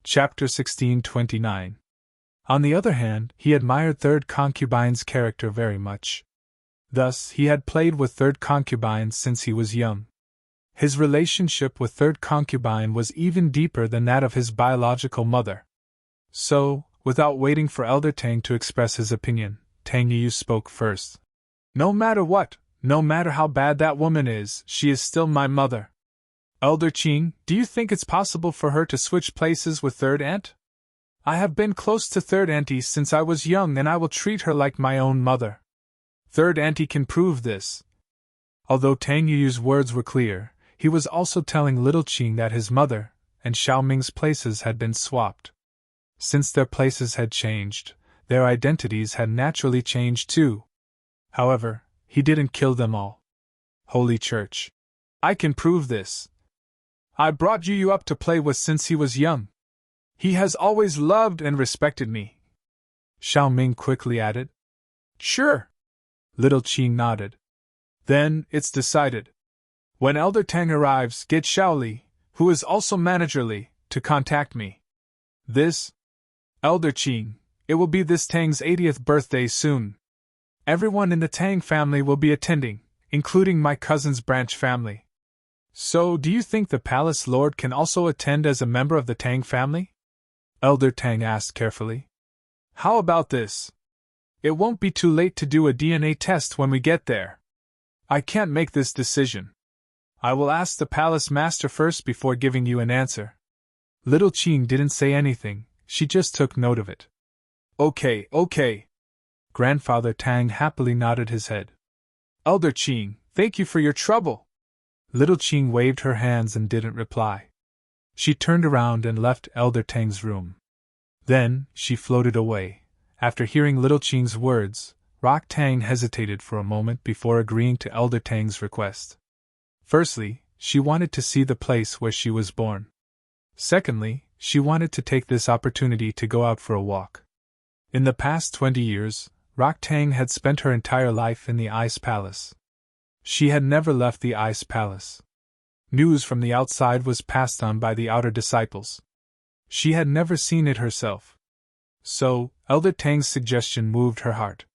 Chapter 1629. On the other hand, he admired third concubine's character very much. Thus, he had played with third concubine since he was young. His relationship with third concubine was even deeper than that of his biological mother. So, without waiting for Elder Tang to express his opinion, Tang Yu spoke first. No matter what, no matter how bad that woman is, she is still my mother. Elder Qing, do you think it's possible for her to switch places with third aunt? I have been close to third auntie since I was young, and I will treat her like my own mother. Third auntie can prove this. Although Tang Yu's words were clear, he was also telling little Qing that his mother and Xiao Ming's places had been swapped. Since their places had changed, their identities had naturally changed too. However, he didn't kill them all. Holy Church! I can prove this. I brought Yu up to play with since he was young. He has always loved and respected me. Xiao Ming quickly added. Sure. Little Qing nodded. Then, it's decided. When Elder Tang arrives, get Xiao Li, who is also Manager Li, to contact me. This? Elder Qing, it will be this Tang's 80th birthday soon. Everyone in the Tang family will be attending, including my cousin's branch family. So, do you think the Palace Lord can also attend as a member of the Tang family? Elder Tang asked carefully. How about this? It won't be too late to do a DNA test when we get there. I can't make this decision. I will ask the Palace Master first before giving you an answer. Little Qing didn't say anything, she just took note of it. Okay. Grandfather Tang happily nodded his head. Elder Qing, thank you for your trouble. Little Qing waved her hands and didn't reply. She turned around and left Elder Tang's room. Then, she floated away. After hearing Little Qing's words, Rock Tang hesitated for a moment before agreeing to Elder Tang's request. Firstly, she wanted to see the place where she was born. Secondly, she wanted to take this opportunity to go out for a walk. In the past 20 years, Rock Tang had spent her entire life in the Ice Palace. She had never left the Ice Palace. News from the outside was passed on by the outer disciples. She had never seen it herself. So, Elder Tang's suggestion moved her heart.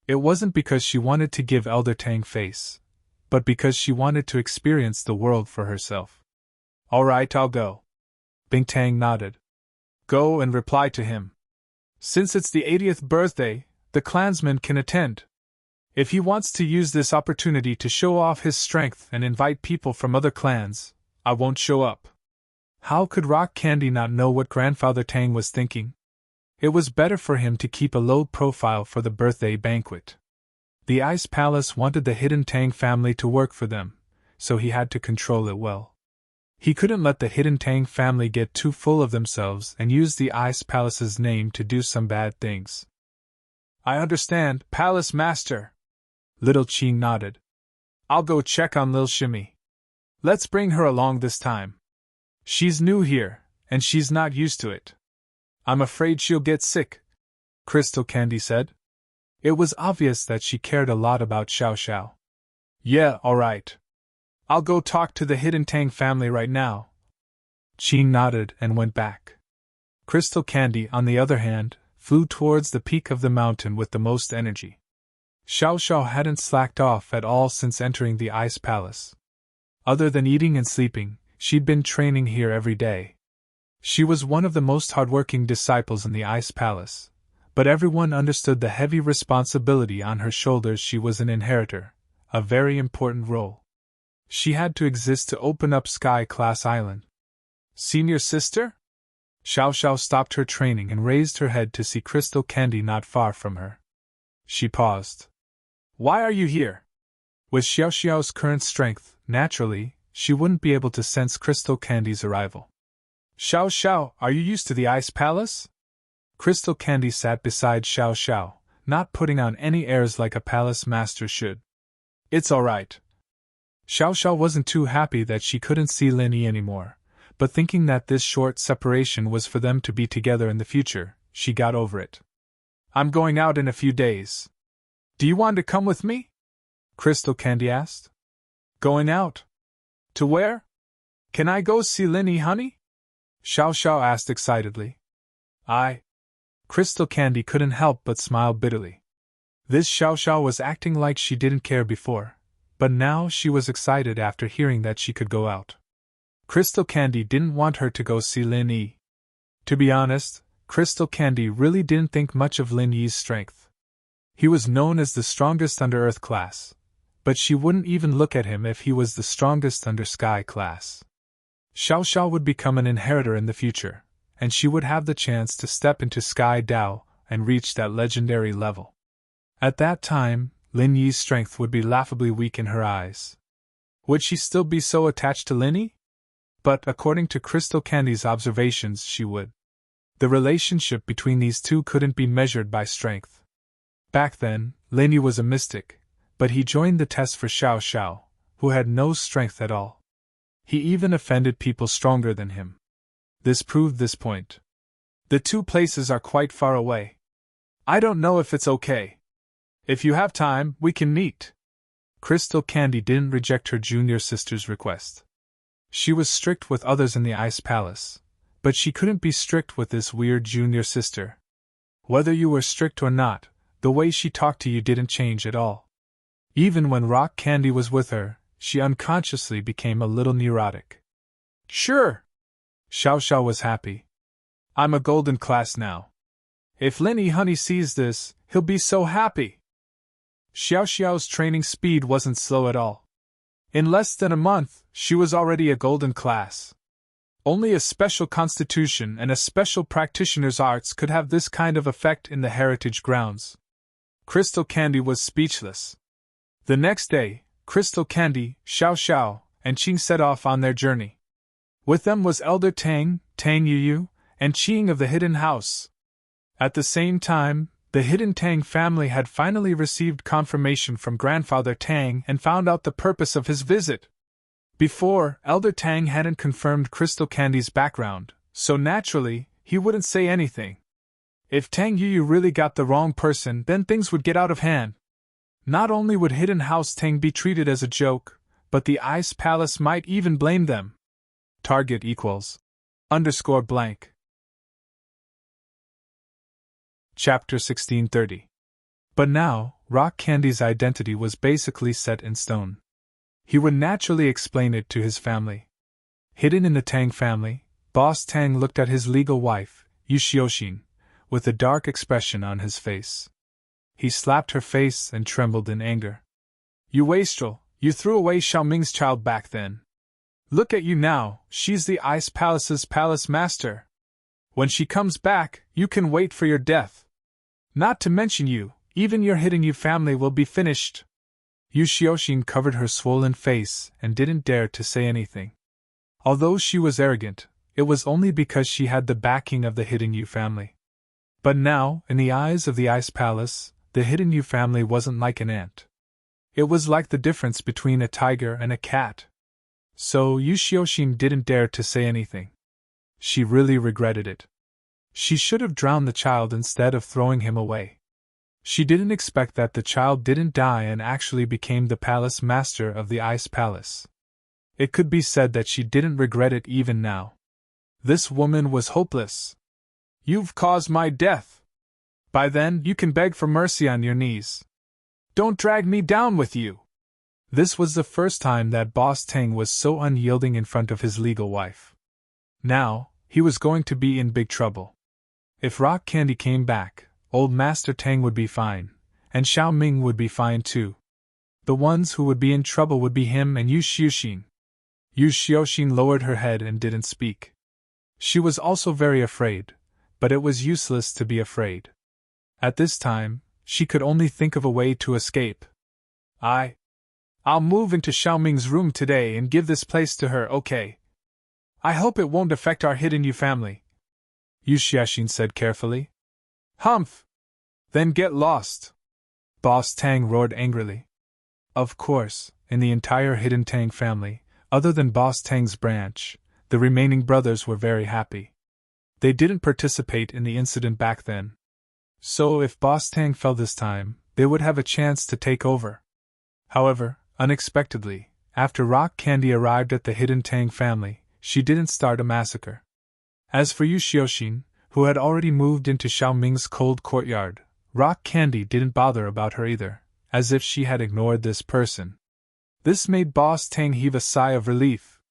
It wasn't because she wanted to give Elder Tang face, but because she wanted to experience the world for herself. All right, I'll go. Bing Tang nodded. Go and reply to him. Since it's the 80th birthday, the clansman can attend. If he wants to use this opportunity to show off his strength and invite people from other clans, I won't show up. How could Rock Candy not know what Grandfather Tang was thinking? It was better for him to keep a low profile for the birthday banquet. The Ice Palace wanted the Hidden Tang family to work for them, so he had to control it well. He couldn't let the Hidden Tang family get too full of themselves and use the Ice Palace's name to do some bad things. I understand, Palace Master. Little Qing nodded. I'll go check on Lil Shimmy. Let's bring her along this time. She's new here, and she's not used to it. I'm afraid she'll get sick, Crystal Candy said. It was obvious that she cared a lot about Xiao Xiao. Yeah, alright. I'll go talk to the Hidden Tang family right now. Qing nodded and went back. Crystal Candy, on the other hand, flew towards the peak of the mountain with the most energy. Xiao Xiao hadn't slacked off at all since entering the Ice Palace. Other than eating and sleeping, she'd been training here every day. She was one of the most hardworking disciples in the Ice Palace, but everyone understood the heavy responsibility on her shoulders. She was an inheritor, a very important role. She had to exist to open up Sky Class Island. Senior sister? Xiao Xiao stopped her training and raised her head to see Crystal Candy not far from her. She paused. Why are you here? With Xiao Xiao's current strength, naturally, she wouldn't be able to sense Crystal Candy's arrival. Xiao Xiao, are you used to the Ice Palace? Crystal Candy sat beside Xiao Xiao, not putting on any airs like a palace master should. It's alright. Xiao Xiao wasn't too happy that she couldn't see Lin Yi anymore, but thinking that this short separation was for them to be together in the future, she got over it. I'm going out in a few days. Do you want to come with me? Crystal Candy asked. Going out? To where? Can I go see Lin Yi, honey? Xiao Xiao asked excitedly. Crystal Candy couldn't help but smile bitterly. This Xiao Xiao was acting like she didn't care before, but now she was excited after hearing that she could go out. Crystal Candy didn't want her to go see Lin Yi. To be honest, Crystal Candy really didn't think much of Lin Yi's strength. He was known as the strongest under Earth class, but she wouldn't even look at him if he was the strongest under Sky class. Xiao Xiao would become an inheritor in the future, and she would have the chance to step into Sky Dao and reach that legendary level. At that time, Lin Yi's strength would be laughably weak in her eyes. Would she still be so attached to Lin Yi? But according to Crystal Candy's observations, she would. The relationship between these two couldn't be measured by strength. Back then, Lin Yi was a mystic, but he joined the test for Xiao Xiao, who had no strength at all. He even offended people stronger than him. This proved this point. The two places are quite far away. I don't know if it's okay. If you have time, we can meet. Crystal Candy didn't reject her junior sister's request. She was strict with others in the Ice Palace, but she couldn't be strict with this weird junior sister. Whether you were strict or not, the way she talked to you didn't change at all. Even when Rock Candy was with her, she unconsciously became a little neurotic. Sure! Xiao Xiao was happy. I'm a golden class now. If Lin Yi Honey sees this, he'll be so happy. Xiao Xiao's training speed wasn't slow at all. In less than a month, she was already a golden class. Only a special constitution and a special practitioner's arts could have this kind of effect in the heritage grounds. Crystal Candy was speechless. The next day, Crystal Candy, Xiao Xiao, and Qing set off on their journey. With them was Elder Tang, Tang Yuyu, and Qing of the Hidden House. At the same time, the Hidden Tang family had finally received confirmation from Grandfather Tang and found out the purpose of his visit. Before, Elder Tang hadn't confirmed Crystal Candy's background, so naturally, he wouldn't say anything. If Tang Yuyu really got the wrong person, then things would get out of hand. Not only would Hidden House Tang be treated as a joke, but the Ice Palace might even blame them. Target equals _blank. Chapter 1630. But now, Rock Candy's identity was basically set in stone. He would naturally explain it to his family. Hidden in the Tang family, Boss Tang looked at his legal wife, Yu Xiaoxin, with a dark expression on his face. He slapped her face and trembled in anger. You wastrel, you threw away Xiaoming's child back then. Look at you now, she's the Ice Palace's palace master. When she comes back, you can wait for your death. Not to mention you, even your Hidden Yu family will be finished. Yu Xiaoxin covered her swollen face and didn't dare to say anything. Although she was arrogant, it was only because she had the backing of the Hidden Yu family. But now, in the eyes of the Ice Palace, the Hidden Yu family wasn't like an ant. It was like the difference between a tiger and a cat. So Yu Xiaoxin didn't dare to say anything. She really regretted it. She should have drowned the child instead of throwing him away. She didn't expect that the child didn't die and actually became the palace master of the Ice Palace. It could be said that she didn't regret it even now. This woman was hopeless. You've caused my death. By then, you can beg for mercy on your knees. Don't drag me down with you. This was the first time that Boss Tang was so unyielding in front of his legal wife. Now, he was going to be in big trouble. If Rock Candy came back, Old Master Tang would be fine, and Xiao Ming would be fine too. The ones who would be in trouble would be him and Yu Xiaoxin. Yu Xiaoxin lowered her head and didn't speak. She was also very afraid, but it was useless to be afraid. At this time, she could only think of a way to escape. I'll move into Xiao Ming's room today and give this place to her, okay? I hope it won't affect our Hidden Yu family, Yu Xiaoxin said carefully. Humph! Then get lost! Boss Tang roared angrily. Of course, in the entire Hidden Tang family, other than Boss Tang's branch, the remaining brothers were very happy. They didn't participate in the incident back then. So if Boss Tang fell this time, they would have a chance to take over. However, unexpectedly, after Rock Candy arrived at the Hidden Tang family, she didn't start a massacre. As for Yu Xiaoxin, who had already moved into Xiao Ming's cold courtyard, Rock Candy didn't bother about her either, as if she had ignored this person. This made Boss Tang heave a sigh of relief.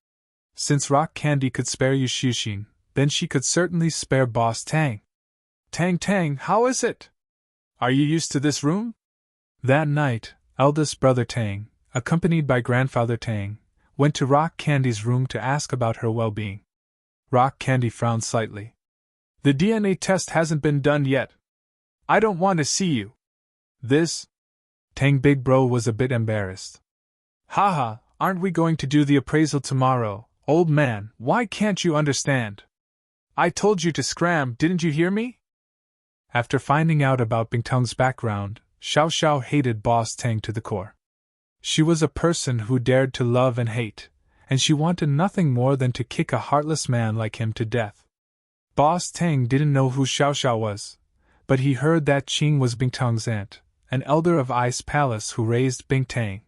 Since Rock Candy could spare Yu Xiaoxin, then she could certainly spare Boss Tang. Tang, how is it? Are you used to this room? That night, eldest brother Tang, accompanied by grandfather Tang, went to Rock Candy's room to ask about her well-being. Rock Candy frowned slightly. The DNA test hasn't been done yet. I don't want to see you. This? Tang Big Bro was a bit embarrassed. Haha, aren't we going to do the appraisal tomorrow, old man? Why can't you understand? I told you to scram, didn't you hear me? After finding out about Bingtang's background, Xiao Xiao hated Boss Tang to the core. She was a person who dared to love and hate, and she wanted nothing more than to kick a heartless man like him to death. Boss Tang didn't know who Xiao Xiao was, but he heard that Qing was Bingtang's aunt, an elder of Ice Palace who raised Bingtang.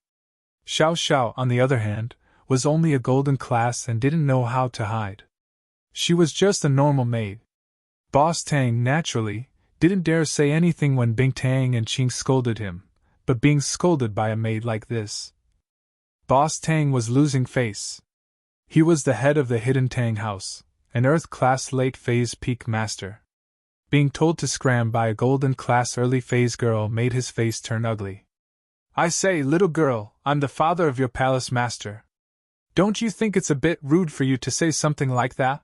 Xiao Xiao, on the other hand, was only a golden class and didn't know how to hide. She was just a normal maid. Boss Tang, naturally, didn't dare say anything when Bingtang and Qing scolded him, but being scolded by a maid like this. Boss Tang was losing face. He was the head of the Hidden Tang House, an Earth-class late-phase peak master. Being told to scram by a golden-class early-phase girl made his face turn ugly. I say, little girl, I'm the father of your palace master. Don't you think it's a bit rude for you to say something like that?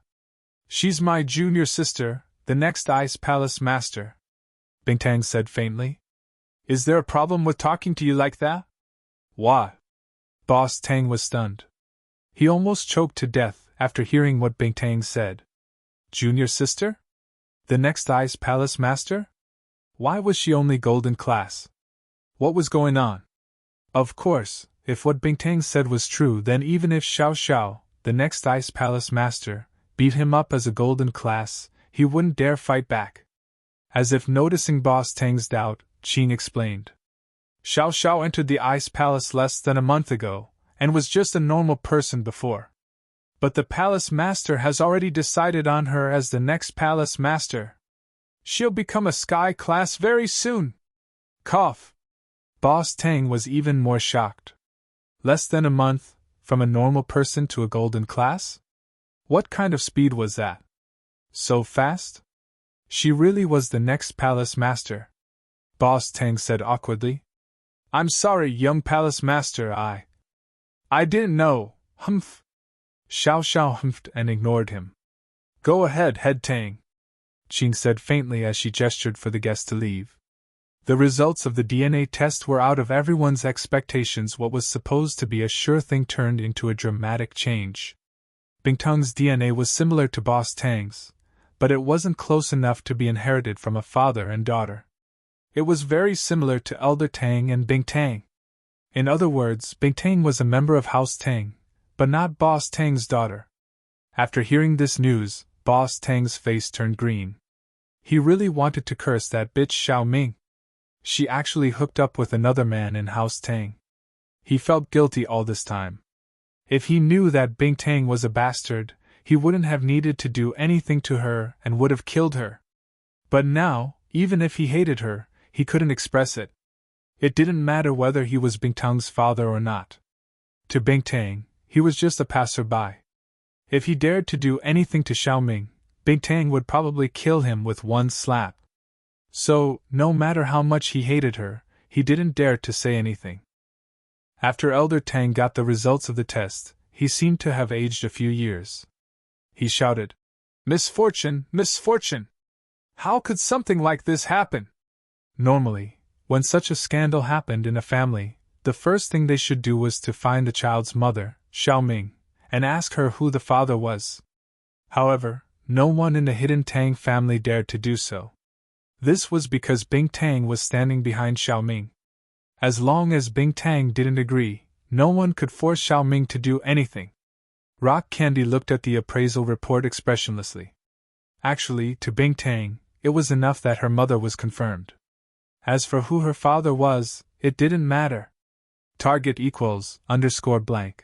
She's my junior sister, the next Ice Palace master. Bingtang said faintly. Is there a problem with talking to you like that? What? Boss Tang was stunned. He almost choked to death after hearing what Bingtang said. Junior sister? The next Ice Palace master? Why was she only golden class? What was going on? Of course, if what Bingtang said was true, then even if Xiao Xiao, the next Ice Palace master, beat him up as a golden class, he wouldn't dare fight back. As if noticing Boss Tang's doubt, Qing explained. Xiao Xiao entered the Ice Palace less than a month ago, and was just a normal person before. But the Palace Master has already decided on her as the next Palace Master. She'll become a Sky class very soon. Cough. Boss Tang was even more shocked. Less than a month, from a normal person to a golden class? What kind of speed was that? So fast? She really was the next Palace Master. Boss Tang said awkwardly. I'm sorry, young Palace Master, I didn't know, humph. Xiao Xiao humphed and ignored him. Go ahead, Head Tang, Qing said faintly as she gestured for the guest to leave. The results of the DNA test were out of everyone's expectations. What was supposed to be a sure thing turned into a dramatic change. Bingtang's DNA was similar to Boss Tang's, but it wasn't close enough to be inherited from a father and daughter. It was very similar to Elder Tang and Bingtang. In other words, Bingtang was a member of House Tang, but not Boss Tang's daughter. After hearing this news, Boss Tang's face turned green. He really wanted to curse that bitch Xiao Ming. She actually hooked up with another man in House Tang. He felt guilty all this time. If he knew that Bingtang was a bastard, he wouldn't have needed to do anything to her and would have killed her. But now, even if he hated her, he couldn't express it. It didn't matter whether he was Bingtang's father or not. To Bingtang, he was just a passerby. If he dared to do anything to Xiao Ming, Bingtang would probably kill him with one slap. So, no matter how much he hated her, he didn't dare to say anything. After Elder Tang got the results of the test, he seemed to have aged a few years. He shouted, Misfortune, misfortune! How could something like this happen? Normally, when such a scandal happened in a family, the first thing they should do was to find the child's mother, Xiao Ming, and ask her who the father was. However, no one in the Hidden Tang family dared to do so. This was because Bingtang was standing behind Xiao Ming. As long as Bingtang didn't agree, no one could force Xiao Ming to do anything. Rock Candy looked at the appraisal report expressionlessly. Actually, to Bingtang, it was enough that her mother was confirmed. As for who her father was, it didn't matter. Target equals _blank.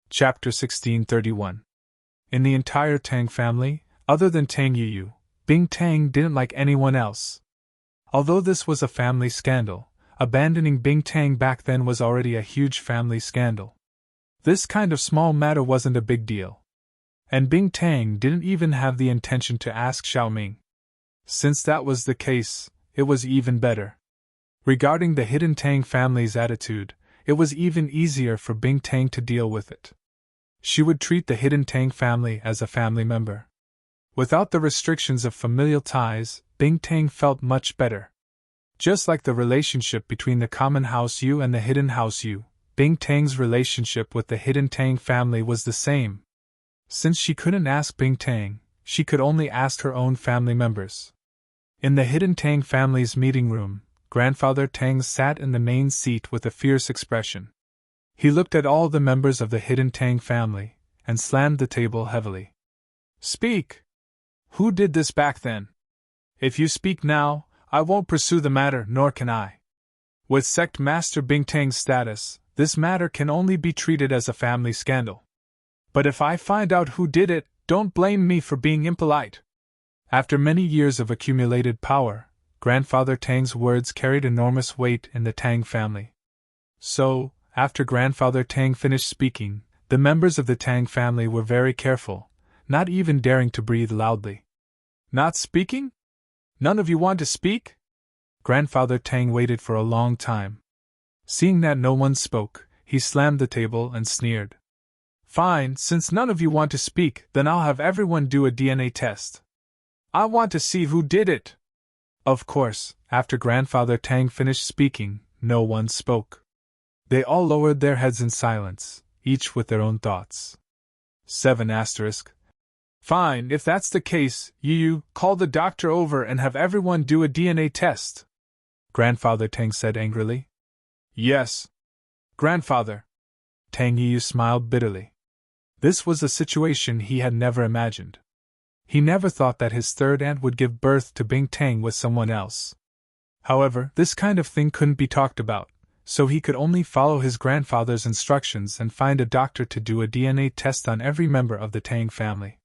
Chapter 1631. In the entire Tang family, other than Tang Yu, Bing Tang didn't like anyone else. Although this was a family scandal, abandoning Bing Tang back then was already a huge family scandal. This kind of small matter wasn't a big deal. And Bing Tang didn't even have the intention to ask Xiaoming. Since that was the case, it was even better. Regarding the hidden Tang family's attitude, it was even easier for Bing Tang to deal with it. She would treat the hidden Tang family as a family member. Without the restrictions of familial ties, Bing Tang felt much better. Just like the relationship between the common House Yu and the hidden House Yu, Bing Tang's relationship with the hidden Tang family was the same. Since she couldn't ask Bing Tang, she could only ask her own family members. In the hidden Tang family's meeting room, Grandfather Tang sat in the main seat with a fierce expression. He looked at all the members of the hidden Tang family, and slammed the table heavily. "Speak! Who did this back then? If you speak now, I won't pursue the matter, nor can I. With Sect Master Bing Tang's status, this matter can only be treated as a family scandal. But if I find out who did it, don't blame me for being impolite." After many years of accumulated power, Grandfather Tang's words carried enormous weight in the Tang family. So, after Grandfather Tang finished speaking, the members of the Tang family were very careful, not even daring to breathe loudly. "Not speaking? None of you want to speak?" Grandfather Tang waited for a long time. Seeing that no one spoke, he slammed the table and sneered. "Fine, since none of you want to speak, then I'll have everyone do a DNA test. I want to see who did it." Of course, after Grandfather Tang finished speaking, no one spoke. They all lowered their heads in silence, each with their own thoughts. 7 asterisk. "Fine, if that's the case, you call the doctor over and have everyone do a DNA test," Grandfather Tang said angrily. "Yes, Grandfather." Tang Yu smiled bitterly. This was a situation he had never imagined. He never thought that his third aunt would give birth to Bing Tang with someone else. However, this kind of thing couldn't be talked about, so he could only follow his grandfather's instructions and find a doctor to do a DNA test on every member of the Tang family.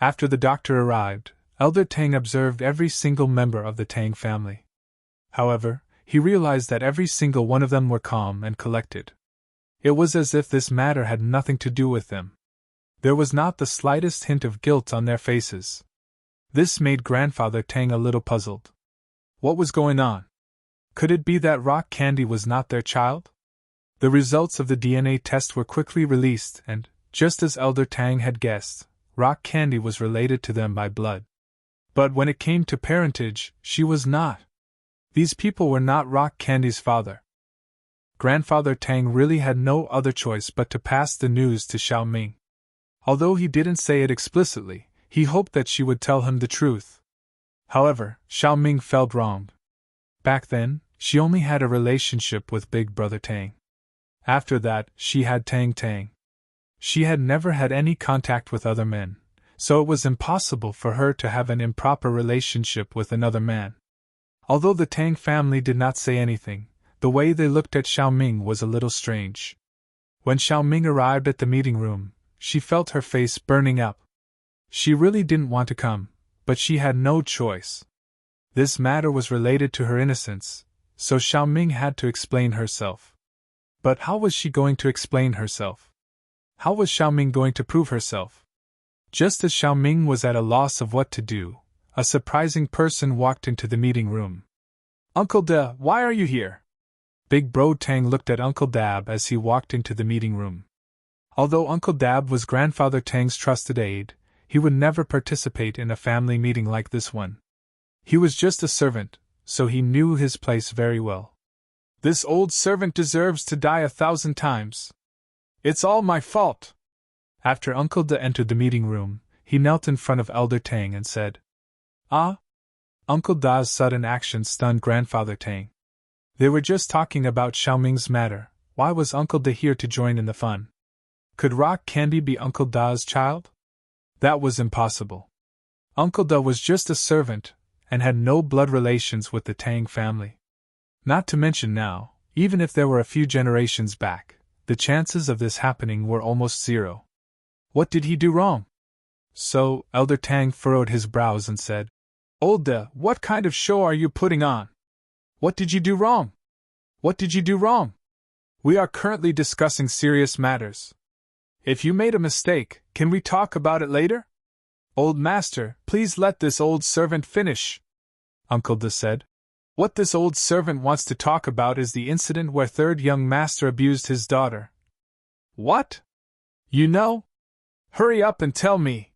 After the doctor arrived, Elder Tang observed every single member of the Tang family. However, he realized that every single one of them were calm and collected. It was as if this matter had nothing to do with them. There was not the slightest hint of guilt on their faces. This made Grandfather Tang a little puzzled. What was going on? Could it be that Rock Candy was not their child? The results of the DNA test were quickly released and, just as Elder Tang had guessed, Rock Candy was related to them by blood. But when it came to parentage, she was not. These people were not Rock Candy's father. Grandfather Tang really had no other choice but to pass the news to Xiaoming. Although he didn't say it explicitly, he hoped that she would tell him the truth. However, Xiaoming felt wronged. Back then, she only had a relationship with Big Brother Tang. After that, she had Tang Tang. She had never had any contact with other men, so it was impossible for her to have an improper relationship with another man. Although the Tang family did not say anything, the way they looked at Xiaoming was a little strange. When Xiaoming arrived at the meeting room, she felt her face burning up. She really didn't want to come, but she had no choice. This matter was related to her innocence, so Xiaoming had to explain herself. But how was she going to explain herself? How was Xiaoming going to prove herself? Just as Xiaoming was at a loss of what to do, a surprising person walked into the meeting room. "Uncle Da, why are you here?" Big Bro Tang looked at Uncle Dab as he walked into the meeting room. Although Uncle Dab was Grandfather Tang's trusted aide, he would never participate in a family meeting like this one. He was just a servant, so he knew his place very well. "This old servant deserves to die 1,000 times. It's all my fault." After Uncle Da entered the meeting room, he knelt in front of Elder Tang and said, "Ah?" Uncle Da's sudden action stunned Grandfather Tang. They were just talking about Xiaoming's matter. Why was Uncle Da here to join in the fun? Could Rock Candy be Uncle Da's child? That was impossible. Uncle Da was just a servant, and had no blood relations with the Tang family. Not to mention now, even if there were a few generations back, the chances of this happening were almost zero. What did he do wrong? So, Elder Tang furrowed his brows and said, Olda, what kind of show are you putting on? What did you do wrong? What did you do wrong? We are currently discussing serious matters. If you made a mistake, can we talk about it later? Old master, please let this old servant finish, Uncle Da said. What this old servant wants to talk about is the incident where third young master abused his daughter. What? You know? Hurry up and tell me.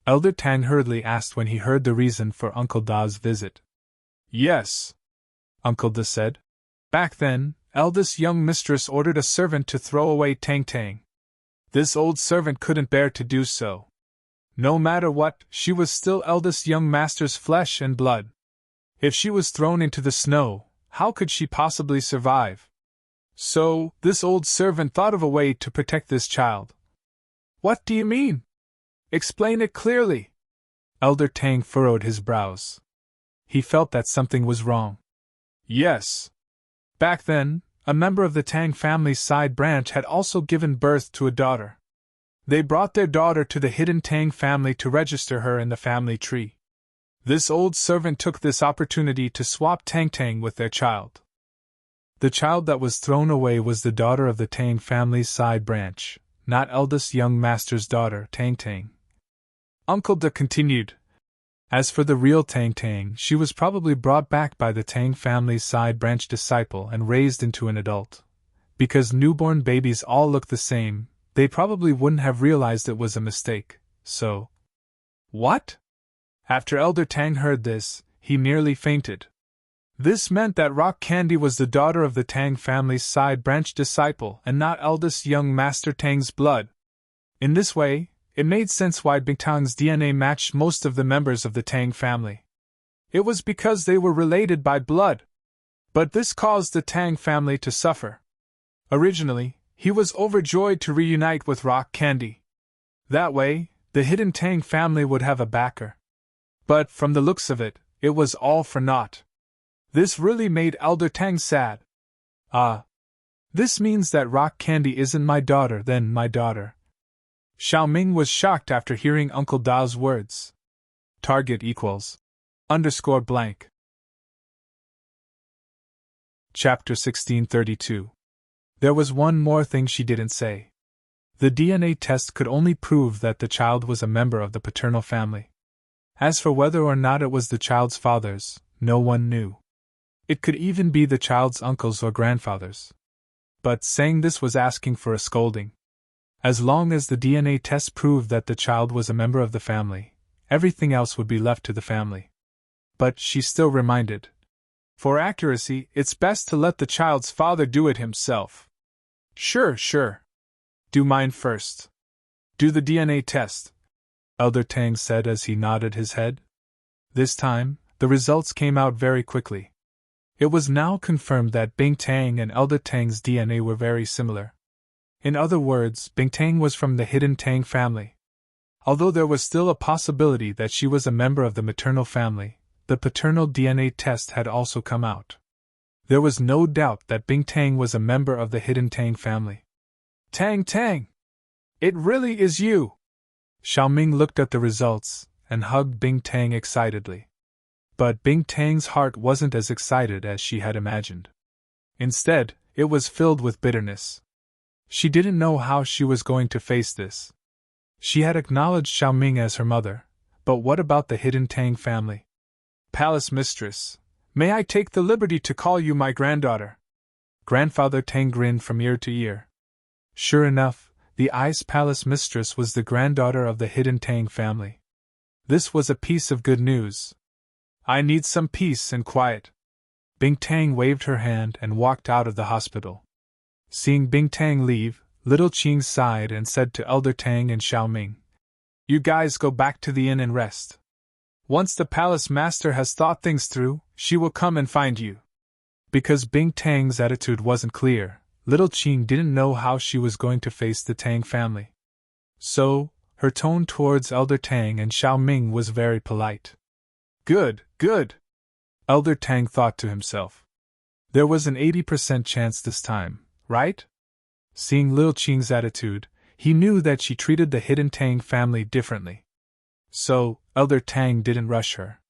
Elder Tang hurriedly asked when he heard the reason for Uncle Da's visit. Yes, Uncle Da said. Back then, eldest young mistress ordered a servant to throw away Tang Tang. This old servant couldn't bear to do so. No matter what, she was still eldest young master's flesh and blood. If she was thrown into the snow, how could she possibly survive? So, this old servant thought of a way to protect this child. What do you mean? Explain it clearly. Elder Tang furrowed his brows. He felt that something was wrong. Yes. Back then, a member of the Tang family's side branch had also given birth to a daughter. They brought their daughter to the hidden Tang family to register her in the family tree. This old servant took this opportunity to swap Tang Tang with their child. The child that was thrown away was the daughter of the Tang family's side branch, not eldest young master's daughter, Tang Tang. Uncle Da continued. As for the real Tang Tang, she was probably brought back by the Tang family's side branch disciple and raised into an adult. Because newborn babies all look the same, they probably wouldn't have realized it was a mistake, so… What? After Elder Tang heard this, he nearly fainted. This meant that Rock Candy was the daughter of the Tang family's side branch disciple and not eldest young Master Tang's blood. In this way, it made sense why Bing Tang's DNA matched most of the members of the Tang family. It was because they were related by blood. But this caused the Tang family to suffer. Originally, he was overjoyed to reunite with Rock Candy. That way, the hidden Tang family would have a backer. But from the looks of it, it was all for naught. This really made Elder Tang sad. This means that Rock Candy isn't my daughter, then my daughter. Xiao Ming was shocked after hearing Uncle Da's words. Target equals _blank. Chapter 1632. There was one more thing she didn't say. The DNA test could only prove that the child was a member of the paternal family. As for whether or not it was the child's father's, no one knew. It could even be the child's uncles or grandfathers. But saying this was asking for a scolding. As long as the DNA test proved that the child was a member of the family, everything else would be left to the family. But she still reminded. For accuracy, it's best to let the child's father do it himself. Sure. Do mine first. Do the DNA test, Elder Tang said as he nodded his head. This time, the results came out very quickly. It was now confirmed that Bing Tang and Elder Tang's DNA were very similar. In other words, Bing Tang was from the hidden Tang family. Although there was still a possibility that she was a member of the maternal family, the paternal DNA test had also come out. There was no doubt that Bing Tang was a member of the hidden Tang family. Tang! It really is you! Xiao Ming looked at the results and hugged Bing Tang excitedly. But Bing Tang's heart wasn't as excited as she had imagined. Instead, it was filled with bitterness. She didn't know how she was going to face this. She had acknowledged Xiao Ming as her mother, but what about the hidden Tang family? Palace Mistress, may I take the liberty to call you my granddaughter? Grandfather Tang grinned from ear to ear. Sure enough, the Ice Palace Mistress was the granddaughter of the hidden Tang family. This was a piece of good news. I need some peace and quiet. Bing Tang waved her hand and walked out of the hospital. Seeing Bing Tang leave, Little Qing sighed and said to Elder Tang and Xiao Ming, You guys go back to the inn and rest. Once the palace master has thought things through, she will come and find you. Because Bing Tang's attitude wasn't clear, Little Qing didn't know how she was going to face the Tang family. So, her tone towards Elder Tang and Xiao Ming was very polite. Good. Elder Tang thought to himself. There was an 80% chance this time, right? Seeing Lil Qing's attitude, he knew that she treated the hidden Tang family differently. So, Elder Tang didn't rush her.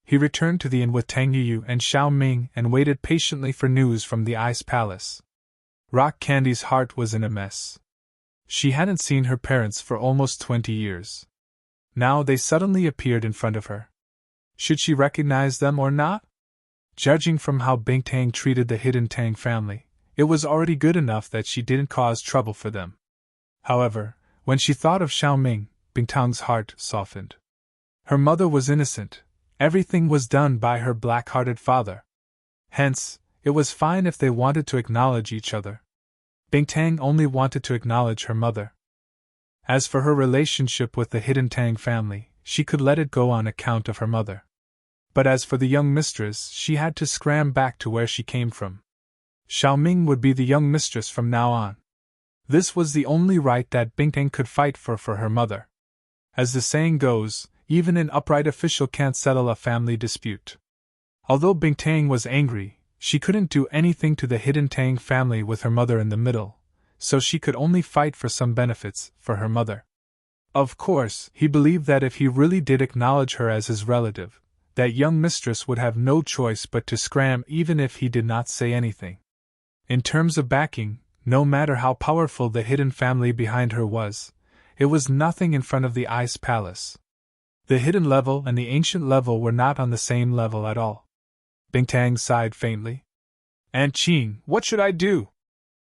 He returned to the inn with Tang Yu and Xiao Ming and waited patiently for news from the Ice Palace. Rock Candy's heart was in a mess. She hadn't seen her parents for almost 20 years. Now they suddenly appeared in front of her. Should she recognize them or not? Judging from how Bing Tang treated the hidden Tang family, it was already good enough that she didn't cause trouble for them. However, when she thought of Xiao Ming, Bing Tang's heart softened. Her mother was innocent. Everything was done by her black-hearted father. Hence, it was fine if they wanted to acknowledge each other. Bing Tang only wanted to acknowledge her mother. As for her relationship with the hidden Tang family, she could let it go on account of her mother. But as for the young mistress, she had to scram back to where she came from. Xiao Ming would be the young mistress from now on. This was the only right that Bing Tang could fight for her mother. As the saying goes, even an upright official can't settle a family dispute. Although Bing Tang was angry, she couldn't do anything to the hidden Tang family with her mother in the middle, so she could only fight for some benefits for her mother. Of course, he believed that if he really did acknowledge her as his relative, that young mistress would have no choice but to scram even if he did not say anything. In terms of backing, no matter how powerful the hidden family behind her was, it was nothing in front of the Ice Palace. The hidden level and the ancient level were not on the same level at all. Bing Tang sighed faintly. Aunt Qing, what should I do?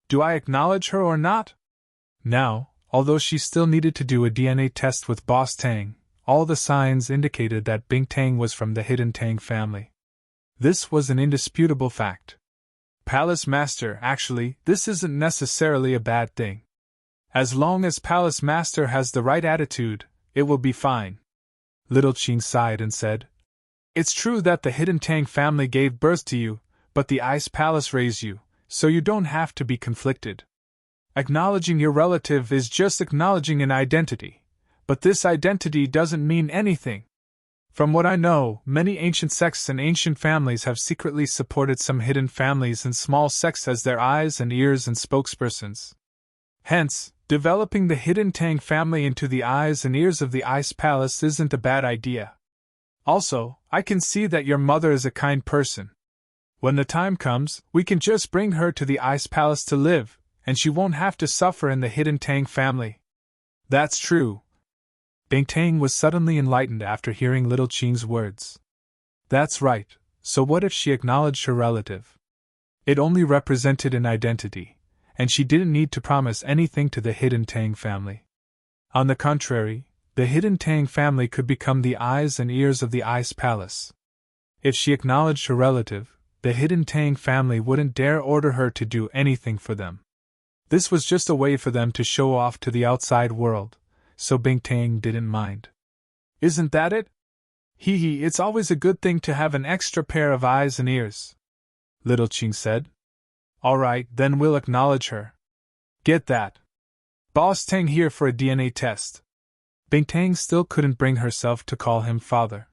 Do I acknowledge her or not? Now, although she still needed to do a DNA test with Boss Tang, all the signs indicated that Bing Tang was from the hidden Tang family. This was an indisputable fact. Palace Master, actually, this isn't necessarily a bad thing. As long as Palace Master has the right attitude, it will be fine. Little Qing sighed and said, It's true that the hidden Tang family gave birth to you, but the Ice Palace raised you, so you don't have to be conflicted. Acknowledging your relative is just acknowledging an identity, but this identity doesn't mean anything. From what I know, many ancient sects and ancient families have secretly supported some hidden families and small sects as their eyes and ears and spokespersons. Hence, developing the hidden Tang family into the eyes and ears of the Ice Palace isn't a bad idea. Also, I can see that your mother is a kind person. When the time comes, we can just bring her to the Ice Palace to live, and she won't have to suffer in the hidden Tang family. That's true. Bing Tang was suddenly enlightened after hearing Little Qing's words. That's right, so what if she acknowledged her relative? It only represented an identity, and she didn't need to promise anything to the hidden Tang family. On the contrary, the hidden Tang family could become the eyes and ears of the Ice Palace. If she acknowledged her relative, the hidden Tang family wouldn't dare order her to do anything for them. This was just a way for them to show off to the outside world, so Bing Tang didn't mind. Isn't that it? Hee, it's always a good thing to have an extra pair of eyes and ears, Little Qing said. All right, then we'll acknowledge her. Get that. Boss Tang here for a DNA test. Bing Tang still couldn't bring herself to call him father.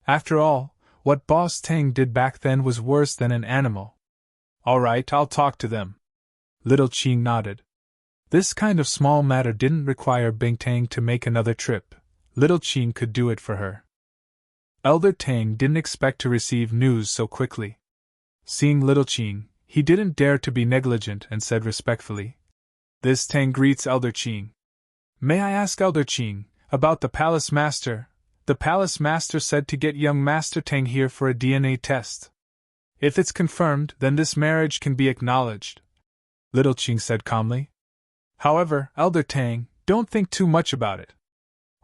After all, what Boss Tang did back then was worse than an animal. All right, I'll talk to them. Little Qing nodded. This kind of small matter didn't require Bing Tang to make another trip. Little Qing could do it for her. Elder Tang didn't expect to receive news so quickly. Seeing Little Qing, he didn't dare to be negligent and said respectfully, This Tang greets Elder Qing. May I ask Elder Qing about the Palace Master? The Palace Master said to get young Master Tang here for a DNA test. If it's confirmed, then this marriage can be acknowledged, Little Qing said calmly. However, Elder Tang, don't think too much about it.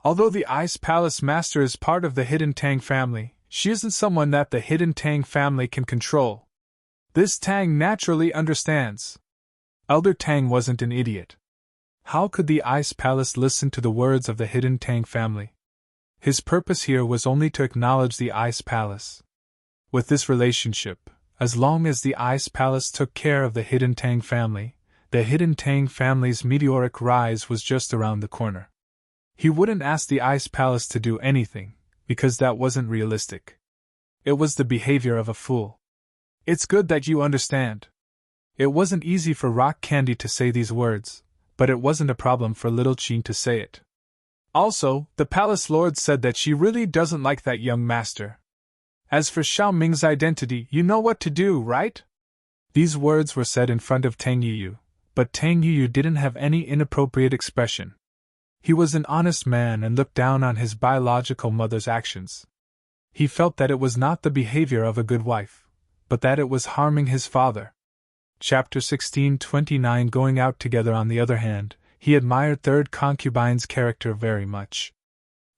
Although the Ice Palace Master is part of the hidden Tang family, she isn't someone that the hidden Tang family can control. This Tang naturally understands. Elder Tang wasn't an idiot. How could the Ice Palace listen to the words of the hidden Tang family? His purpose here was only to acknowledge the Ice Palace. With this relationship, as long as the Ice Palace took care of the hidden Tang family, the hidden Tang family's meteoric rise was just around the corner. He wouldn't ask the Ice Palace to do anything, because that wasn't realistic. It was the behavior of a fool. It's good that you understand. It wasn't easy for Rock Candy to say these words, but it wasn't a problem for Little Qing to say it. Also, the palace lord said that she really doesn't like that young master. As for Xiao Ming's identity, you know what to do, right? These words were said in front of Tang Yuyu, but Tang Yuyu didn't have any inappropriate expression. He was an honest man and looked down on his biological mother's actions. He felt that it was not the behavior of a good wife, but that it was harming his father. Chapter 16:29. Going out together. On the other hand, he admired third concubine's character very much.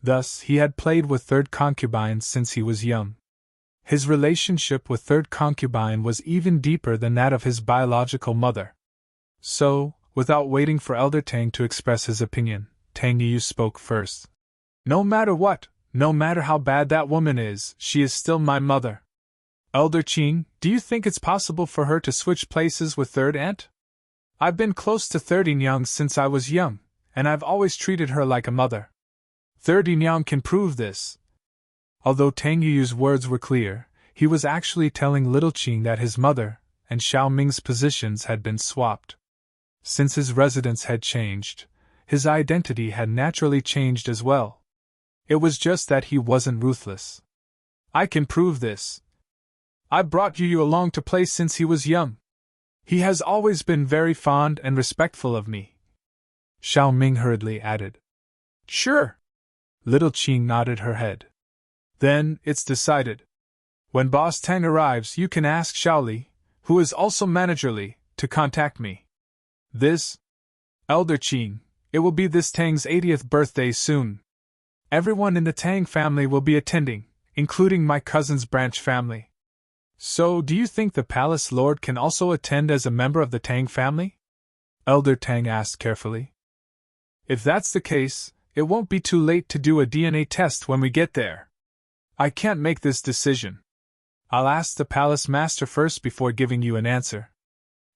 Thus, he had played with third concubine since he was young. His relationship with third concubine was even deeper than that of his biological mother. So, without waiting for Elder Tang to express his opinion, Tang Yu spoke first. No matter what, no matter how bad that woman is, she is still my mother. Elder Qing, do you think it's possible for her to switch places with third aunt? I've been close to third Inyang since I was young, and I've always treated her like a mother. Third Inyang can prove this. Although Tang Yuyu's words were clear, he was actually telling little Qing that his mother and Xiao Ming's positions had been swapped. Since his residence had changed, his identity had naturally changed as well. It was just that he wasn't ruthless. I can prove this. I brought Yuyu along to play since he was young. He has always been very fond and respectful of me. Xiao Ming hurriedly added. Sure. Little Qing nodded her head. Then, it's decided. When Boss Tang arrives, you can ask Xiaoli, who is also Manager Li, to contact me. This? Elder Qing, it will be this Tang's 80th birthday soon. Everyone in the Tang family will be attending, including my cousin's branch family. So, do you think the palace lord can also attend as a member of the Tang family? Elder Tang asked carefully. If that's the case, it won't be too late to do a DNA test when we get there. I can't make this decision. I'll ask the palace master first before giving you an answer.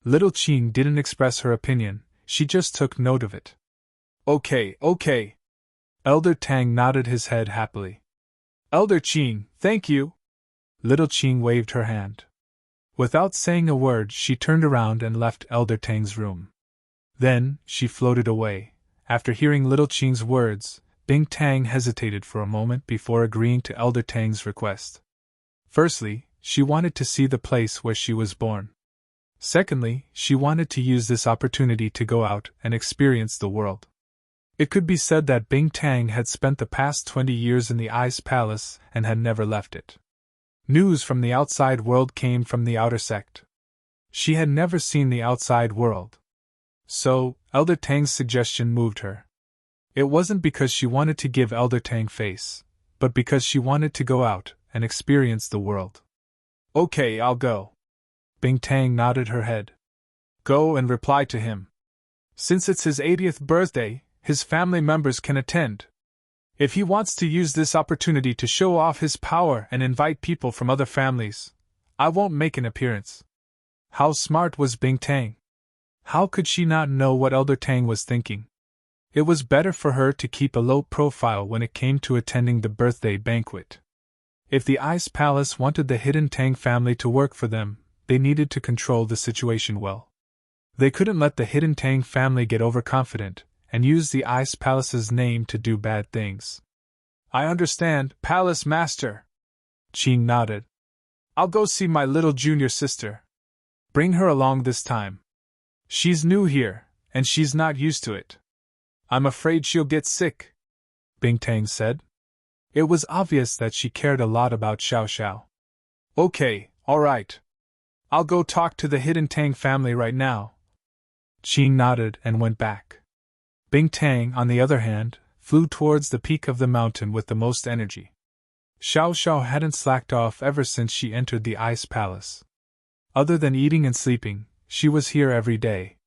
Little Qing didn't express her opinion, she just took note of it. Okay. Elder Tang nodded his head happily. Elder Qing, thank you. Little Qing waved her hand. Without saying a word, she turned around and left Elder Tang's room. Then, she floated away. After hearing Little Qing's words, Bing Tang hesitated for a moment before agreeing to Elder Tang's request. Firstly, she wanted to see the place where she was born. Secondly, she wanted to use this opportunity to go out and experience the world. It could be said that Bing Tang had spent the past 20 years in the Ice Palace and had never left it. News from the outside world came from the outer sect. She had never seen the outside world. So, Elder Tang's suggestion moved her. It wasn't because she wanted to give Elder Tang face, but because she wanted to go out and experience the world. Okay, I'll go. Bing Tang nodded her head. Go and reply to him. Since it's his 80th birthday, his family members can attend. If he wants to use this opportunity to show off his power and invite people from other families, I won't make an appearance. How smart was Bing Tang? How could she not know what Elder Tang was thinking? It was better for her to keep a low profile when it came to attending the birthday banquet. If the Ice Palace wanted the hidden Tang family to work for them, they needed to control the situation well. They couldn't let the hidden Tang family get overconfident and use the Ice Palace's name to do bad things. I understand, Palace Master. Qing nodded. I'll go see my little junior sister. Bring her along this time. She's new here, and she's not used to it. I'm afraid she'll get sick, Bing Tang said. It was obvious that she cared a lot about Xiao Xiao. Okay, all right. I'll go talk to the hidden Tang family right now. Qing nodded and went back. Bing Tang, on the other hand, flew towards the peak of the mountain with the most energy. Xiao Xiao hadn't slacked off ever since she entered the Ice Palace. Other than eating and sleeping, she was here every day.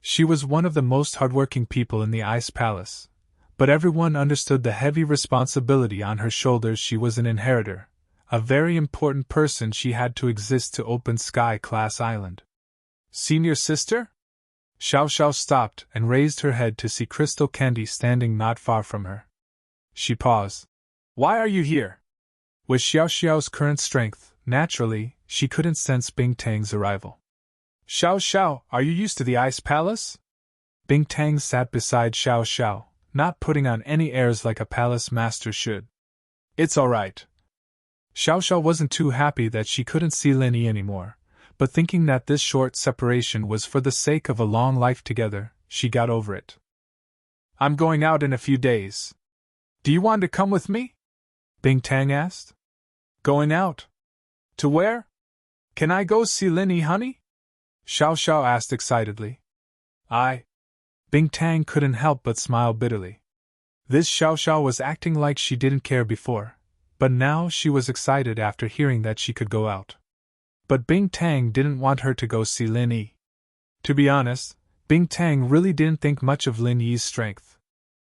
She was one of the most hardworking people in the Ice Palace, but everyone understood the heavy responsibility on her shoulders. She was an inheritor, a very important person. She had to exist to open Sky Class Island. Senior sister? Xiao Xiao stopped and raised her head to see Crystal Candy standing not far from her. She paused. Why are you here? With Xiao Xiao's current strength, naturally, she couldn't sense Bing Tang's arrival. Xiao Xiao, are you used to the Ice Palace? Bing Tang sat beside Xiao Xiao, not putting on any airs like a palace master should. It's all right. Xiao Xiao wasn't too happy that she couldn't see Lin Yi anymore, but thinking that this short separation was for the sake of a long life together, she got over it. I'm going out in a few days. Do you want to come with me? Bing Tang asked. Going out? To where? Can I go see Lin Yi, honey? Xiao Xiao asked excitedly. Bing Tang couldn't help but smile bitterly. This Xiao Xiao was acting like she didn't care before, but now she was excited after hearing that she could go out. But Bing Tang didn't want her to go see Lin Yi. To be honest, Bing Tang really didn't think much of Lin Yi's strength.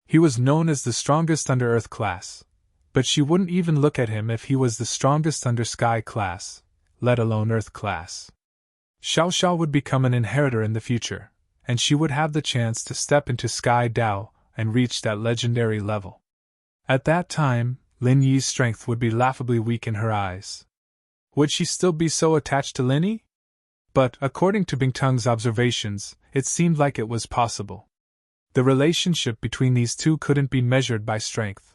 He was known as the strongest under Earth class, but she wouldn't even look at him if he was the strongest under Sky class, let alone Earth class. Xiao Xiao would become an inheritor in the future, and she would have the chance to step into Sky Dao and reach that legendary level. At that time, Lin Yi's strength would be laughably weak in her eyes. Would she still be so attached to Lin Yi? But, according to Bing Tang's observations, it seemed like it was possible. The relationship between these two couldn't be measured by strength.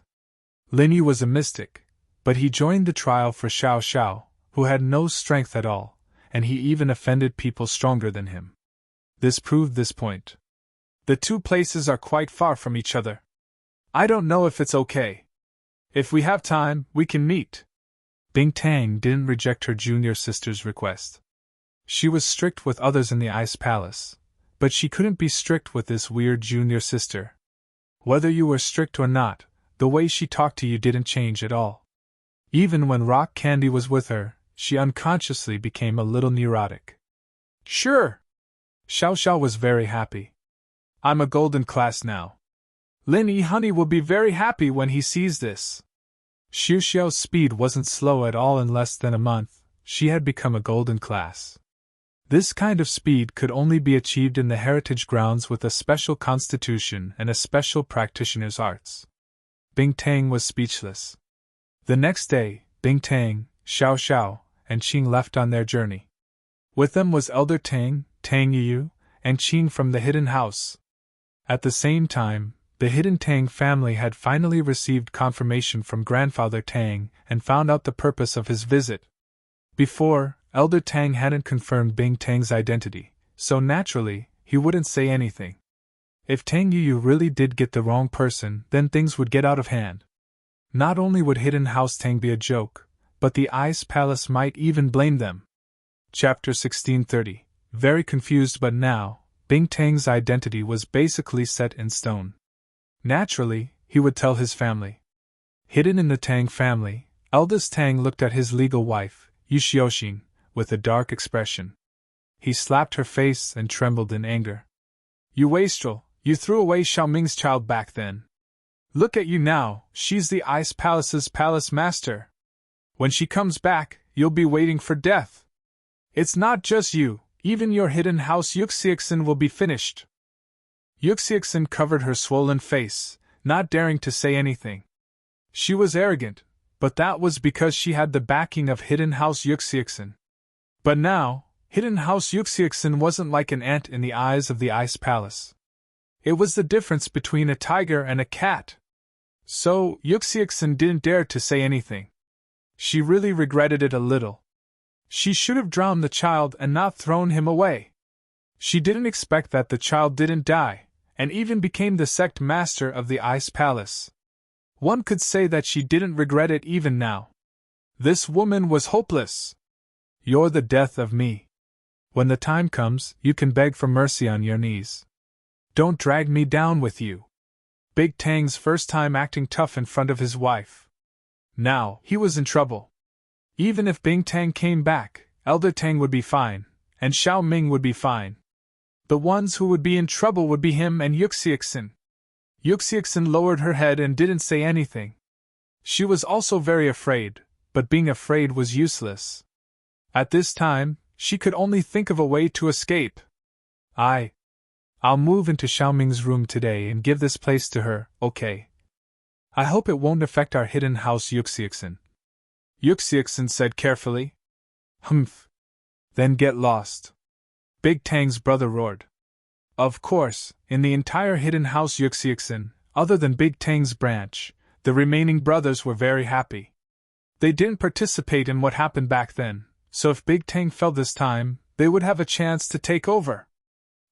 Lin Yi was a mystic, but he joined the trial for Xiao Xiao, who had no strength at all, and he even offended people stronger than him. This proved this point. The two places are quite far from each other. I don't know if it's okay. If we have time, we can meet. Bing Tang didn't reject her junior sister's request. She was strict with others in the Ice Palace, but she couldn't be strict with this weird junior sister. Whether you were strict or not, the way she talked to you didn't change at all. Even when Rock Candy was with her, she unconsciously became a little neurotic. Sure! Xiao Xiao was very happy. I'm a golden class now. Lin Yi honey will be very happy when he sees this. Xiu Xiao's speed wasn't slow at all. In less than a month, she had become a golden class. This kind of speed could only be achieved in the heritage grounds with a special constitution and a special practitioner's arts. Bing Tang was speechless. The next day, Bing Tang, Xiao Xiao, and Qing left on their journey. With them was Elder Tang, Tang Yu, and Qing from the Hidden House. At the same time, the Hidden Tang family had finally received confirmation from Grandfather Tang and found out the purpose of his visit. Before, Elder Tang hadn't confirmed Bing Tang's identity, so naturally, he wouldn't say anything. If Tang Yu really did get the wrong person, then things would get out of hand. Not only would Hidden House Tang be a joke, but the Ice Palace might even blame them. Chapter 1630. Very confused, but now, Bing Tang's identity was basically set in stone. Naturally, he would tell his family. Hidden in the Tang family, eldest Tang looked at his legal wife, Yu Xiaoxin, with a dark expression. He slapped her face and trembled in anger. You wastrel, you threw away Xiaoming's child back then. Look at you now, she's the Ice Palace's palace master. When she comes back, you'll be waiting for death. It's not just you, even your hidden house Yuxiexin will be finished. Yuxiexin covered her swollen face, not daring to say anything. She was arrogant, but that was because she had the backing of Hidden House Yuxiexin. But now, Hidden House Yuxiexin wasn't like an ant in the eyes of the Ice Palace. It was the difference between a tiger and a cat. So, Yuxiexin didn't dare to say anything. She really regretted it a little. She should have drowned the child and not thrown him away. She didn't expect that the child didn't die, and even became the sect master of the Ice Palace. One could say that she didn't regret it even now. This woman was hopeless. You're the death of me. When the time comes, you can beg for mercy on your knees. Don't drag me down with you. Big Tang's first time acting tough in front of his wife. Now, he was in trouble. Even if Bing Tang came back, Elder Tang would be fine, and Xiao Ming would be fine. The ones who would be in trouble would be him and Yuxiexin. Yuxiexin lowered her head and didn't say anything. She was also very afraid, but being afraid was useless. At this time, she could only think of a way to escape. I'll move into Xiaoming's room today and give this place to her, okay? I hope it won't affect our hidden house Yuxiexin. Yuxiexin said carefully. Humph. Then get lost. Big Tang's brother roared. Of course, in the entire hidden house Yuxiexin, other than Big Tang's branch, the remaining brothers were very happy. They didn't participate in what happened back then, so if Big Tang fell this time, they would have a chance to take over.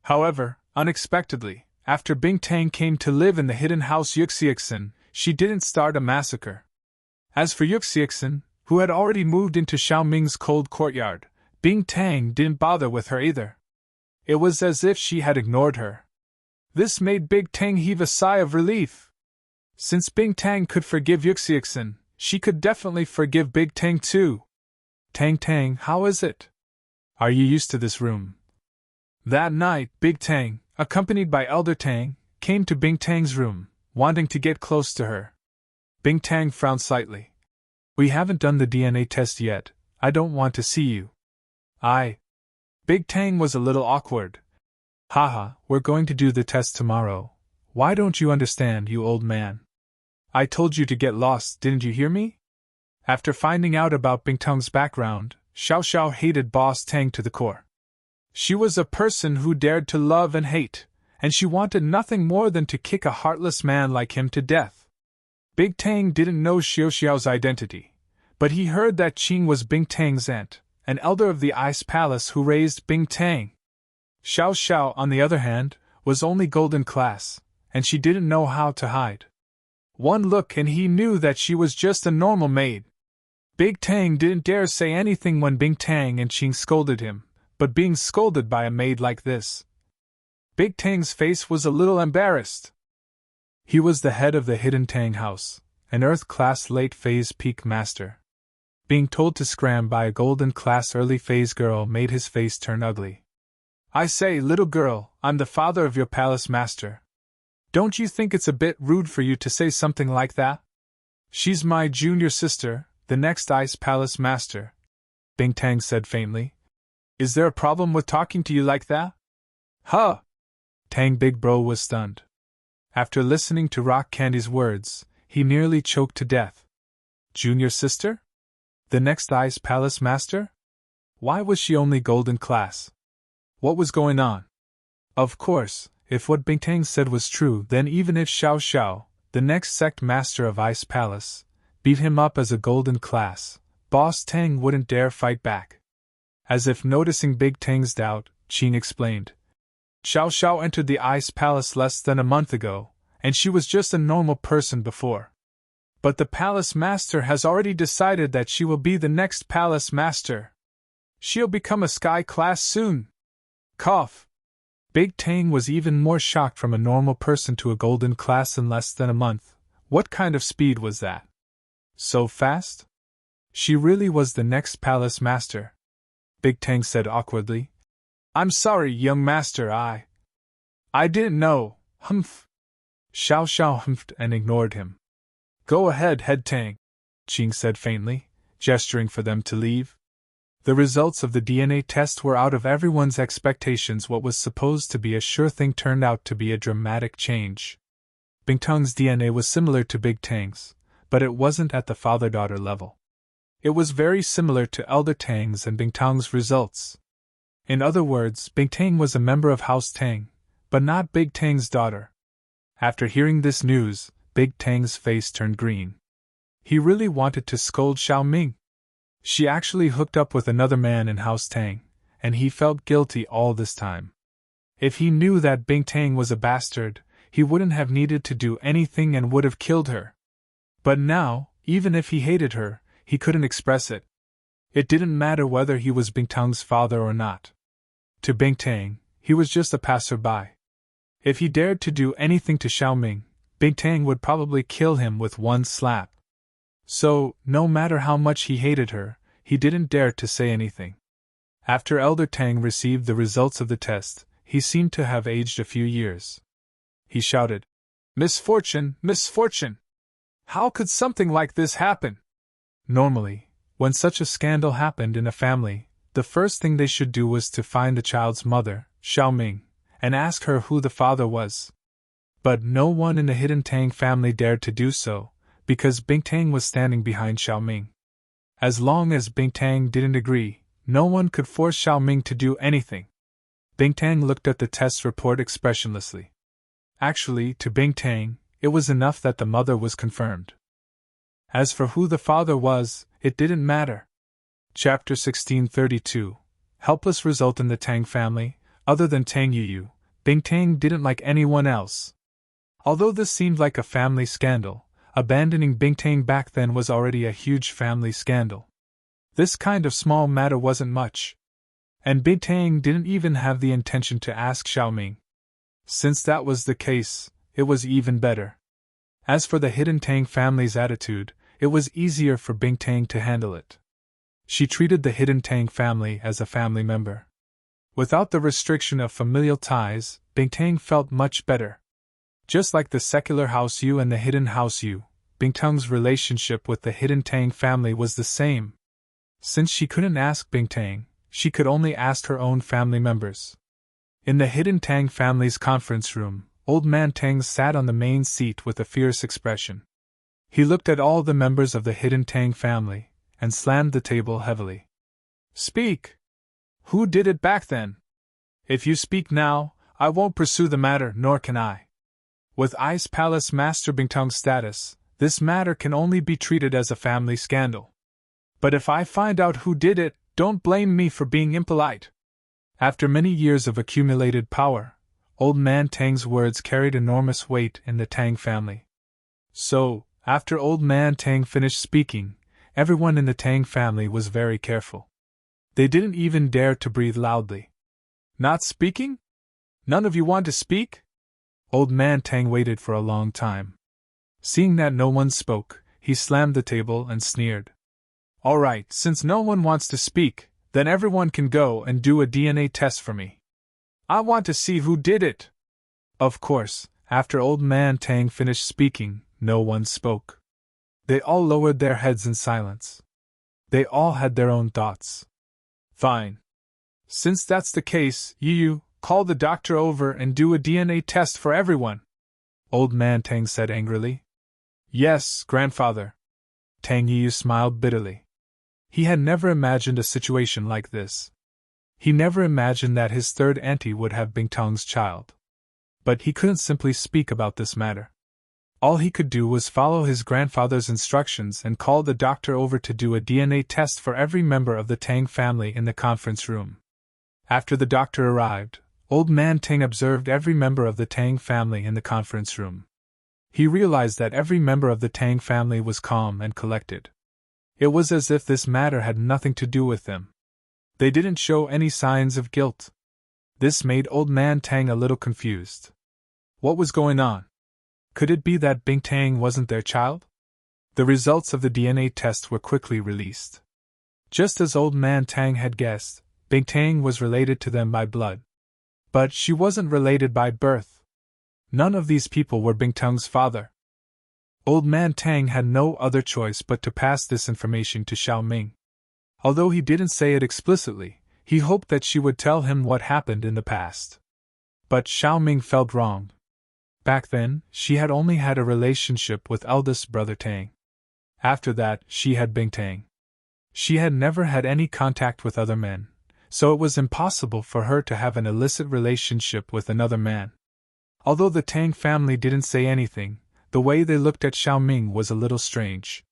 However, unexpectedly, after Big Tang came to live in the hidden house Yuxiexin, she didn't start a massacre. As for Yuxiexin, who had already moved into Xiaoming's cold courtyard, Big Tang didn't bother with her either. It was as if she had ignored her. This made Big Tang heave a sigh of relief. Since Big Tang could forgive Yuxiexin, she could definitely forgive Big Tang too. Tang, how is it? Are you used to this room? That night, Big Tang, accompanied by Elder Tang, came to Big Tang's room, wanting to get close to her. Big Tang frowned slightly. We haven't done the DNA test yet. I don't want to see you. Big Tang was a little awkward. Haha, we're going to do the test tomorrow. Why don't you understand, you old man? I told you to get lost, didn't you hear me? After finding out about Big Tang's background, Xiao Xiao hated Boss Tang to the core. She was a person who dared to love and hate, and she wanted nothing more than to kick a heartless man like him to death. Big Tang didn't know Xiao Xiao's identity, but he heard that Qing was Big Tang's aunt, an elder of the Ice Palace who raised Big Tang. Xiao Xiao, on the other hand, was only golden class, and she didn't know how to hide. One look and he knew that she was just a normal maid. Big Tang didn't dare say anything when Big Tang and Qing scolded him, but being scolded by a maid like this. Big Tang's face was a little embarrassed. He was the head of the Hidden Tang House, an Earth-class late-phase peak master. Being told to scram by a golden-class early-phase girl made his face turn ugly. I say, little girl, I'm the father of your palace master. Don't you think it's a bit rude for you to say something like that? She's my junior sister, the next Ice Palace master, Big Tang said faintly. Is there a problem with talking to you like that? Huh! Tang Big Bro was stunned. After listening to Rock Candy's words, he nearly choked to death. Junior sister? The next Ice Palace master? Why was she only golden class? What was going on? Of course, if what Big Tang said was true, then even if Xiao Xiao, the next sect master of Ice Palace, beat him up as a golden class, Boss Tang wouldn't dare fight back. As if noticing Big Tang's doubt, Qing explained. Xiao Xiao entered the Ice Palace less than a month ago, and she was just a normal person before. But the Palace Master has already decided that she will be the next Palace Master. She'll become a Sky class soon. Cough. Big Tang was even more shocked from a normal person to a golden class in less than a month. What kind of speed was that? So fast? She really was the next Palace Master. Big Tang said awkwardly. I'm sorry, young master, I didn't know, humph. Xiao Xiao humphed and ignored him. Go ahead, Head Tang, Qing said faintly, gesturing for them to leave. The results of the DNA test were out of everyone's expectations. What was supposed to be a sure thing turned out to be a dramatic change. Big Tang's DNA was similar to Big Tang's, but it wasn't at the father-daughter level. It was very similar to Elder Tang's and Big Tang's results. In other words, Big Tang was a member of House Tang, but not Big Tang's daughter. After hearing this news, Big Tang's face turned green. He really wanted to scold Xiaoming. She actually hooked up with another man in House Tang, and he felt guilty all this time. If he knew that Big Tang was a bastard, he wouldn't have needed to do anything and would have killed her. But now, even if he hated her, he couldn't express it. It didn't matter whether he was Big Tang's father or not. To Big Tang, he was just a passerby. If he dared to do anything to Xiaoming, Big Tang would probably kill him with one slap. So, no matter how much he hated her, he didn't dare to say anything. After Elder Tang received the results of the test, he seemed to have aged a few years. He shouted, Misfortune, misfortune! How could something like this happen? Normally, when such a scandal happened in a family, the first thing they should do was to find the child's mother, Xiaoming, and ask her who the father was. But no one in the Hidden Tang family dared to do so, because Big Tang was standing behind Xiaoming. As long as Big Tang didn't agree, no one could force Xiaoming to do anything. Big Tang looked at the test report expressionlessly. Actually, to Big Tang, it was enough that the mother was confirmed. As for who the father was, it didn't matter. Chapter 1632. Helpless result in the Tang family. Other than Tang Yu, Bing Tang didn't like anyone else. Although this seemed like a family scandal, abandoning Bing Tang back then was already a huge family scandal. This kind of small matter wasn't much. And Bing Tang didn't even have the intention to ask Xiaoming. Since that was the case, it was even better. As for the hidden Tang family's attitude, it was easier for Bing Tang to handle it. She treated the hidden Tang family as a family member. Without the restriction of familial ties, Bing Tang felt much better. Just like the secular House Yu and the hidden House Yu, Bing Tang's relationship with the hidden Tang family was the same. Since she couldn't ask Bing Tang, she could only ask her own family members. In the hidden Tang family's conference room, Old Man Tang sat on the main seat with a fierce expression. He looked at all the members of the hidden Tang family, and slammed the table heavily. Speak! Who did it back then? If you speak now, I won't pursue the matter, nor can I. With Ice Palace Master Bing Tang's status, this matter can only be treated as a family scandal. But if I find out who did it, don't blame me for being impolite. After many years of accumulated power, Old Man Tang's words carried enormous weight in the Tang family. So, after Old Man Tang finished speaking, everyone in the Tang family was very careful. They didn't even dare to breathe loudly. Not speaking? None of you want to speak? Old Man Tang waited for a long time. Seeing that no one spoke, he slammed the table and sneered. All right, since no one wants to speak, then everyone can go and do a DNA test for me. I want to see who did it. Of course, after Old Man Tang finished speaking, no one spoke. They all lowered their heads in silence. They all had their own thoughts. Fine. Since that's the case, Yu, call the doctor over and do a DNA test for everyone. Old Man Tang said angrily. Yes, grandfather. Tang Yu smiled bitterly. He had never imagined a situation like this. He never imagined that his third auntie would have Bing Tang's child. But he couldn't simply speak about this matter. All he could do was follow his grandfather's instructions and call the doctor over to do a DNA test for every member of the Tang family in the conference room. After the doctor arrived, Old Man Tang observed every member of the Tang family in the conference room. He realized that every member of the Tang family was calm and collected. It was as if this matter had nothing to do with them. They didn't show any signs of guilt. This made Old Man Tang a little confused. What was going on? Could it be that Bing Tang wasn't their child? The results of the DNA test were quickly released. Just as Old Man Tang had guessed, Bing Tang was related to them by blood. But she wasn't related by birth. None of these people were Bing Tang's father. Old Man Tang had no other choice but to pass this information to Xiaoming. Although he didn't say it explicitly, he hoped that she would tell him what happened in the past. But Xiaoming felt wrong. Back then, she had only had a relationship with eldest brother Tang. After that, she had Bing Tang. She had never had any contact with other men, so it was impossible for her to have an illicit relationship with another man. Although the Tang family didn't say anything, the way they looked at Xiaoming was a little strange.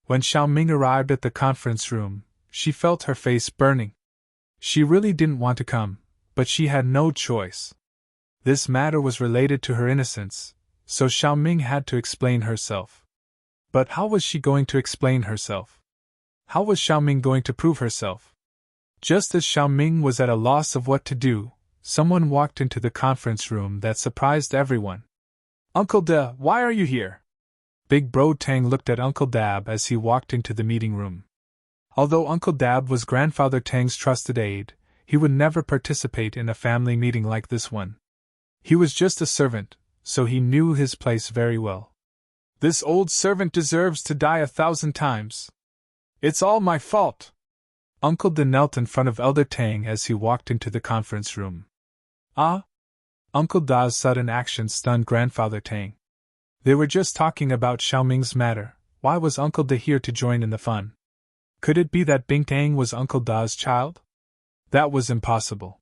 When Xiaoming arrived at the conference room, she felt her face burning. She really didn't want to come, but she had no choice. This matter was related to her innocence, so Xiaoming had to explain herself. But how was she going to explain herself? How was Xiaoming going to prove herself? Just as Xiaoming was at a loss of what to do, someone walked into the conference room that surprised everyone. Uncle Da, why are you here? Big Bro Tang looked at Uncle Dab as he walked into the meeting room. Although Uncle Dab was Grandfather Tang's trusted aide, he would never participate in a family meeting like this one. He was just a servant, so he knew his place very well. This old servant deserves to die 1,000 times. It's all my fault. Uncle Da knelt in front of Elder Tang as he walked into the conference room. Ah? Uncle Da's sudden action stunned Grandfather Tang. They were just talking about Xiaoming's matter. Why was Uncle Da here to join in the fun? Could it be that Bing Tang was Uncle Da's child? That was impossible.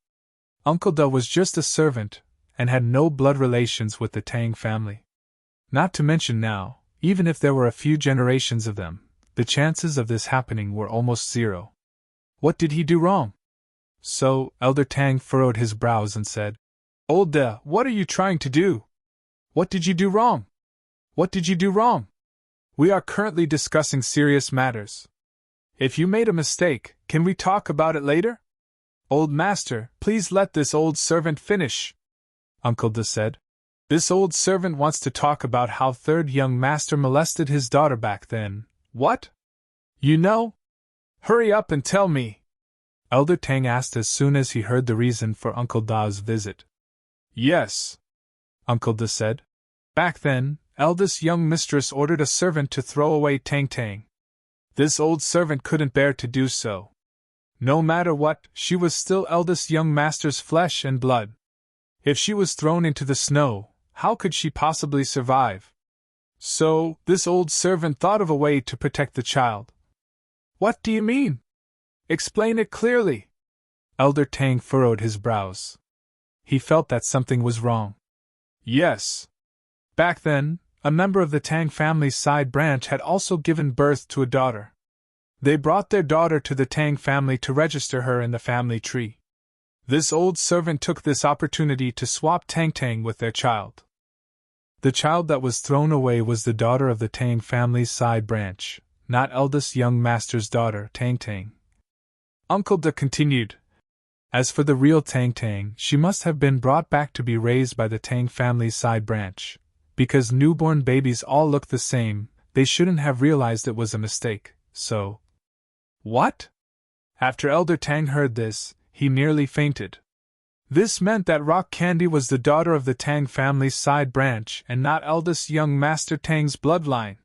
Uncle Da was just a servant, and had no blood relations with the Tang family. Not to mention now, even if there were a few generations of them, the chances of this happening were almost zero. What did he do wrong? So, Elder Tang furrowed his brows and said, Old De, what are you trying to do? What did you do wrong? What did you do wrong? We are currently discussing serious matters. If you made a mistake, can we talk about it later? Old master, please let this old servant finish, Uncle De said. This old servant wants to talk about how third young master molested his daughter back then. What? You know? Hurry up and tell me, Elder Tang asked as soon as he heard the reason for Uncle Da's visit. Yes, Uncle De said. Back then, eldest young mistress ordered a servant to throw away Tang Tang. This old servant couldn't bear to do so. No matter what, she was still eldest young master's flesh and blood. If she was thrown into the snow, how could she possibly survive? So, this old servant thought of a way to protect the child. What do you mean? Explain it clearly. Elder Tang furrowed his brows. He felt that something was wrong. Yes. Back then, a member of the Tang family's side branch had also given birth to a daughter. They brought their daughter to the Tang family to register her in the family tree. This old servant took this opportunity to swap Tang Tang with their child. The child that was thrown away was the daughter of the Tang family's side branch, not eldest young master's daughter, Tang Tang. Uncle De continued. As for the real Tang Tang, she must have been brought back to be raised by the Tang family's side branch. Because newborn babies all look the same, they shouldn't have realized it was a mistake, so… What? After Elder Tang heard this, he nearly fainted. This meant that Rock Candy was the daughter of the Tang family's side branch and not eldest young Master Tang's bloodline.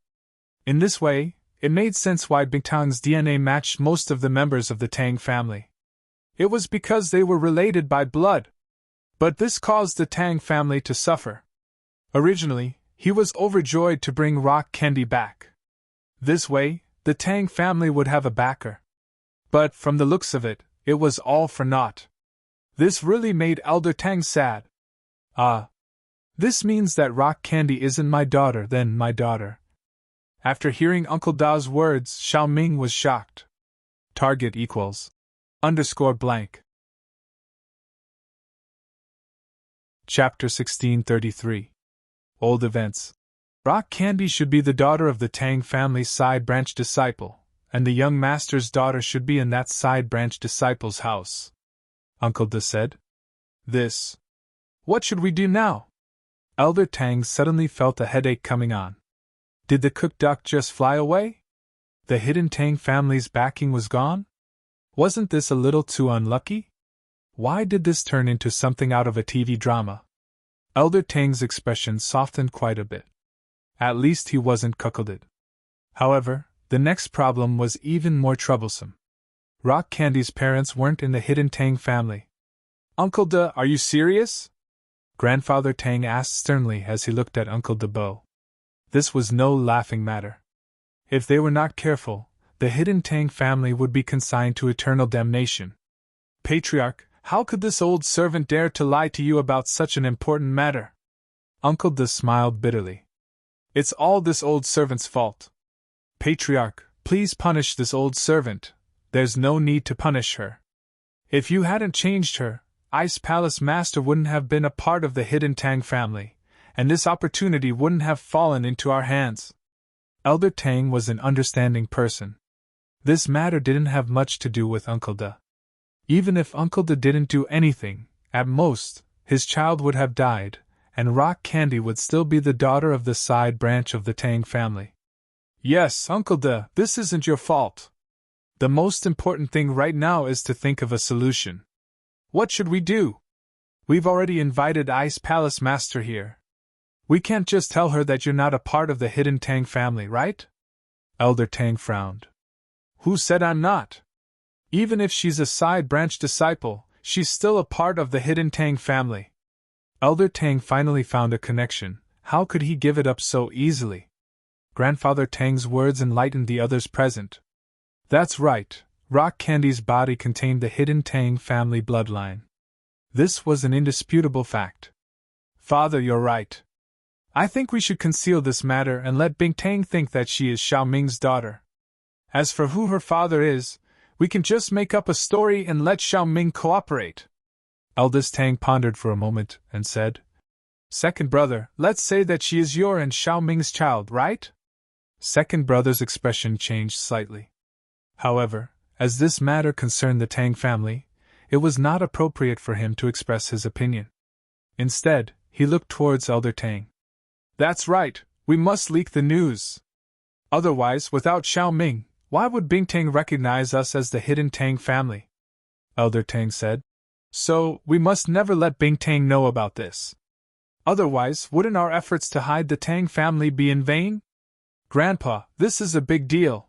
In this way, it made sense why Bing Tang's DNA matched most of the members of the Tang family. It was because they were related by blood. But this caused the Tang family to suffer. Originally, he was overjoyed to bring Rock Candy back. This way, the Tang family would have a backer. But, from the looks of it, it was all for naught. This really made Elder Tang sad. This means that Rock Candy isn't my daughter, then my daughter. After hearing Uncle Da's words, Xiao Ming was shocked. Target equals _blank. Chapter 1633. Old Events. Rock Candy should be the daughter of the Tang family's side branch disciple, and the young master's daughter should be in that side branch disciple's house. Uncle De said. What should we do now? Elder Tang suddenly felt a headache coming on. Did the cook duck just fly away? The hidden Tang family's backing was gone? Wasn't this a little too unlucky? Why did this turn into something out of a TV drama? Elder Tang's expression softened quite a bit. At least he wasn't cuckolded. However, the next problem was even more troublesome. Rock Candy's parents weren't in the hidden Tang family. Uncle De, are you serious? Grandfather Tang asked sternly as he looked at Uncle De Bo. This was no laughing matter. If they were not careful, the hidden Tang family would be consigned to eternal damnation. Patriarch, how could this old servant dare to lie to you about such an important matter? Uncle De smiled bitterly. It's all this old servant's fault. Patriarch, please punish this old servant. There's no need to punish her. If you hadn't changed her, Ice Palace Master wouldn't have been a part of the hidden Tang family, and this opportunity wouldn't have fallen into our hands. Elder Tang was an understanding person. This matter didn't have much to do with Uncle De. Even if Uncle De didn't do anything, at most, his child would have died, and Rock Candy would still be the daughter of the side branch of the Tang family. Yes, Uncle De, this isn't your fault. The most important thing right now is to think of a solution. What should we do? We've already invited Ice Palace Master here. We can't just tell her that you're not a part of the hidden Tang family, right? Elder Tang frowned. Who said I'm not? Even if she's a side branch disciple, she's still a part of the hidden Tang family. Elder Tang finally found a connection. How could he give it up so easily? Grandfather Tang's words enlightened the others present. That's right, Rock Candy's body contained the hidden Tang family bloodline. This was an indisputable fact. Father, you're right. I think we should conceal this matter and let Bing Tang think that she is Xiao Ming's daughter. As for who her father is, we can just make up a story and let Xiao Ming cooperate. Eldest Tang pondered for a moment and said, Second brother, let's say that she is your and Xiao Ming's child, right? Second brother's expression changed slightly. However, as this matter concerned the Tang family, it was not appropriate for him to express his opinion. Instead, he looked towards Elder Tang. That's right, we must leak the news. Otherwise, without Xiao Ming, why would Bing Tang recognize us as the hidden Tang family? Elder Tang said. So, we must never let Bing Tang know about this. Otherwise, wouldn't our efforts to hide the Tang family be in vain? Grandpa, this is a big deal.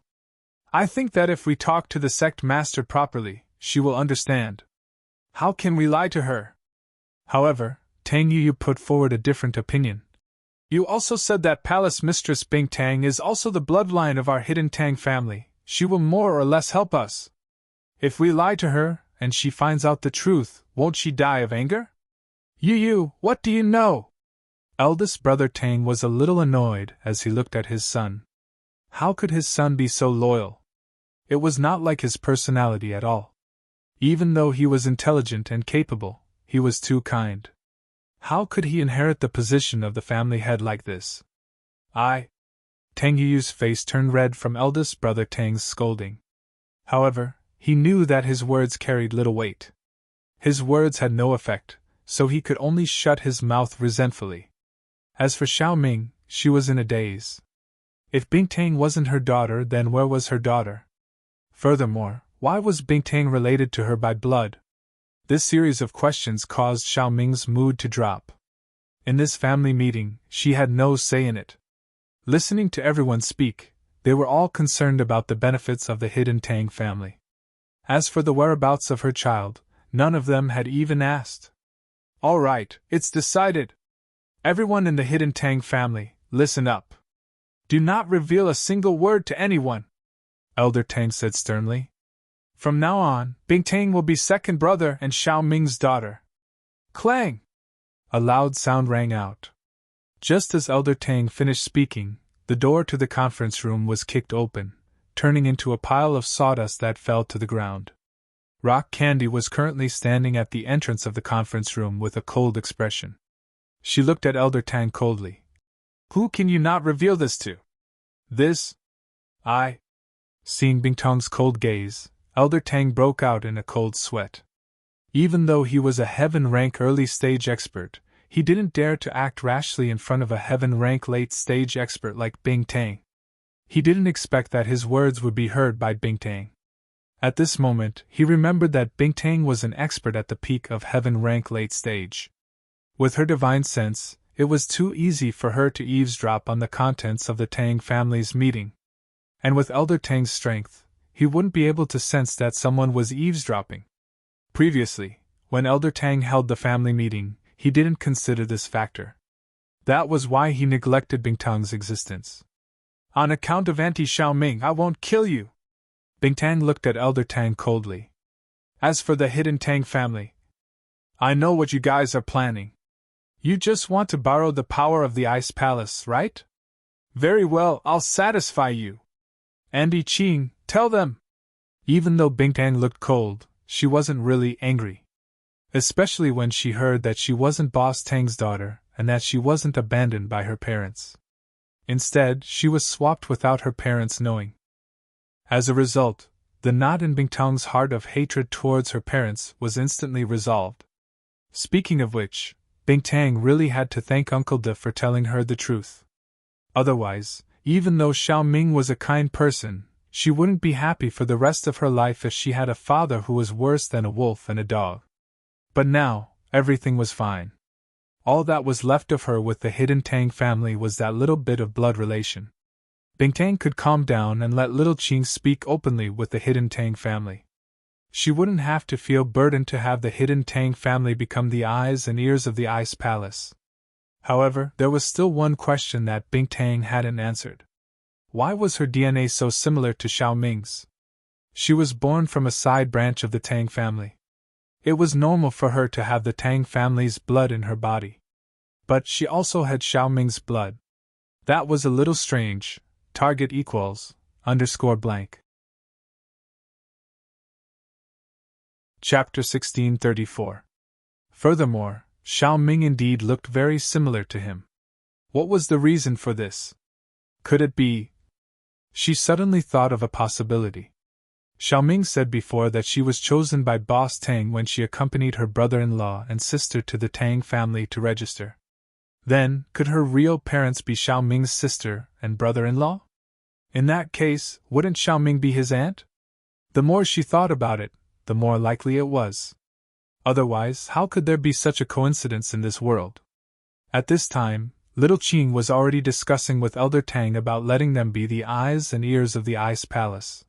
I think that if we talk to the sect master properly, she will understand. How can we lie to her? However, Tang Yu put forward a different opinion. You also said that Palace Mistress Bing Tang is also the bloodline of our hidden Tang family. She will more or less help us. If we lie to her, and she finds out the truth, won't she die of anger? Yu, what do you know? Eldest brother Tang was a little annoyed as he looked at his son. How could his son be so loyal? It was not like his personality at all. Even though he was intelligent and capable, he was too kind. How could he inherit the position of the family head like this? Tang Yu's face turned red from eldest brother Tang's scolding. However, he knew that his words carried little weight. His words had no effect, so he could only shut his mouth resentfully. As for Xiao Ming, she was in a daze. If Bing Tang wasn't her daughter, then where was her daughter? Furthermore, why was Bing Tang related to her by blood? This series of questions caused Xiao Ming's mood to drop. In this family meeting, she had no say in it. Listening to everyone speak, they were all concerned about the benefits of the hidden Tang family. As for the whereabouts of her child, none of them had even asked. All right, it's decided. Everyone in the hidden Tang family, listen up. Do not reveal a single word to anyone, Elder Tang said sternly. From now on, Bing Tang will be second brother and Xiao Ming's daughter. Clang! A loud sound rang out. Just as Elder Tang finished speaking, the door to the conference room was kicked open, turning into a pile of sawdust that fell to the ground. Rock Candy was currently standing at the entrance of the conference room with a cold expression. She looked at Elder Tang coldly. Who can you not reveal this to? This? Seeing Bing Tang's cold gaze, Elder Tang broke out in a cold sweat. Even though he was a heaven-rank early-stage expert, he didn't dare to act rashly in front of a heaven-rank late-stage expert like Bing Tang. He didn't expect that his words would be heard by Bing Tang. At this moment, he remembered that Bing Tang was an expert at the peak of heaven-rank late-stage. With her divine sense, it was too easy for her to eavesdrop on the contents of the Tang family's meeting. And with Elder Tang's strength, he wouldn't be able to sense that someone was eavesdropping. Previously, when Elder Tang held the family meeting, he didn't consider this factor. That was why he neglected Bing Tang's existence. On account of Auntie Xiao Ming, I won't kill you. Bing Tang looked at Elder Tang coldly. As for the hidden Tang family, I know what you guys are planning. You just want to borrow the power of the Ice Palace, right? Very well, I'll satisfy you. Andy Qing, tell them. Even though Bing Tang looked cold, she wasn't really angry. Especially when she heard that she wasn't Boss Tang's daughter and that she wasn't abandoned by her parents. Instead, she was swapped without her parents knowing. As a result, the knot in Bing Tang's heart of hatred towards her parents was instantly resolved. Speaking of which, Bing Tang really had to thank Uncle De for telling her the truth. Otherwise, even though Xiao Ming was a kind person, she wouldn't be happy for the rest of her life if she had a father who was worse than a wolf and a dog. But now, everything was fine. All that was left of her with the hidden Tang family was that little bit of blood relation. Bing Tang could calm down and let little Qing speak openly with the hidden Tang family. She wouldn't have to feel burdened to have the hidden Tang family become the eyes and ears of the Ice Palace. However, there was still one question that Bing Tang hadn't answered. Why was her DNA so similar to Xiao Ming's? She was born from a side branch of the Tang family. It was normal for her to have the Tang family's blood in her body. But she also had Xiao Ming's blood. That was a little strange. Target equals _blank. Chapter 1634. Furthermore, Xiao Ming indeed looked very similar to him. What was the reason for this? Could it be? She suddenly thought of a possibility. Xiao Ming said before that she was chosen by Boss Tang when she accompanied her brother-in-law and sister to the Tang family to register. Then, could her real parents be Xiao Ming's sister and brother-in-law? In that case, wouldn't Xiao Ming be his aunt? The more she thought about it, the more likely it was. Otherwise, how could there be such a coincidence in this world? At this time, little Qing was already discussing with Elder Tang about letting them be the eyes and ears of the Ice Palace.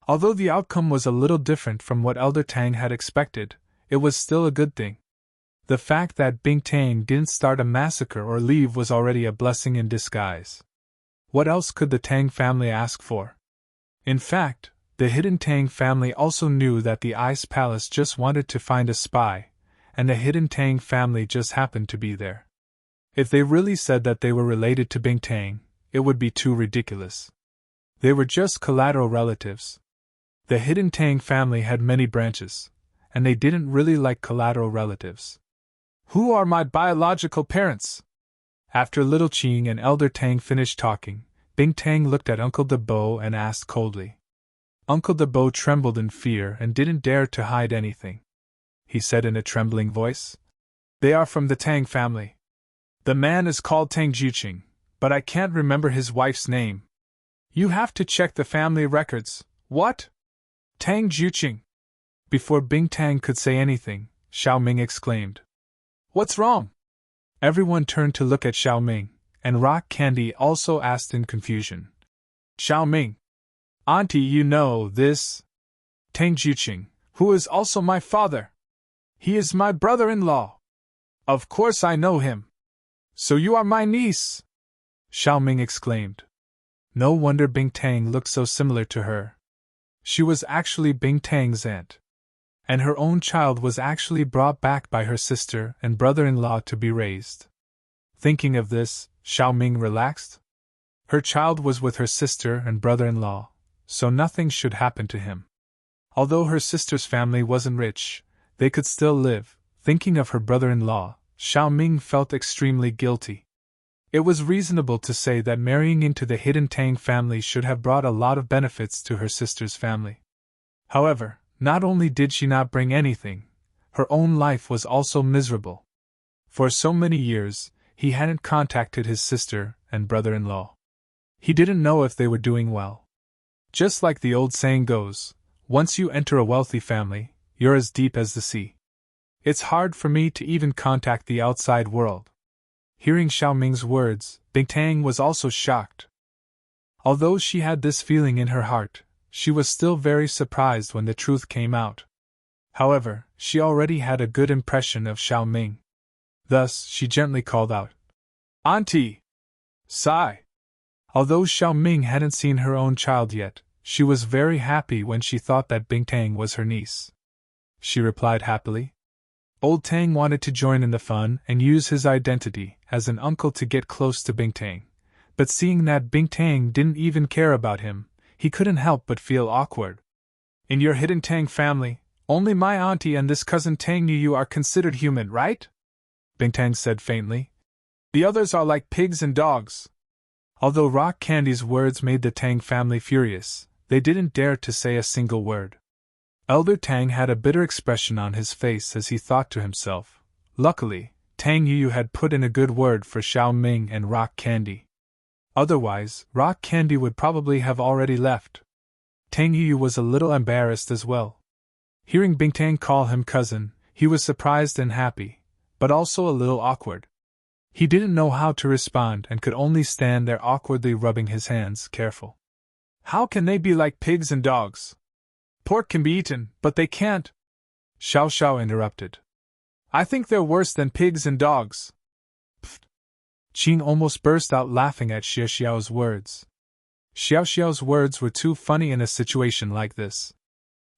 Although the outcome was a little different from what Elder Tang had expected, it was still a good thing. The fact that Bing Tang didn't start a massacre or leave was already a blessing in disguise. What else could the Tang family ask for? In fact, the hidden Tang family also knew that the Ice Palace just wanted to find a spy, and the hidden Tang family just happened to be there. If they really said that they were related to Bing Tang, it would be too ridiculous. They were just collateral relatives. The hidden Tang family had many branches, and they didn't really like collateral relatives. Who are my biological parents? After little Qing and Elder Tang finished talking, Bing Tang looked at Uncle De Bo and asked coldly. Uncle De Bo trembled in fear and didn't dare to hide anything. He said in a trembling voice, "They are from the Tang family. The man is called Tang Juqing, but I can't remember his wife's name. You have to check the family records." "What? Tang Juqing?" Before Bing Tang could say anything, Xiao Ming exclaimed, "What's wrong?" Everyone turned to look at Xiao Ming, and Rock Candy also asked in confusion. "Xiao Ming, Auntie, you know this Tang Juqing, who is also my father. He is my brother-in-law." "Of course I know him. So you are my niece," Xiao Ming exclaimed. No wonder Bing Tang looked so similar to her. She was actually Bing Tang's aunt. And her own child was actually brought back by her sister and brother-in-law to be raised. Thinking of this, Xiao Ming relaxed. Her child was with her sister and brother-in-law, so nothing should happen to him. Although her sister's family wasn't rich, they could still live. Thinking of her brother-in-law, Xiao Ming felt extremely guilty. It was reasonable to say that marrying into the hidden Tang family should have brought a lot of benefits to her sister's family. However, not only did she not bring anything, her own life was also miserable. For so many years, he hadn't contacted his sister and brother-in-law. He didn't know if they were doing well. Just like the old saying goes, once you enter a wealthy family, you're as deep as the sea. It's hard for me to even contact the outside world. Hearing Xiao Ming's words, Bing Tang was also shocked. Although she had this feeling in her heart, she was still very surprised when the truth came out. However, she already had a good impression of Xiao Ming. Thus, she gently called out, "Auntie! Sigh!" Although Xiao Ming hadn't seen her own child yet, she was very happy when she thought that Bing Tang was her niece. She replied happily. Old Tang wanted to join in the fun and use his identity as an uncle to get close to Bing Tang, but seeing that Bing Tang didn't even care about him, he couldn't help but feel awkward. "In your hidden Tang family, only my auntie and this cousin Tang Yu are considered human, right?" Bing Tang said faintly. "The others are like pigs and dogs." Although Rock Candy's words made the Tang family furious, they didn't dare to say a single word. Elder Tang had a bitter expression on his face as he thought to himself, luckily, Tang Yu had put in a good word for Xiao Ming and Rock Candy. Otherwise, Rock Candy would probably have already left. Tang Yu was a little embarrassed as well. Hearing Bing Tang call him cousin, he was surprised and happy, but also a little awkward. He didn't know how to respond and could only stand there awkwardly rubbing his hands, careful. "How can they be like pigs and dogs? Pork can be eaten, but they can't," Xiao Xiao interrupted. "I think they're worse than pigs and dogs." Pfft. Qing almost burst out laughing at Xiao Xiao's words. Xiao Xiao's words were too funny in a situation like this.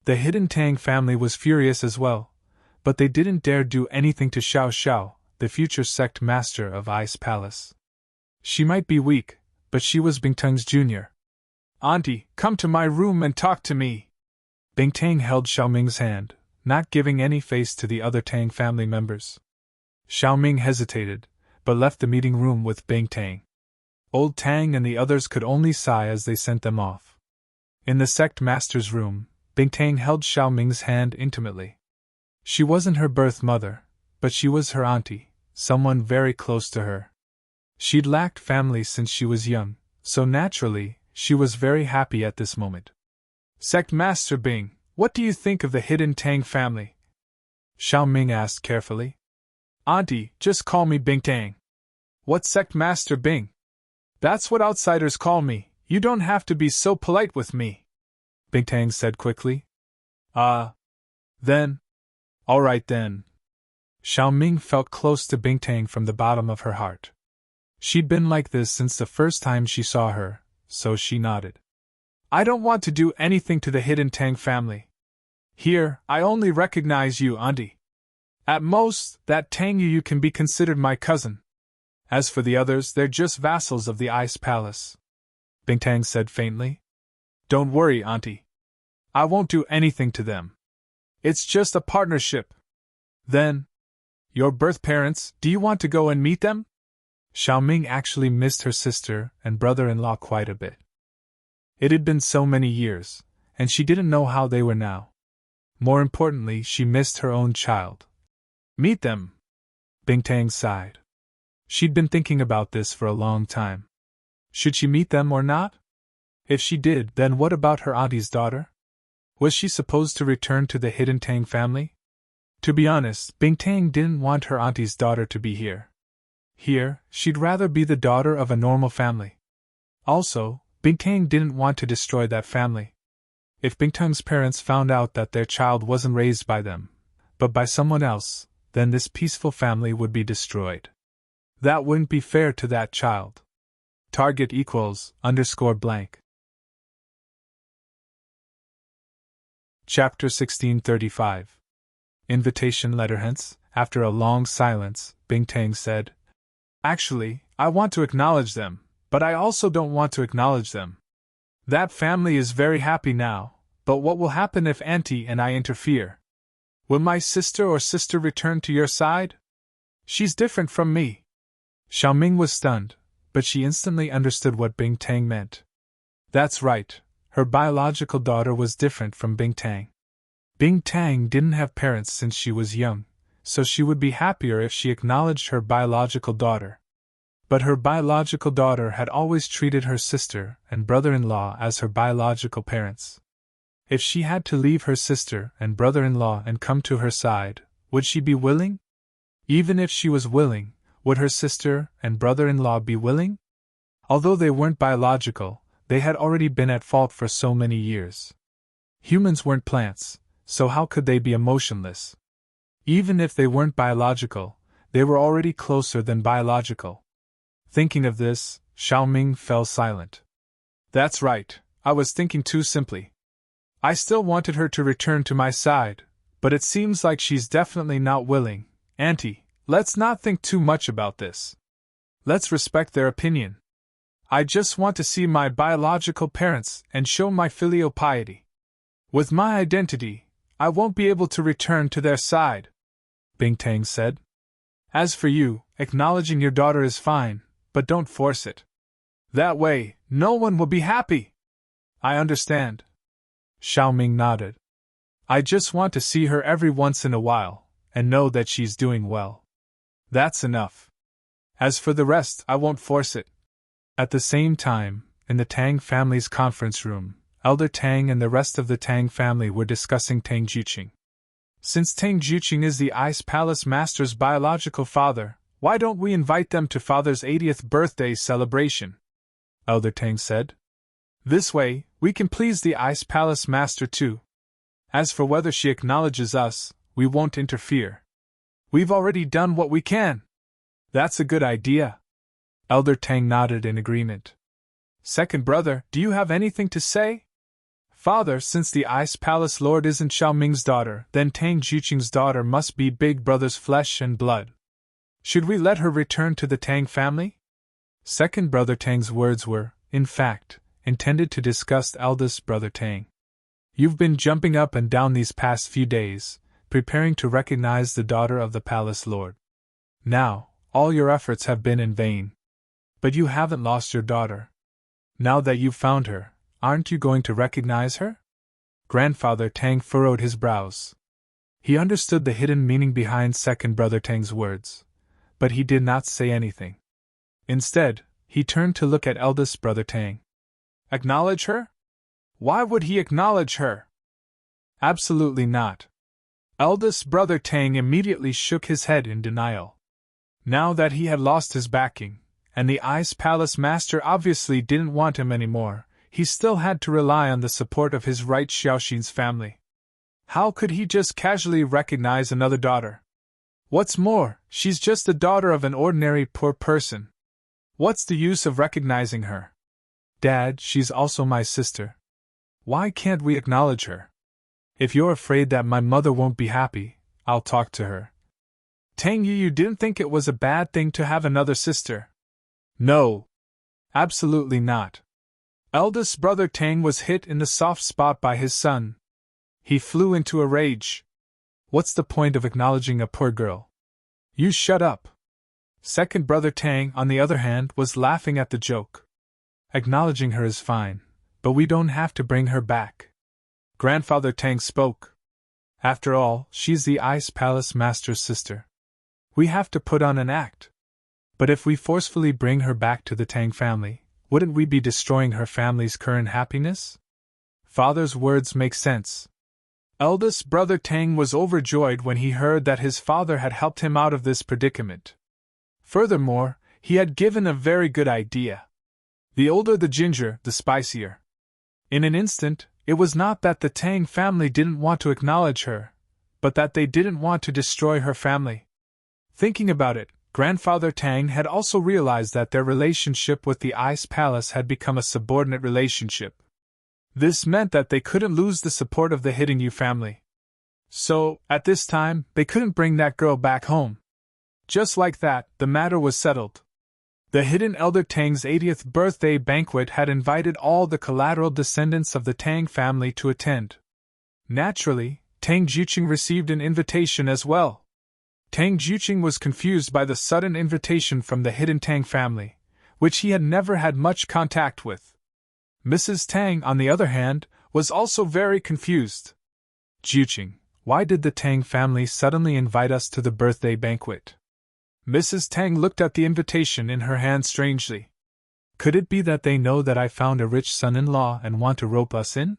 The hidden Tang family was furious as well, but they didn't dare do anything to Xiao Xiao, the future sect master of Ice Palace. She might be weak, but she was Bingtang's junior. "Auntie, come to my room and talk to me." Bingtang held Xiaoming's hand, not giving any face to the other Tang family members. Xiaoming hesitated, but left the meeting room with Bingtang. Old Tang and the others could only sigh as they sent them off. In the sect master's room, Bingtang held Xiaoming's hand intimately. She wasn't her birth mother, but she was her auntie, someone very close to her. She'd lacked family since she was young, so naturally, she was very happy at this moment. "Sect Master Bing, what do you think of the hidden Tang family?" Xiaoming asked carefully. "Auntie, just call me Bingtang." "What's Sect Master Bing?" "That's what outsiders call me, you don't have to be so polite with me," Bingtang said quickly. Then. All right then. Xiaoming felt close to Bingtang from the bottom of her heart. She'd been like this since the first time she saw her, so she nodded. "I don't want to do anything to the hidden Tang family. Here, I only recognize you, auntie. At most, that Tang Yu can be considered my cousin. As for the others, they're just vassals of the Ice Palace," Bingtang said faintly. "Don't worry, auntie. I won't do anything to them. It's just a partnership." "Then, your birth parents, do you want to go and meet them?" Xiaoming actually missed her sister and brother-in-law quite a bit. It had been so many years, and she didn't know how they were now. More importantly, she missed her own child. "Meet them," Bingtang sighed. She'd been thinking about this for a long time. Should she meet them or not? If she did, then what about her auntie's daughter? Was she supposed to return to the hidden Tang family? To be honest, Bingtang didn't want her auntie's daughter to be here. Here, she'd rather be the daughter of a normal family. Also, Bingtang didn't want to destroy that family. If Bingtang's parents found out that their child wasn't raised by them, but by someone else, then this peaceful family would be destroyed. That wouldn't be fair to that child. Target =_. Chapter 1635. Invitation letter. Hence, after a long silence, Bingtang said, "Actually, I want to acknowledge them, but I also don't want to acknowledge them. That family is very happy now, but what will happen if Auntie and I interfere? Will my sister or sister return to your side? She's different from me." Xiaoming was stunned, but she instantly understood what Bingtang meant. That's right, her biological daughter was different from Bingtang. Bingtang didn't have parents since she was young, so she would be happier if she acknowledged her biological daughter. But her biological daughter had always treated her sister and brother-in-law as her biological parents. If she had to leave her sister and brother-in-law and come to her side, would she be willing? Even if she was willing, would her sister and brother-in-law be willing? Although they weren't biological, they had already been at fault for so many years. Humans weren't plants, so how could they be emotionless? Even if they weren't biological, they were already closer than biological. Thinking of this, Xiaoming fell silent. That's right, I was thinking too simply. I still wanted her to return to my side, but it seems like she's definitely not willing. Auntie, let's not think too much about this. Let's respect their opinion. I just want to see my biological parents and show my filial piety. With my identity, I won't be able to return to their side," Bingtang said. "As for you, acknowledging your daughter is fine, but don't force it. That way, no one will be happy." "I understand." Xiaoming nodded. "I just want to see her every once in a while, and know that she's doing well. That's enough. As for the rest, I won't force it." At the same time, in the Tang family's conference room, Elder Tang and the rest of the Tang family were discussing Tang Juqing. "Since Tang Juqing is the Ice Palace Master's biological father, why don't we invite them to Father's 80th birthday celebration?" Elder Tang said. "This way, we can please the Ice Palace Master too. As for whether she acknowledges us, we won't interfere. We've already done what we can." "That's a good idea." Elder Tang nodded in agreement. "Second brother, do you have anything to say?" "Father, since the Ice Palace Lord isn't Xiaoming's daughter, then Tang Juqing's daughter must be Big Brother's flesh and blood. Should we let her return to the Tang family? Second brother Tang's words were, in fact, intended to disgust eldest brother Tang. You've been jumping up and down these past few days, preparing to recognize the daughter of the palace lord. Now, all your efforts have been in vain. But you haven't lost your daughter. Now that you've found her, aren't you going to recognize her? Grandfather Tang furrowed his brows. He understood the hidden meaning behind second brother Tang's words, but he did not say anything. Instead, he turned to look at eldest brother Tang. Acknowledge her? Why would he acknowledge her? Absolutely not. Eldest brother Tang immediately shook his head in denial. Now that he had lost his backing, and the Ice Palace Master obviously didn't want him anymore, he still had to rely on the support of his right Xiaoxin's family. How could he just casually recognize another daughter? What's more, she's just the daughter of an ordinary poor person. What's the use of recognizing her? Dad, she's also my sister. Why can't we acknowledge her? If you're afraid that my mother won't be happy, I'll talk to her. Tang Yi, you didn't think it was a bad thing to have another sister? No. Absolutely not. Eldest brother Tang was hit in the soft spot by his son. He flew into a rage. What's the point of acknowledging a poor girl? You shut up. Second brother Tang, on the other hand, was laughing at the joke. Acknowledging her is fine, but we don't have to bring her back. Grandfather Tang spoke. After all, she's the Ice Palace Master's sister. We have to put on an act. But if we forcefully bring her back to the Tang family, wouldn't we be destroying her family's current happiness? Father's words make sense. Eldest brother Tang was overjoyed when he heard that his father had helped him out of this predicament. Furthermore, he had given a very good idea. The older the ginger, the spicier. In an instant, it was not that the Tang family didn't want to acknowledge her, but that they didn't want to destroy her family. Thinking about it, Grandfather Tang had also realized that their relationship with the Ice Palace had become a subordinate relationship. This meant that they couldn't lose the support of the Hidden Yu family. So, at this time, they couldn't bring that girl back home. Just like that, the matter was settled. The Hidden Elder Tang's 80th birthday banquet had invited all the collateral descendants of the Tang family to attend. Naturally, Tang Jiuqing received an invitation as well. Tang Jiuqing was confused by the sudden invitation from the Hidden Tang family, which he had never had much contact with. Mrs. Tang, on the other hand, was also very confused. Jiuqing, why did the Tang family suddenly invite us to the birthday banquet? Mrs. Tang looked at the invitation in her hand strangely. Could it be that they know that I found a rich son-in-law and want to rope us in?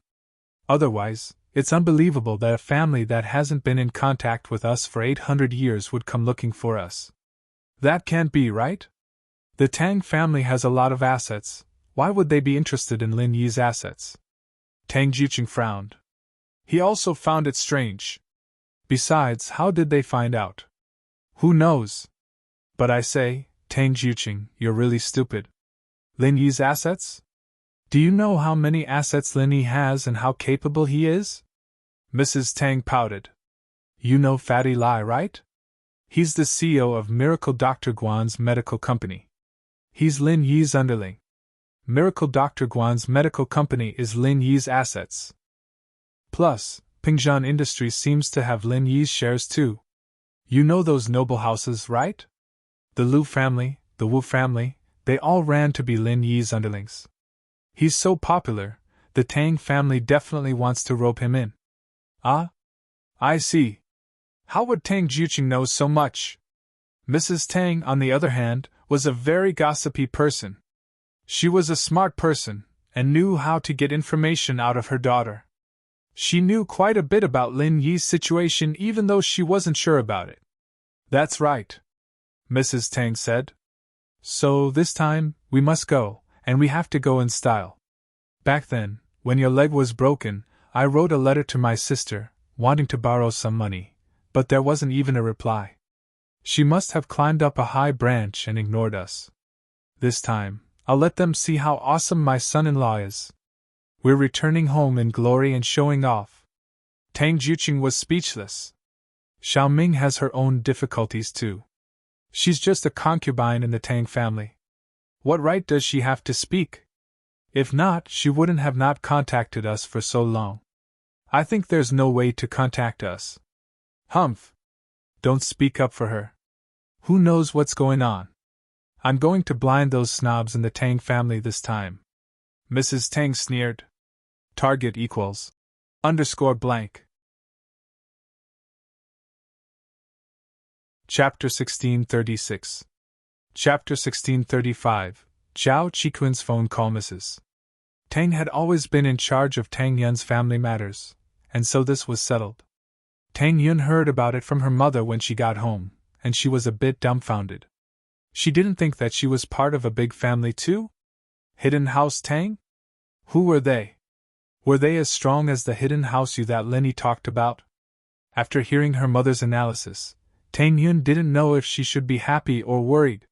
Otherwise, it's unbelievable that a family that hasn't been in contact with us for 800 years would come looking for us. That can't be, right? The Tang family has a lot of assets. Why would they be interested in Lin Yi's assets? Tang Jiuqing frowned. He also found it strange. Besides, how did they find out? Who knows? But I say, Tang Jiuqing, you're really stupid. Lin Yi's assets? Do you know how many assets Lin Yi has and how capable he is? Mrs. Tang pouted. You know Fatty Lai, right? He's the CEO of Miracle Dr. Guan's medical company. He's Lin Yi's underling. Miracle Dr. Guan's medical company is Lin Yi's assets. Plus, Pingzhan Industries seems to have Lin Yi's shares too. You know those noble houses, right? The Lu family, the Wu family, they all ran to be Lin Yi's underlings. He's so popular, the Tang family definitely wants to rope him in. Ah? I see. How would Tang Jiuqing know so much? Mrs. Tang, on the other hand, was a very gossipy person. She was a smart person, and knew how to get information out of her daughter. She knew quite a bit about Lin Yi's situation even though she wasn't sure about it. That's right, Mrs. Tang said. So this time, we must go, and we have to go in style. Back then, when your leg was broken, I wrote a letter to my sister, wanting to borrow some money, but there wasn't even a reply. She must have climbed up a high branch and ignored us. This time, I'll let them see how awesome my son-in-law is. We're returning home in glory and showing off. Tang Jiuqing was speechless. Xiaoming has her own difficulties too. She's just a concubine in the Tang family. What right does she have to speak? If not, she wouldn't have not contacted us for so long. I think there's no way to contact us. Humph. Don't speak up for her. Who knows what's going on? I'm going to blind those snobs in the Tang family this time. Mrs. Tang sneered. Target equals _blank. Chapter 1636. Chapter 1635. Zhao Qikuan's phone call. Mrs. Tang had always been in charge of Tang Yun's family matters, and so this was settled. Tang Yun heard about it from her mother when she got home, and she was a bit dumbfounded. She didn't think that she was part of a big family too? Hidden House Tang? Who were they? Were they as strong as the hidden house you that Linny talked about? After hearing her mother's analysis, Tang Yun didn't know if she should be happy or worried.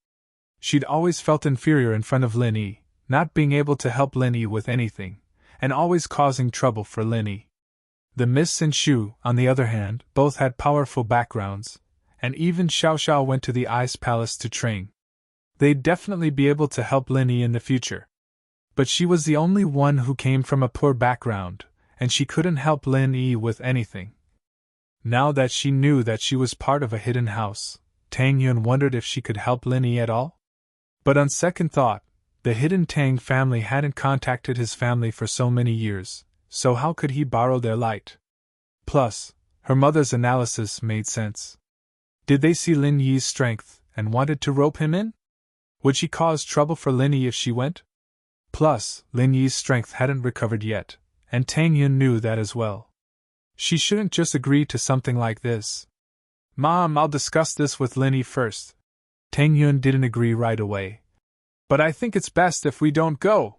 She'd always felt inferior in front of Linny, not being able to help Linny with anything, and always causing trouble for Linny. The Miss and Shu, on the other hand, both had powerful backgrounds, and even Xiao Xiao went to the Ice Palace to train. They'd definitely be able to help Linny in the future. But she was the only one who came from a poor background, and she couldn't help Linny with anything. Now that she knew that she was part of a hidden house, Tang Yun wondered if she could help Linny at all. But on second thought, the hidden Tang family hadn't contacted his family for so many years, so how could he borrow their light? Plus, her mother's analysis made sense. Did they see Lin Yi's strength and wanted to rope him in? Would she cause trouble for Linny if she went? Plus, Lin Yi's strength hadn't recovered yet, and Tang Yun knew that as well. She shouldn't just agree to something like this. Mom, I'll discuss this with Linny first. Tang Yun didn't agree right away. But I think it's best if we don't go.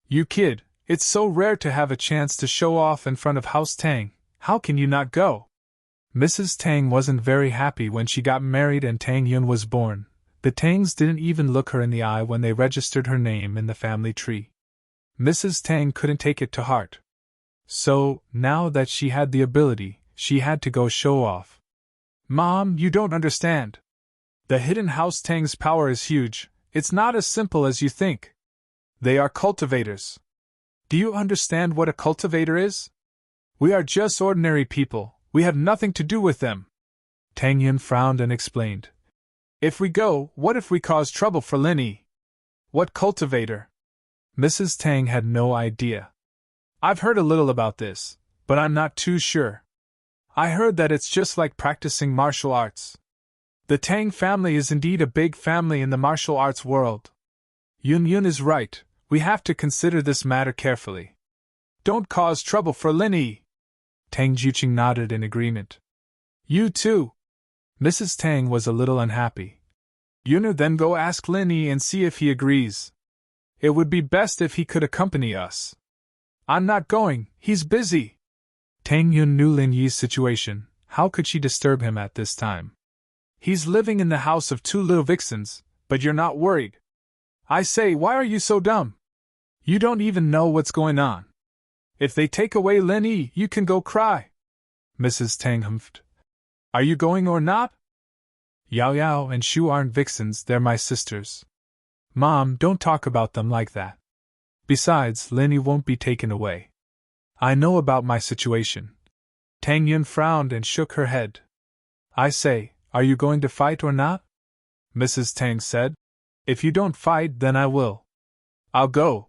You kid, it's so rare to have a chance to show off in front of House Tang. How can you not go? Mrs. Tang wasn't very happy when she got married and Tang Yun was born. The Tangs didn't even look her in the eye when they registered her name in the family tree. Mrs. Tang couldn't take it to heart. So, now that she had the ability, she had to go show off. Mom, you don't understand. The hidden House Tang's power is huge. It's not as simple as you think. They are cultivators. Do you understand what a cultivator is? We are just ordinary people. We have nothing to do with them. Tang Yun frowned and explained. If we go, what if we cause trouble for Linny? What cultivator? Mrs. Tang had no idea. I've heard a little about this, but I'm not too sure. I heard that it's just like practicing martial arts. The Tang family is indeed a big family in the martial arts world. Yun is right, we have to consider this matter carefully. Don't cause trouble for Linny. Tang Juqing nodded in agreement. You too. Mrs. Tang was a little unhappy. Yun then go ask Linny and see if he agrees. It would be best if he could accompany us. I'm not going, he's busy. Tang Yun knew Lin Yi's situation. How could she disturb him at this time? He's living in the house of 2 little vixens, but you're not worried. I say, why are you so dumb? You don't even know what's going on. If they take away Lin Yi, you can go cry. Mrs. Tang humphed. Are you going or not? Yao Yao and Shu aren't vixens, they're my sisters. Mom, don't talk about them like that. Besides, Linny won't be taken away. I know about my situation. Tang Yun frowned and shook her head. I say, are you going to fight or not? Mrs. Tang said. If you don't fight, then I will. I'll go.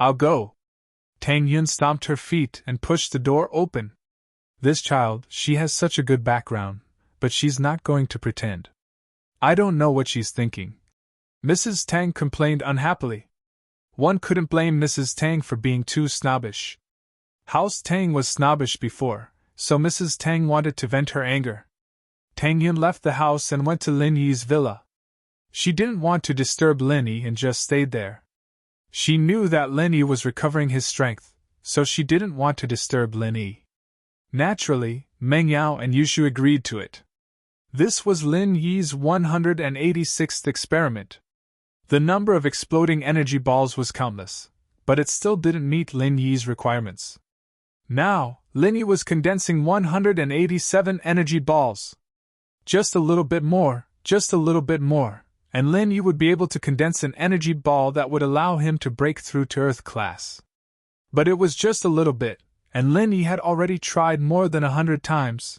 I'll go. Tang Yun stomped her feet and pushed the door open. This child, she has such a good background, but she's not going to pretend. I don't know what she's thinking. Mrs. Tang complained unhappily. One couldn't blame Mrs. Tang for being too snobbish. House Tang was snobbish before, so Mrs. Tang wanted to vent her anger. Tang Yun left the house and went to Lin Yi's villa. She didn't want to disturb Lin Yi and just stayed there. She knew that Lin Yi was recovering his strength, so she didn't want to disturb Lin Yi. Naturally, Meng Yao and Yushu agreed to it. This was Lin Yi's 186th experiment. The number of exploding energy balls was countless, but it still didn't meet Lin Yi's requirements. Now, Lin Yi was condensing 187 energy balls. Just a little bit more, just a little bit more, and Lin Yi would be able to condense an energy ball that would allow him to break through to Earth class. But it was just a little bit, and Lin Yi had already tried more than 100 times.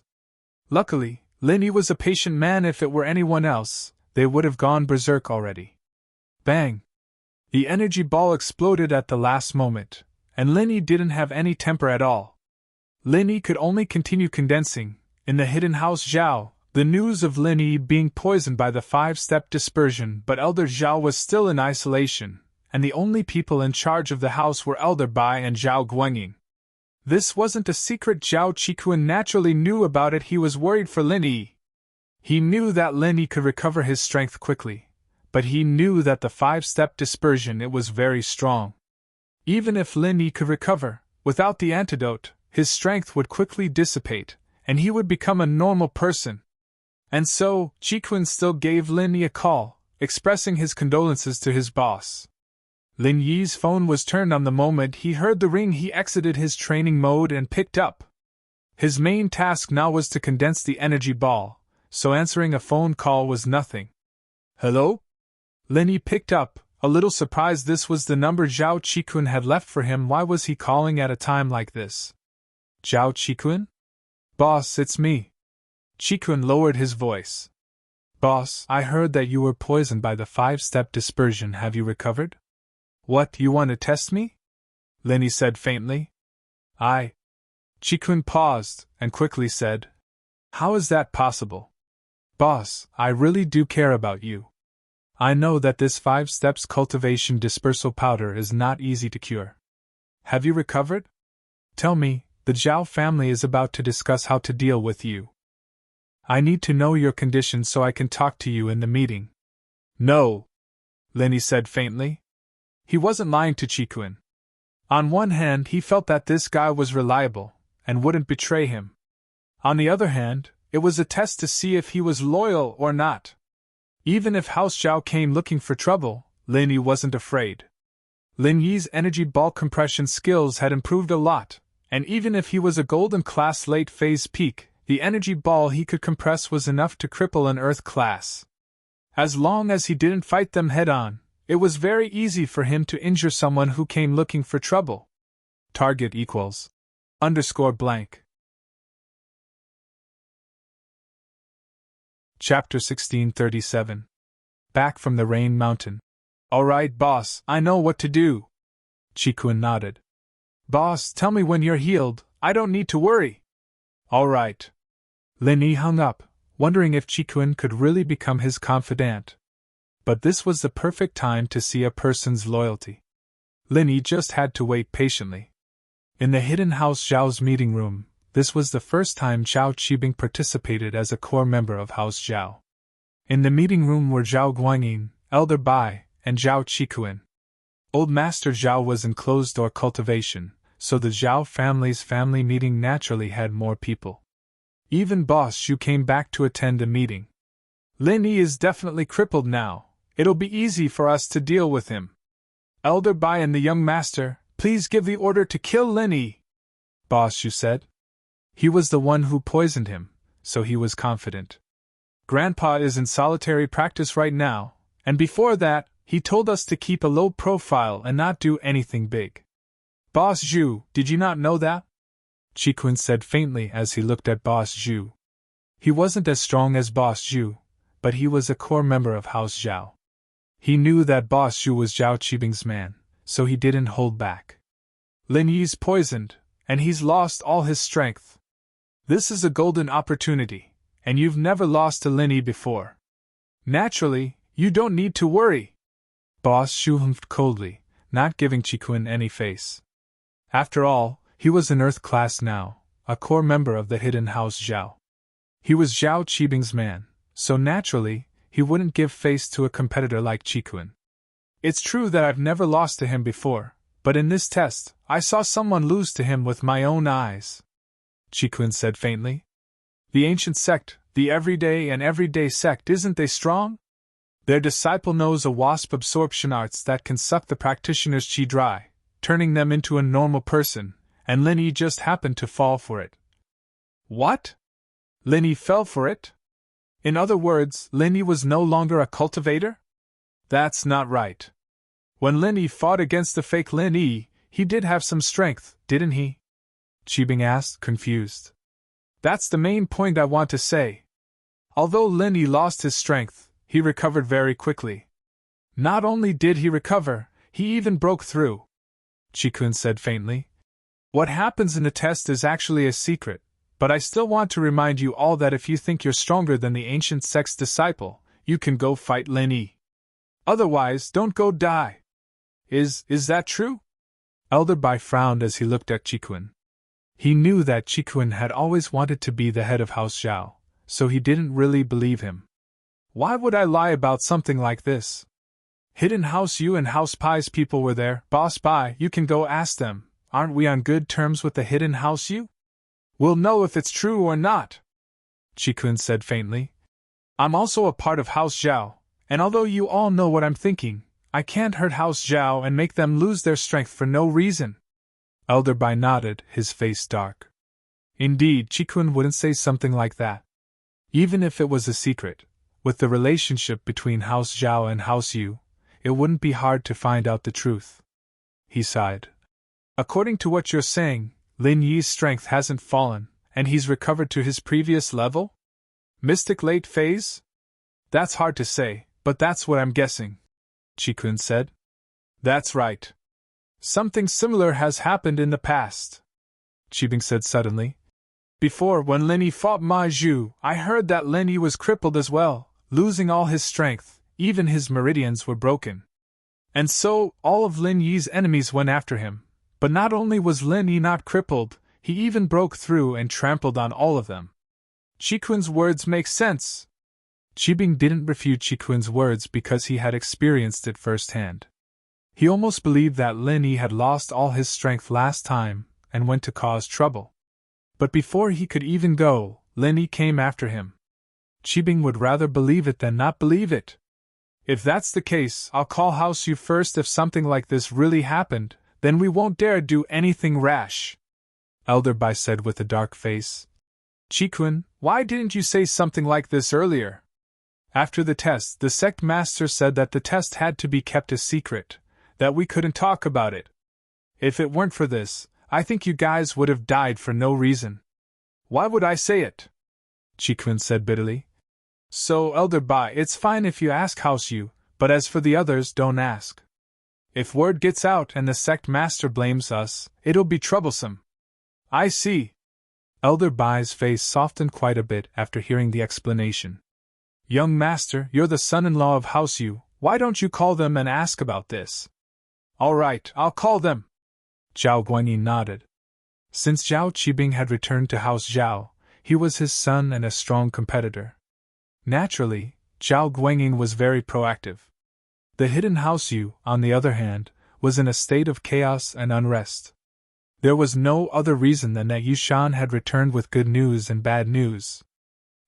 Luckily, Lin Yi was a patient man. If it were anyone else, they would have gone berserk already. Bang! The energy ball exploded at the last moment, and Lin Yi didn't have any temper at all. Lin Yi could only continue condensing. In the hidden house Zhao, the news of Lin Yi being poisoned by the 5-step dispersion, but Elder Zhao was still in isolation, and the only people in charge of the house were Elder Bai and Zhao Guangying. This wasn't a secret. Zhao Qikuan naturally knew about it. He was worried for Lin Yi. He knew that Lin Yi could recover his strength quickly, but he knew that the 5-step dispersion, it was very strong. Even if Lin Yi could recover, without the antidote, his strength would quickly dissipate, and he would become a normal person. And so, Qikuan still gave Lin Yi a call, expressing his condolences to his boss. Lin Yi's phone was turned on the moment he heard the ring. He exited his training mode and picked up. His main task now was to condense the energy ball, so answering a phone call was nothing. Hello? Lin Yi picked up, a little surprised. This was the number Zhao Qikuan had left for him. Why was he calling at a time like this? Zhao Qikuan? Boss, it's me. Qikuan lowered his voice. Boss, I heard that you were poisoned by the 5-step dispersion. Have you recovered? What, you want to test me? Lin Yi said faintly. Qikuan paused, and quickly said, How is that possible? Boss, I really do care about you. I know that this 5 steps cultivation dispersal powder is not easy to cure. Have you recovered? Tell me, the Zhao family is about to discuss how to deal with you. I need to know your condition so I can talk to you in the meeting. No, Lin Yi said faintly. He wasn't lying to Qikuan. On one hand, he felt that this guy was reliable, and wouldn't betray him. On the other hand, it was a test to see if he was loyal or not. Even if House Zhao came looking for trouble, Lin Yi wasn't afraid. Lin Yi's energy ball compression skills had improved a lot, and even if he was a golden class late phase peak, the energy ball he could compress was enough to cripple an Earth class. As long as he didn't fight them head on, it was very easy for him to injure someone who came looking for trouble. Target equals _blank. Chapter 1637. Back from the Rain Mountain. Alright, boss, I know what to do. Qikuan nodded. Boss, tell me when you're healed, I don't need to worry. Alright. Lin Yi hung up, wondering if Qikuan could really become his confidant. But this was the perfect time to see a person's loyalty. Lin Yi just had to wait patiently. In the hidden house Zhao's meeting room, this was the first time Zhao Qibing participated as a core member of House Zhao. In the meeting room were Zhao Guangying, Elder Bai, and Zhao Qikuan. Old Master Zhao was in closed-door cultivation, so the Zhao family's family meeting naturally had more people. Even Boss Zhu came back to attend the meeting. Lin Yi is definitely crippled now. It'll be easy for us to deal with him. Elder Bai and the young master, please give the order to kill Lin Yi, Boss Zhu said. He was the one who poisoned him, so he was confident. Grandpa is in solitary practice right now, and before that, he told us to keep a low profile and not do anything big. Boss Zhu, did you not know that? Qikuan said faintly as he looked at Boss Zhu. He wasn't as strong as Boss Zhu, but he was a core member of House Zhao. He knew that Boss Zhu was Zhao Qibing's man, so he didn't hold back. Lin Yi's poisoned, and he's lost all his strength. This is a golden opportunity, and you've never lost to Lin Yi before. Naturally, you don't need to worry. Boss Zhu humphed coldly, not giving Qikuan any face. After all, he was in Earth class now, a core member of the hidden house Zhao. He was Zhao Qibing's man, so naturally, he wouldn't give face to a competitor like Qikuan. It's true that I've never lost to him before, but in this test, I saw someone lose to him with my own eyes. Qikuan said faintly. The ancient sect, the everyday sect, isn't they strong? Their disciple knows a wasp absorption arts that can suck the practitioner's qi dry, turning them into a normal person, and Lin Yi just happened to fall for it. What? Lin Yi fell for it? In other words, Lin Yi was no longer a cultivator? That's not right. When Lin Yi fought against the fake Lin Yi, he did have some strength, didn't he? Qibing asked, confused. That's the main point I want to say. Although Lin Yi lost his strength, he recovered very quickly. Not only did he recover, he even broke through, Qikun said faintly. What happens in the test is actually a secret, but I still want to remind you all that if you think you're stronger than the ancient sect's disciple, you can go fight Lin Yi. Otherwise, don't go die. Is that true? Elder Bai frowned as he looked at Qikun. He knew that Qikun had always wanted to be the head of House Zhao, so he didn't really believe him. Why would I lie about something like this? Hidden House Yu and House Pai's people were there. Boss Bai, you can go ask them. Aren't we on good terms with the Hidden House Yu? We'll know if it's true or not, Qikun said faintly. I'm also a part of House Zhao, and although you all know what I'm thinking, I can't hurt House Zhao and make them lose their strength for no reason. Elder Bai nodded, his face dark. Indeed, Qikun wouldn't say something like that. Even if it was a secret, with the relationship between House Zhao and House Yu, it wouldn't be hard to find out the truth. He sighed. According to what you're saying, Lin Yi's strength hasn't fallen, and he's recovered to his previous level? Mystic late phase? That's hard to say, but that's what I'm guessing, Qikun said. That's right. Something similar has happened in the past, Qibing said suddenly. Before, when Lin Yi fought Ma Zhu, I heard that Lin Yi was crippled as well, losing all his strength, even his meridians were broken. And so, all of Lin Yi's enemies went after him. But not only was Lin Yi not crippled, he even broke through and trampled on all of them. Qikun's words make sense. Qibing didn't refute Qikun's words because he had experienced it firsthand. He almost believed that Lin Yi had lost all his strength last time and went to cause trouble. But before he could even go, Lin Yi came after him. Qibing would rather believe it than not believe it. If that's the case, I'll call House Yu first. If something like this really happened, then we won't dare do anything rash, Elder Bai said with a dark face. Qikun, why didn't you say something like this earlier? After the test, the sect master said that the test had to be kept a secret, that we couldn't talk about it. If it weren't for this, I think you guys would have died for no reason. Why would I say it? Qikun said bitterly. So, Elder Bai, it's fine if you ask House Yu, but as for the others, don't ask. If word gets out and the sect master blames us, it'll be troublesome. I see. Elder Bai's face softened quite a bit after hearing the explanation. Young master, you're the son-in-law of House Yu, why don't you call them and ask about this? All right, I'll call them. Zhao Guanyin nodded. Since Zhao Qibing had returned to House Zhao, he was his son and a strong competitor. Naturally, Zhao Guanyin was very proactive. The hidden House Yu, on the other hand, was in a state of chaos and unrest. There was no other reason than that Yu Shan had returned with good news and bad news.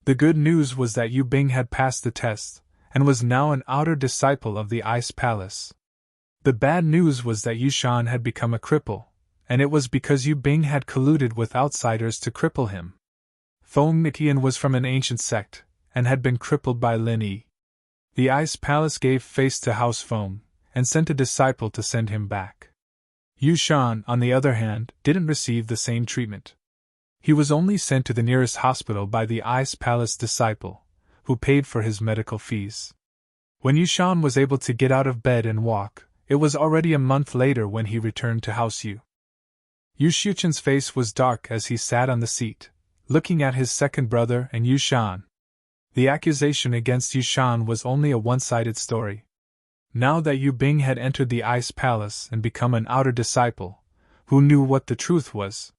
The good news was that Yu Bing had passed the test, and was now an outer disciple of the Ice Palace. The bad news was that Yu Shan had become a cripple, and it was because Yu Bing had colluded with outsiders to cripple him. Feng Niqian was from an ancient sect, and had been crippled by Lin Yi. The Ice Palace gave face to House Feng, and sent a disciple to send him back. Yu Shan, on the other hand, didn't receive the same treatment. He was only sent to the nearest hospital by the Ice Palace disciple, who paid for his medical fees. When Yu Shan was able to get out of bed and walk, it was already a month later when he returned to House Yu. Yu Xuchen's face was dark as he sat on the seat, looking at his second brother and Yu Shan. The accusation against Yu Shan was only a one-sided story. Now that Yu Bing had entered the Ice Palace and become an outer disciple, who knew what the truth was?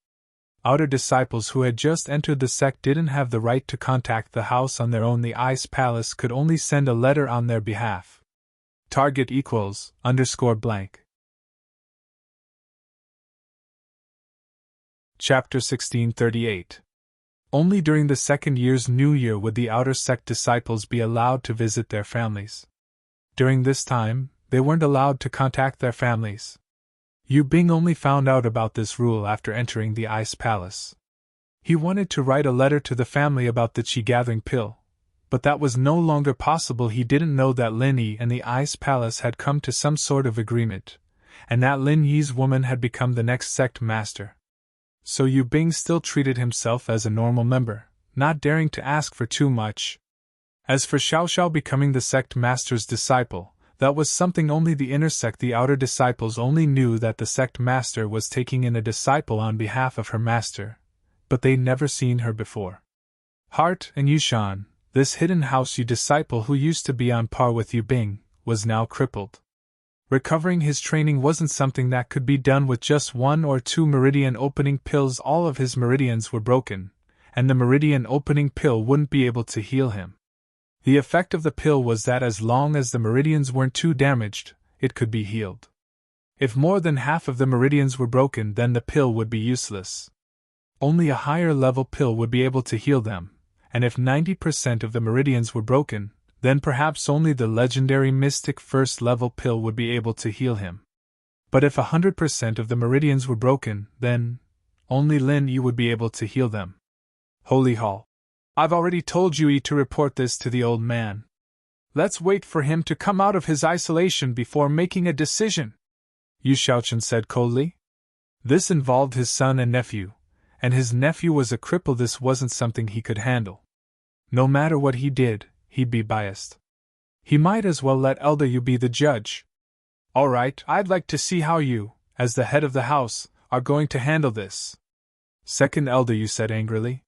Outer disciples who had just entered the sect didn't have the right to contact the house on their own. The Ice Palace could only send a letter on their behalf. Target equals _blank. Chapter 1638. Only during the second year's New Year would the outer sect disciples be allowed to visit their families. During this time, they weren't allowed to contact their families. Yu Bing only found out about this rule after entering the Ice Palace. He wanted to write a letter to the family about the Qi gathering pill, but that was no longer possible. He didn't know that Lin Yi and the Ice Palace had come to some sort of agreement, and that Lin Yi's woman had become the next sect master. So Yu Bing still treated himself as a normal member, not daring to ask for too much. As for Xiao Xiao becoming the sect master's disciple, that was something only the inner sect, the outer disciples only knew that the sect master was taking in a disciple on behalf of her master, but they'd never seen her before. Hart and Yushan, this hidden house Yu disciple who used to be on par with Yu Bing, was now crippled. Recovering his training wasn't something that could be done with just 1 or 2 meridian opening pills. All of his meridians were broken, and the meridian opening pill wouldn't be able to heal him. The effect of the pill was that as long as the meridians weren't too damaged, it could be healed. If more than half of the meridians were broken, then the pill would be useless. Only a higher level pill would be able to heal them, and if 90% of the meridians were broken, then perhaps only the legendary mystic first level pill would be able to heal him. But if 100% of the meridians were broken, then only Lin Yi would be able to heal them. Holy Hall. I've already told Yui to report this to the old man. Let's wait for him to come out of his isolation before making a decision, Yu Xiaochen said coldly. This involved his son and his nephew was a cripple. This wasn't something he could handle. No matter what he did, he'd be biased. He might as well let Elder Yu be the judge. All right, I'd like to see how you, as the head of the house, are going to handle this. Second Elder Yu said angrily.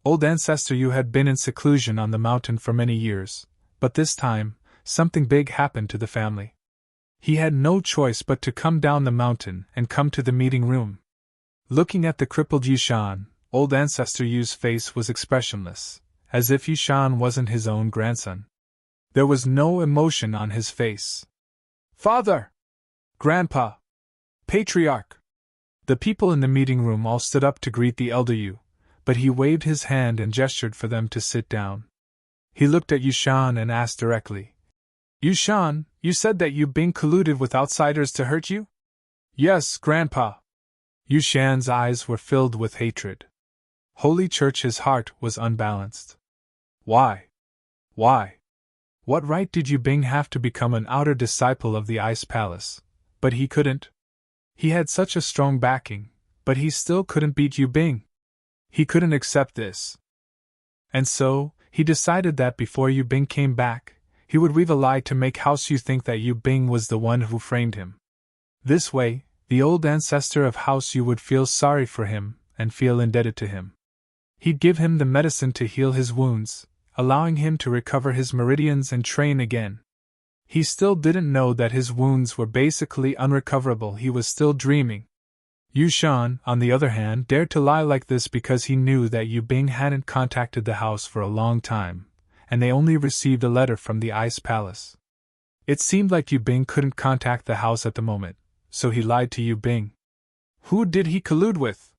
Old Ancestor Yu had been in seclusion on the mountain for many years, but this time, something big happened to the family. He had no choice but to come down the mountain and come to the meeting room. Looking at the crippled Yushan, Old Ancestor Yu's face was expressionless, as if Yushan wasn't his own grandson. There was no emotion on his face. Father! Grandpa! Patriarch! The people in the meeting room all stood up to greet the Elder Yu, but he waved his hand and gestured for them to sit down. He looked at Yushan and asked directly, Yushan, you said that Yu Bing colluded with outsiders to hurt you? Yes, Grandpa. Yushan's eyes were filled with hatred. Holy Church, his heart was unbalanced. Why? Why? What right did Yu Bing have to become an outer disciple of the Ice Palace? But he couldn't. He had such a strong backing, but he still couldn't beat Yu Bing. He couldn't accept this. And so, he decided that before Yu Bing came back, he would weave a lie to make House Yu think that Yu Bing was the one who framed him. This way, the old ancestor of House Yu would feel sorry for him and feel indebted to him. He'd give him the medicine to heal his wounds, allowing him to recover his meridians and train again. He still didn't know that his wounds were basically unrecoverable. He was still dreaming. Yushan, on the other hand, dared to lie like this because he knew that Yu Bing hadn't contacted the house for a long time, and they only received a letter from the Ice Palace. It seemed like Yu Bing couldn't contact the house at the moment, so he lied to Yu Bing. Who did he collude with?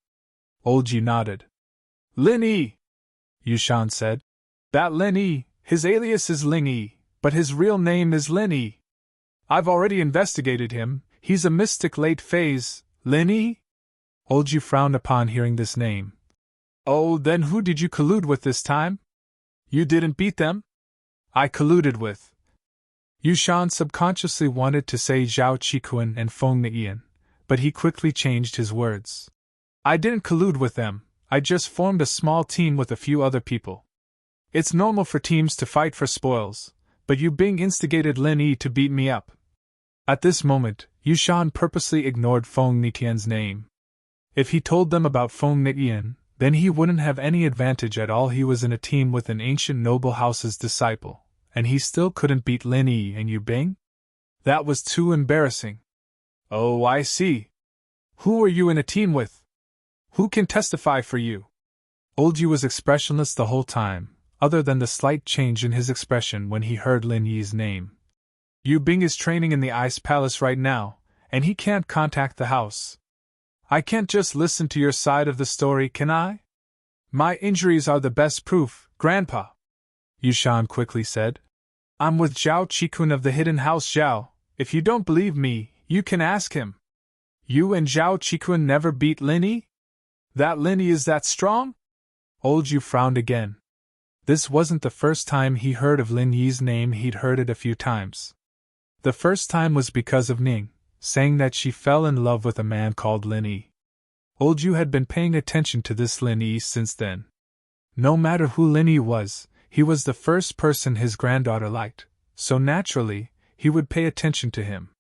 Old Yu nodded. Lin Yi, Yushan said. That Lin Yi, his alias is Ling Yi, but his real name is Lin Yi. I've already investigated him. He's a mystic late phase. Lin Yi? Old Yu frowned upon hearing this name. Oh, then who did you collude with this time? You didn't beat them? I colluded with. Yushan subconsciously wanted to say Zhao Qikuan and Feng Nian, but he quickly changed his words. I didn't collude with them, I just formed a small team with a few other people. It's normal for teams to fight for spoils, but Yu Bing instigated Lin Yi to beat me up. At this moment, Yushan purposely ignored Feng Nitian's name. If he told them about Feng Nitian, then he wouldn't have any advantage at all. He was in a team with an ancient noble house's disciple, and he still couldn't beat Lin Yi and Yu Bing? That was too embarrassing. Oh, I see. Who were you in a team with? Who can testify for you? Old Yu was expressionless the whole time, other than the slight change in his expression when he heard Lin Yi's name. Yu Bing is training in the Ice Palace right now, and he can't contact the house. I can't just listen to your side of the story, can I? My injuries are the best proof, Grandpa, Yushan quickly said. I'm with Zhao Qikun of the Hidden House Zhao. If you don't believe me, you can ask him. You and Zhao Qikun never beat Lin Yi? That Lin Yi is that strong? Old Yu frowned again. This wasn't the first time he heard of Lin Yi's name, he'd heard it a few times. The first time was because of Ning, saying that she fell in love with a man called Lin Yi. Old Yu had been paying attention to this Lin Yi since then. No matter who Lin Yi was, he was the first person his granddaughter liked, so naturally, he would pay attention to him.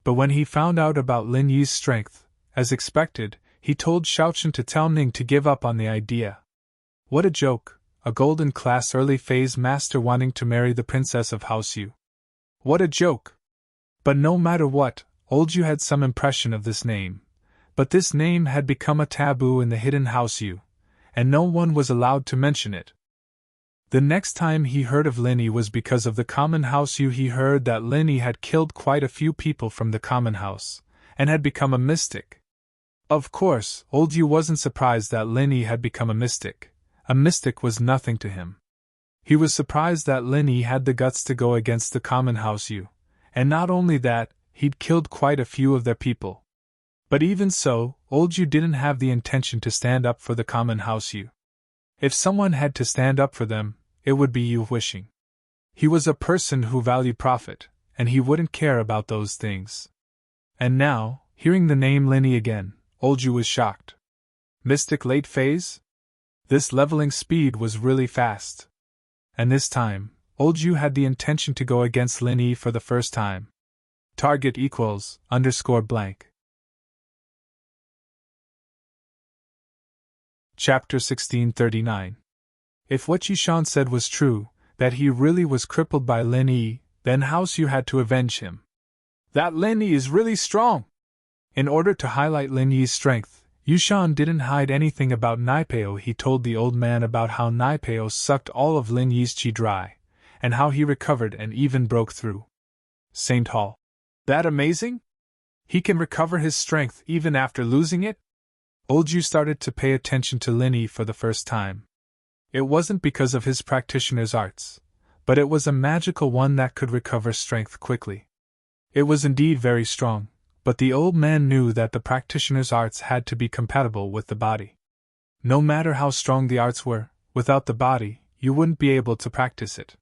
But when he found out about Lin Yi's strength, as expected, he told Xiaochen to tell Ning to give up on the idea. What a joke, a golden class early phase master wanting to marry the princess of House Yu. What a joke! But no matter what, Old Yu had some impression of this name. But this name had become a taboo in the hidden House Yu, and no one was allowed to mention it. The next time he heard of Lin Yi was because of the common House Yu. He heard that Lin Yi had killed quite a few people from the common house, and had become a mystic. Of course, Old Yu wasn't surprised that Lin Yi had become a mystic. A mystic was nothing to him. He was surprised that Lin Yi had the guts to go against the common House Yu, and not only that, he'd killed quite a few of their people. But even so, Old Yu didn't have the intention to stand up for the common House Yu. If someone had to stand up for them, it would be Yu Wishing. He was a person who valued profit, and he wouldn't care about those things. And now, hearing the name Lin Yi again, Old Yu was shocked. Mystic late phase? This leveling speed was really fast. And this time, Old Yu had the intention to go against Lin Yi for the first time. Target equals _blank. Chapter 1639. If what Yishan said was true, that he really was crippled by Lin Yi, then House Yu had to avenge him. That Lin Yi is really strong! In order to highlight Lin Yi's strength, Yushan didn't hide anything about Naipeo. He told the old man about how Naipeo sucked all of Lin Yi's qi dry, and how he recovered and even broke through. Saint Hall. That amazing? He can recover his strength even after losing it? Old Yu started to pay attention to Lin Yi for the first time. It wasn't because of his practitioner's arts, but it was a magical one that could recover strength quickly. It was indeed very strong, but the old man knew that the practitioner's arts had to be compatible with the body. No matter how strong the arts were, without the body, you wouldn't be able to practice it.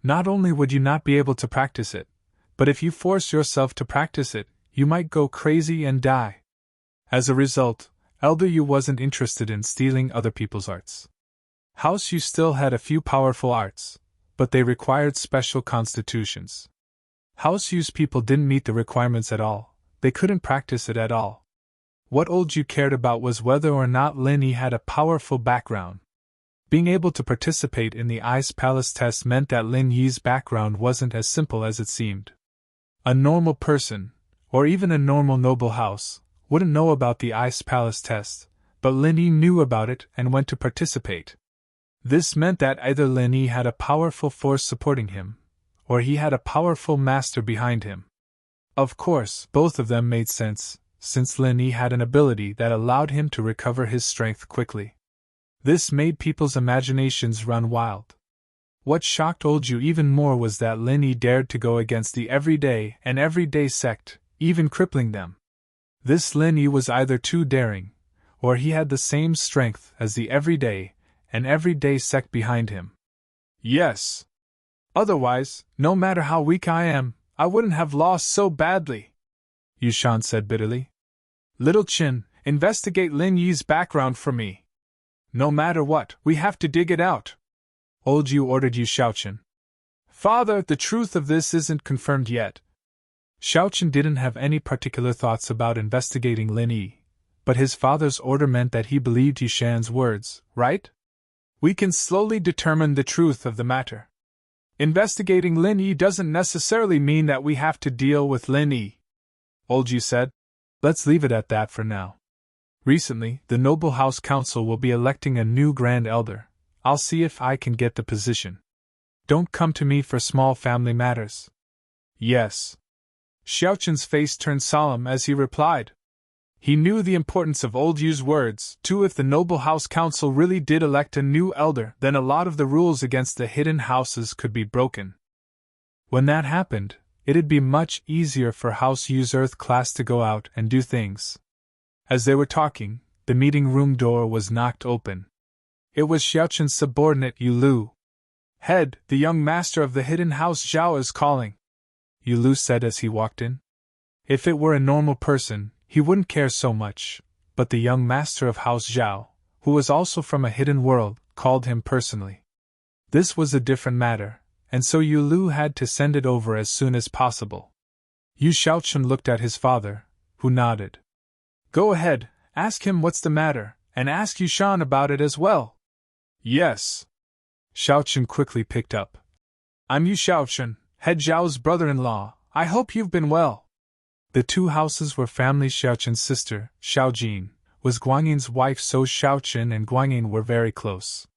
Not only would you not be able to practice it, but if you force yourself to practice it, you might go crazy and die. As a result, Elder Yu wasn't interested in stealing other people's arts. House Yu still had a few powerful arts, but they required special constitutions. House Yu's people didn't meet the requirements at all. They couldn't practice it at all. What Old Yu cared about was whether or not Lin Yi had a powerful background. Being able to participate in the Ice Palace test meant that Lin Yi's background wasn't as simple as it seemed. A normal person, or even a normal noble house, wouldn't know about the Ice Palace test, but Lin Yi knew about it and went to participate. This meant that either Lin Yi had a powerful force supporting him, or he had a powerful master behind him. Of course, both of them made sense, since Lin Yi had an ability that allowed him to recover his strength quickly. This made people's imaginations run wild. What shocked Old Yu even more was that Lin Yi dared to go against the everyday sect, even crippling them. This Lin Yi was either too daring, or he had the same strength as the everyday sect behind him. Yes. Otherwise, no matter how weak I am, I wouldn't have lost so badly, Yushan said bitterly. Little Qin, investigate Lin Yi's background for me. No matter what, we have to dig it out. Old Yu ordered Yu Xiaochen. Father, the truth of this isn't confirmed yet. Xiaochen didn't have any particular thoughts about investigating Lin Yi, but his father's order meant that he believed Yushan's words, right? We can slowly determine the truth of the matter. Investigating Lin Yi doesn't necessarily mean that we have to deal with Lin Yi, Old Yu said. Let's leave it at that for now. Recently, the Noble House Council will be electing a new Grand Elder. I'll see if I can get the position. Don't come to me for small family matters. Yes. Xiaochen's face turned solemn as he replied. He knew the importance of Old Yu's words, too. If the Noble House Council really did elect a new elder, then a lot of the rules against the hidden houses could be broken. When that happened, it'd be much easier for House Yu's Earth class to go out and do things. As they were talking, the meeting room door was knocked open. It was Xiaochun's subordinate Yu Lu. Head, the young master of the hidden house Zhao is calling, Yu Lu said as he walked in. If it were a normal person, he wouldn't care so much, but the young master of House Zhao, who was also from a hidden world, called him personally. This was a different matter, and so Yu Lu had to send it over as soon as possible. Yu Xiaochun looked at his father, who nodded. Go ahead, ask him what's the matter, and ask Yushan about it as well. Yes. Xiaochun quickly picked up. I'm Yu Xiaochun, head Zhao's brother-in-law. I hope you've been well. The two houses were family. Xiaochun's sister, Xiaojin, was Guangyin's wife, so Xiaochun and Guangyin were very close.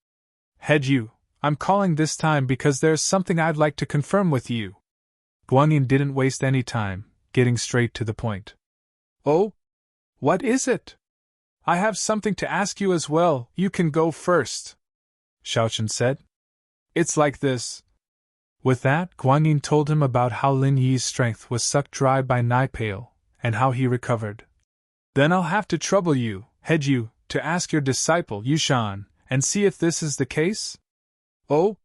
Head Yu, I'm calling this time because there's something I'd like to confirm with you. Guangyin didn't waste any time, getting straight to the point. Oh? What is it? I have something to ask you as well. You can go first, Xiaochun said. It's like this. With that, Guangyin told him about how Lin Yi's strength was sucked dry by Nipale, and how he recovered. Then I'll have to trouble you, head Yu, to ask your disciple Yushan, and see if this is the case? Oh?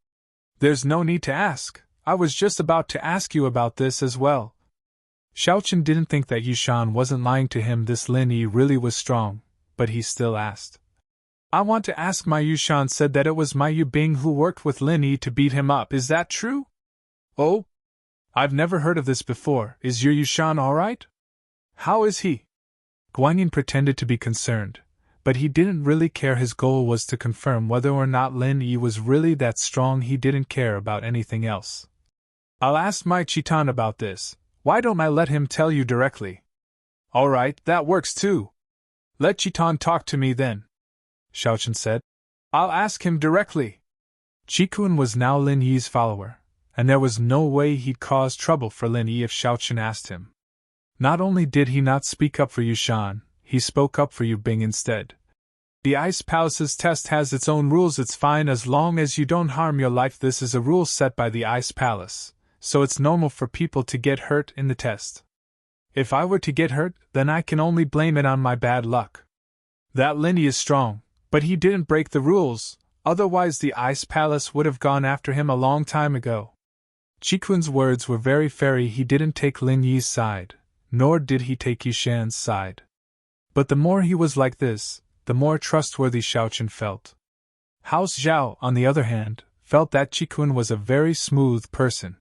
There's no need to ask. I was just about to ask you about this as well. Xiaochun didn't think that Yushan wasn't lying to him. This Lin Yi really was strong, but he still asked. I want to ask. My Yushan said that it was my Yu Bing who worked with Lin Yi to beat him up. Is that true? Oh? I've never heard of this before. Is your Yushan alright? How is he? Guanyin pretended to be concerned, but he didn't really care. His goal was to confirm whether or not Lin Yi was really that strong. He didn't care about anything else. I'll ask my Chitan about this. Why don't I let him tell you directly? Alright, that works too. Let Chitan talk to me then, Xiaochun said. I'll ask him directly. Qikun was now Lin Yi's follower, and there was no way he'd cause trouble for Lin Yi if Xiaochun asked him. Not only did he not speak up for Yushan, he spoke up for Yu Bing instead. The Ice Palace's test has its own rules. It's fine as long as you don't harm your life. This is a rule set by the Ice Palace, so it's normal for people to get hurt in the test. If I were to get hurt, then I can only blame it on my bad luck. That Lin Yi is strong, but he didn't break the rules, otherwise the Ice Palace would have gone after him a long time ago. Qikun's words were very fair. He didn't take Lin Yi's side, nor did he take Yushan's side. But the more he was like this, the more trustworthy Xiaochun felt. House Zhao, on the other hand, felt that Qikun was a very smooth person.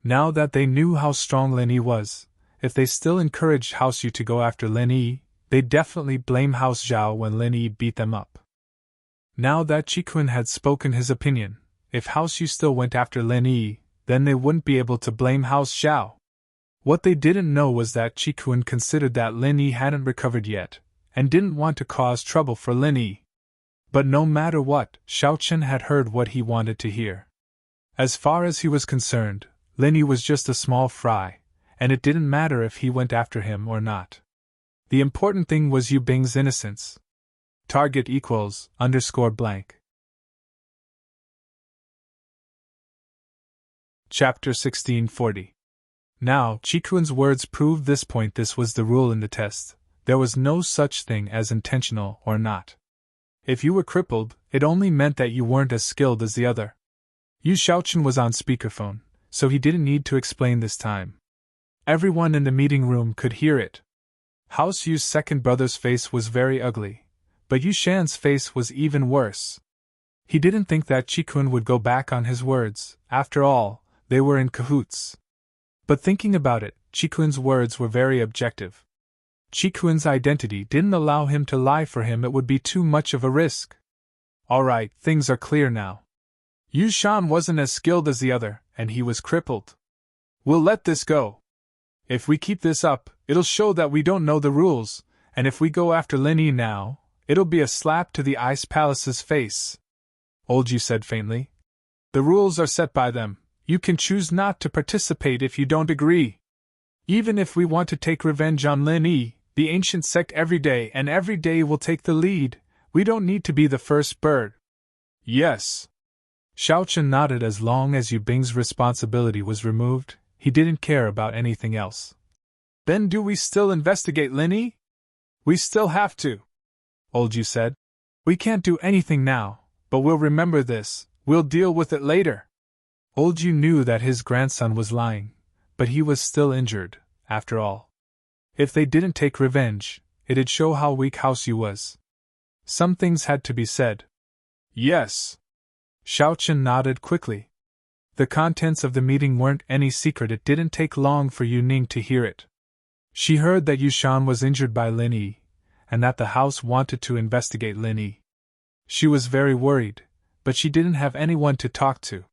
Now that they knew how strong Lin Yi was, if they still encouraged House Yu to go after Lin Yi, they'd definitely blame House Zhao when Lin Yi beat them up. Now that Qikun had spoken his opinion, if House Yu still went after Lin Yi, then they wouldn't be able to blame House Zhao. What they didn't know was that Qikun considered that Lin Yi hadn't recovered yet, and didn't want to cause trouble for Lin Yi. But no matter what, Xiaochun had heard what he wanted to hear. As far as he was concerned, Lin Yi was just a small fry, and it didn't matter if he went after him or not. The important thing was Yu Bing's innocence. Target =_. Chapter 1640. Now, Qikun's words proved this point. This was the rule in the test. There was no such thing as intentional or not. If you were crippled, it only meant that you weren't as skilled as the other. Yu Xiaochun was on speakerphone, so he didn't need to explain this time. Everyone in the meeting room could hear it. House Yu's second brother's face was very ugly, but Yu Shan's face was even worse. He didn't think that Qikun would go back on his words. After all, they were in cahoots. But thinking about it, Qikun's words were very objective. Qikuan's identity didn't allow him to lie for him. It would be too much of a risk. Alright, things are clear now. Yu Shan wasn't as skilled as the other, and he was crippled. We'll let this go. If we keep this up, it'll show that we don't know the rules, and if we go after Lin Yi now, it'll be a slap to the Ice Palace's face. Old Yu said faintly. The rules are set by them. You can choose not to participate if you don't agree. Even if we want to take revenge on Lin Yi, the ancient sect every day will take the lead. We don't need to be the first bird. Yes. Xiaochun nodded. As long as Yu Bing's responsibility was removed, he didn't care about anything else. Then do we still investigate Lin Yi? We still have to, Old Yu said. We can't do anything now, But we'll remember this, we'll deal with it later. Old Yu knew that his grandson was lying, but he was still injured, after all. If they didn't take revenge, it'd show how weak House Yu was. Some things had to be said. Yes. Xiao Chen nodded quickly. The contents of the meeting weren't any secret. It didn't take long for Yu Ning to hear it. She heard that Yu Shan was injured by Lin Yi, and that the house wanted to investigate Lin Yi. She was very worried, but she didn't have anyone to talk to.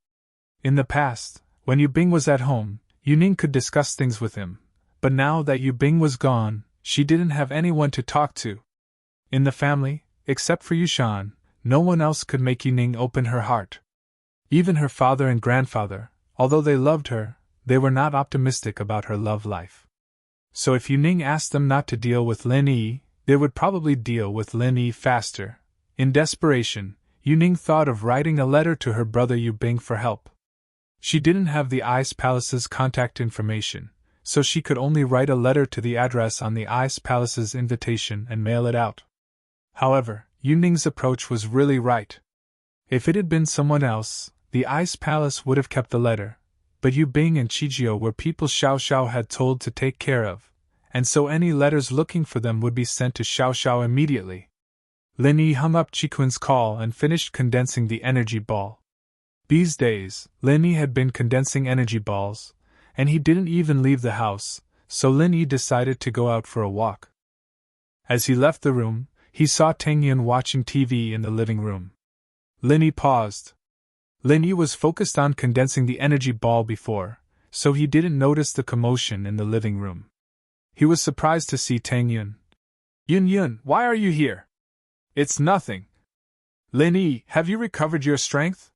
In the past, when Yu Bing was at home, Yu Ning could discuss things with him, but now that Yu Bing was gone, she didn't have anyone to talk to. In the family, except for Yu Shan, no one else could make Yu Ning open her heart. Even her father and grandfather, although they loved her, they were not optimistic about her love life. So if Yu Ning asked them not to deal with Lin Yi, they would probably deal with Lin Yi faster. In desperation, Yu Ning thought of writing a letter to her brother Yu Bing for help. She didn't have the Ice Palace's contact information, so she could only write a letter to the address on the Ice Palace's invitation and mail it out. However, Yu Ning's approach was really right. If it had been someone else, the Ice Palace would have kept the letter, but Yu Bing and Qijiu were people Xiao Xiao had told to take care of, and so any letters looking for them would be sent to Xiao Xiao immediately. Lin Yi hung up Qi-Kun's call and finished condensing the energy ball. These days, Lin Yi had been condensing energy balls, and he didn't even leave the house, so Lin Yi decided to go out for a walk. As he left the room, he saw Tang Yun watching TV in the living room. Lin Yi paused. Lin Yi was focused on condensing the energy ball before, so he didn't notice the commotion in the living room. He was surprised to see Tang Yun. Yun Yun, why are you here? It's nothing. Lin Yi, have you recovered your strength?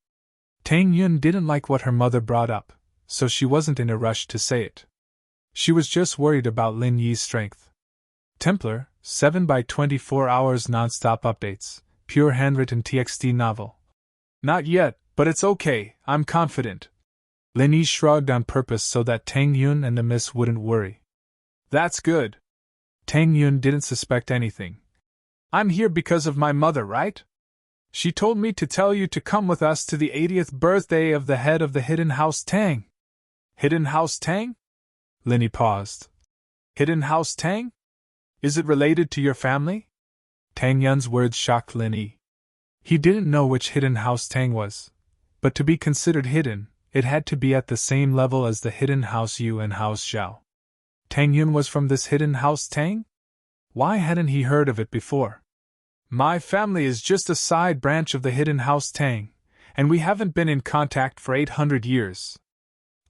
Tang Yun didn't like what her mother brought up, so she wasn't in a rush to say it. She was just worried about Lin Yi's strength. Templar, 7 by 24 hours non-stop updates, pure handwritten TXT novel. Not yet, but it's okay, I'm confident. Lin Yi shrugged on purpose so that Tang Yun and the miss wouldn't worry. That's good. Tang Yun didn't suspect anything. I'm here because of my mother, right? She told me to tell you to come with us to the 80th birthday of the head of the Hidden House Tang. Hidden House Tang? Lin Yi paused. Hidden House Tang? Is it related to your family? Tang Yun's words shocked Lin Yi. He didn't know which Hidden House Tang was, but to be considered hidden, it had to be at the same level as the Hidden House Yu and House Zhao. Tang Yun was from this Hidden House Tang? Why hadn't he heard of it before? My family is just a side branch of the Hidden House Tang, and we haven't been in contact for 800 years.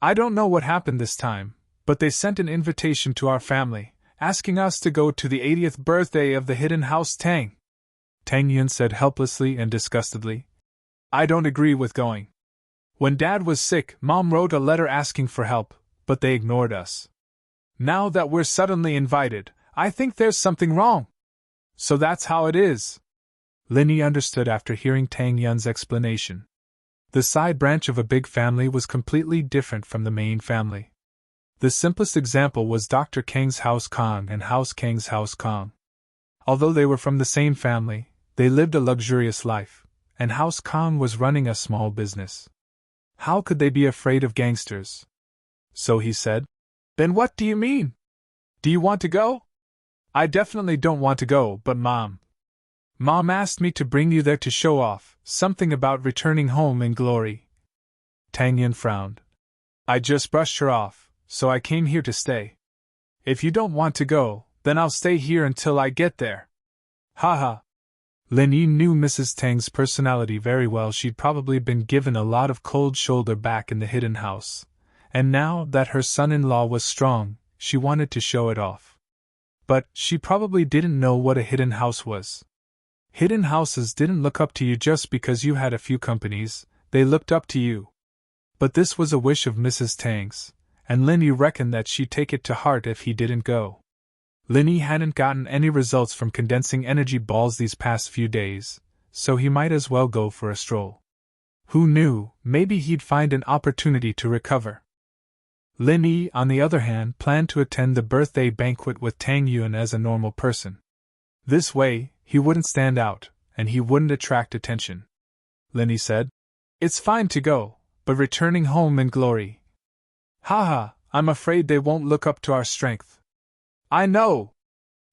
I don't know what happened this time, but they sent an invitation to our family, asking us to go to the 80th birthday of the Hidden House Tang. Tang Yun said helplessly and disgustedly. I don't agree with going. When Dad was sick, Mom wrote a letter asking for help, but they ignored us. Now that we're suddenly invited, I think there's something wrong. So that's how it is. Lin Yi understood after hearing Tang Yun's explanation. The side branch of a big family was completely different from the main family. The simplest example was Dr. Kang's House Kong and House Kang's House Kong. Although they were from the same family, they lived a luxurious life, and House Kong was running a small business. How could they be afraid of gangsters? So he said, Then what do you mean? Do you want to go? I definitely don't want to go, but Mom asked me to bring you there to show off, something about returning home in glory. Tang Yun frowned. I just brushed her off, so I came here to stay. If you don't want to go, then I'll stay here until I get there. Haha. Lin Yi knew Mrs. Tang's personality very well. She'd probably been given a lot of cold shoulder back in the hidden house, and now that her son-in-law was strong, she wanted to show it off. But she probably didn't know what a hidden house was. Hidden houses didn't look up to you just because you had a few companies, they looked up to you. But this was a wish of Mrs. Tang's, and Lin Yi reckoned that she'd take it to heart if he didn't go. Lin Yi hadn't gotten any results from condensing energy balls these past few days, so he might as well go for a stroll. Who knew, maybe he'd find an opportunity to recover. Lin Yi, on the other hand, planned to attend the birthday banquet with Tang Yun as a normal person. This way, he wouldn't stand out, and he wouldn't attract attention. Linny said. It's fine to go, but returning home in glory. Haha, I'm afraid they won't look up to our strength. I know!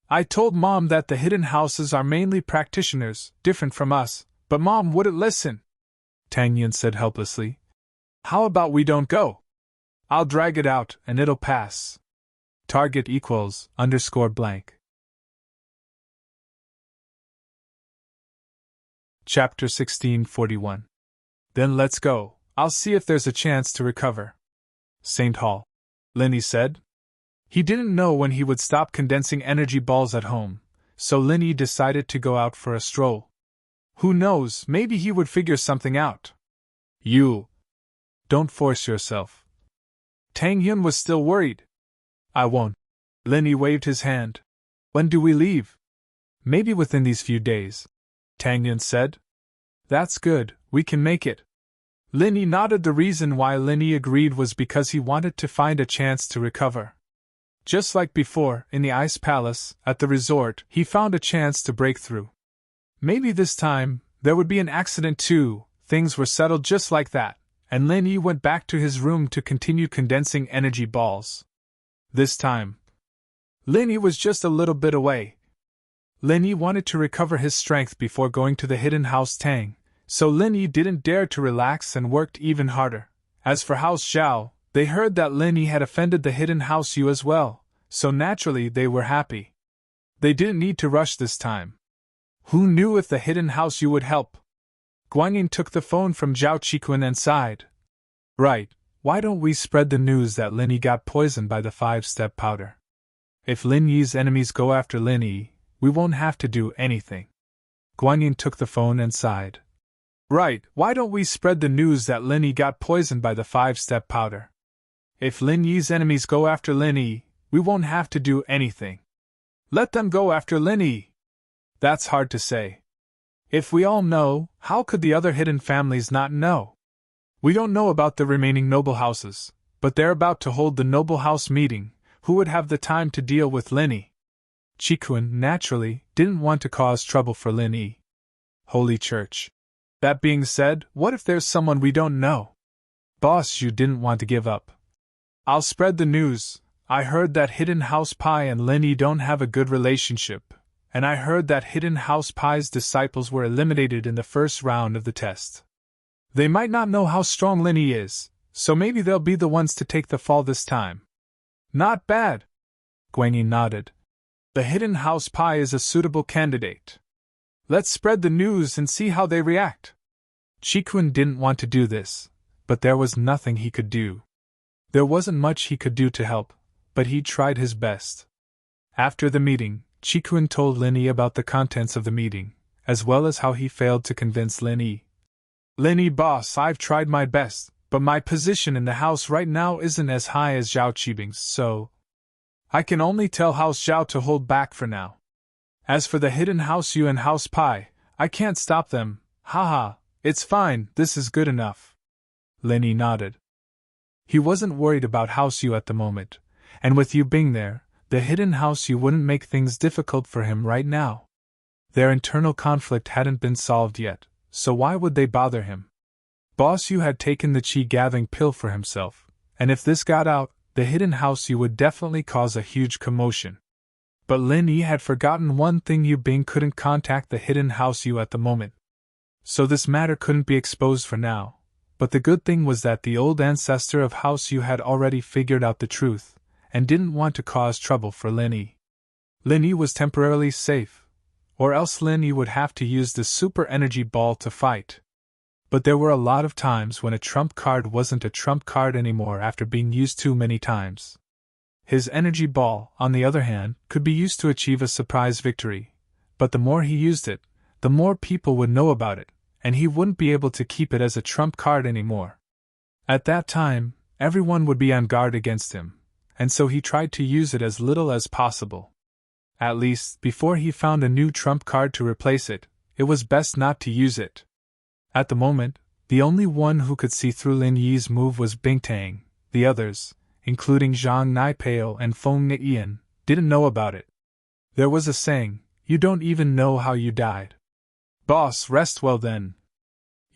I told Mom that the hidden houses are mainly practitioners, different from us, but Mom wouldn't listen. Tang Yun said helplessly. How about we don't go? I'll drag it out and it'll pass. Target equals _blank. Chapter 1641. Then let's go. I'll see if there's a chance to recover. St. Hall. Linny said. He didn't know when he would stop condensing energy balls at home, so Linny decided to go out for a stroll. Who knows, maybe he would figure something out. You. Don't force yourself. Tang Yun was still worried. I won't. Linny waved his hand. When do we leave? Maybe within these few days. Tang Yun said. That's good, we can make it. Linny nodded. The reason why Linny agreed was because he wanted to find a chance to recover. Just like before, in the Ice Palace, at the resort, he found a chance to break through. Maybe this time, there would be an accident too. Things were settled just like that, and Linny went back to his room to continue condensing energy balls. This time, Linny was just a little bit away. Linny wanted to recover his strength before going to the hidden house Tang, so Linny didn't dare to relax and worked even harder. As for House Zhao, they heard that Linny had offended the hidden house Yu as well, so naturally they were happy. They didn't need to rush this time. Who knew if the hidden house Yu would help? Guanyin took the phone from Zhao Qikun and sighed. Right, why don't we spread the news that Linny got poisoned by the 5-step powder? If Lin Yi's enemies go after Lin Yi, we won't have to do anything. Guanyin took the phone and sighed. Right, why don't we spread the news that Lin Yi got poisoned by the 5-step powder? If Lin Yi's enemies go after Lin Yi, we won't have to do anything. Let them go after Lin Yi. That's hard to say. If we all know, how could the other hidden families not know? We don't know about the remaining noble houses, but they're about to hold the noble house meeting. Who would have the time to deal with Lin Yi? Qikun, naturally, didn't want to cause trouble for Lin Yi. Holy Church. That being said, what if there's someone we don't know? Boss Yu didn't want to give up. I'll spread the news. I heard that Hidden House Pai and Lin Yi don't have a good relationship, and I heard that Hidden House Pai's disciples were eliminated in the first round of the test. They might not know how strong Lin Yi is, so maybe they'll be the ones to take the fall this time. Not bad. Guanyin nodded. The Hidden House Pai is a suitable candidate. Let's spread the news and see how they react. Qikun didn't want to do this, but there was nothing he could do. There wasn't much he could do to help, but he tried his best. After the meeting, Qikun told Lin Yi about the contents of the meeting, as well as how he failed to convince Lin Yi. Lin Yi boss, I've tried my best, but my position in the house right now isn't as high as Zhao Qibing's, so I can only tell House Zhao to hold back for now. As for the Hidden House Yu and House Pai, I can't stop them. Haha, it's fine, this is good enough. Lin Yi nodded. He wasn't worried about House Yu at the moment, and with Yu being there, the Hidden House Yu wouldn't make things difficult for him right now. Their internal conflict hadn't been solved yet, so why would they bother him? Boss Yu had taken the chi-gathering pill for himself, and if this got out, the Hidden House Yu would definitely cause a huge commotion. But Lin Yi had forgotten one thing: Yu Bing couldn't contact the Hidden House Yu at the moment. So this matter couldn't be exposed for now, but the good thing was that the old ancestor of House Yu had already figured out the truth, and didn't want to cause trouble for Lin Yi. Lin Yi was temporarily safe, or else Lin Yi would have to use the super energy ball to fight. But there were a lot of times when a trump card wasn't a trump card anymore after being used too many times. His energy ball, on the other hand, could be used to achieve a surprise victory, but the more he used it, the more people would know about it, and he wouldn't be able to keep it as a trump card anymore. At that time, everyone would be on guard against him, and so he tried to use it as little as possible. At least, before he found a new trump card to replace it, it was best not to use it. At the moment, the only one who could see through Lin Yi's move was Bingtang. The others, including Zhang Naipeo and Feng Nian, didn't know about it. There was a saying, "You don't even know how you died." Boss, rest well then.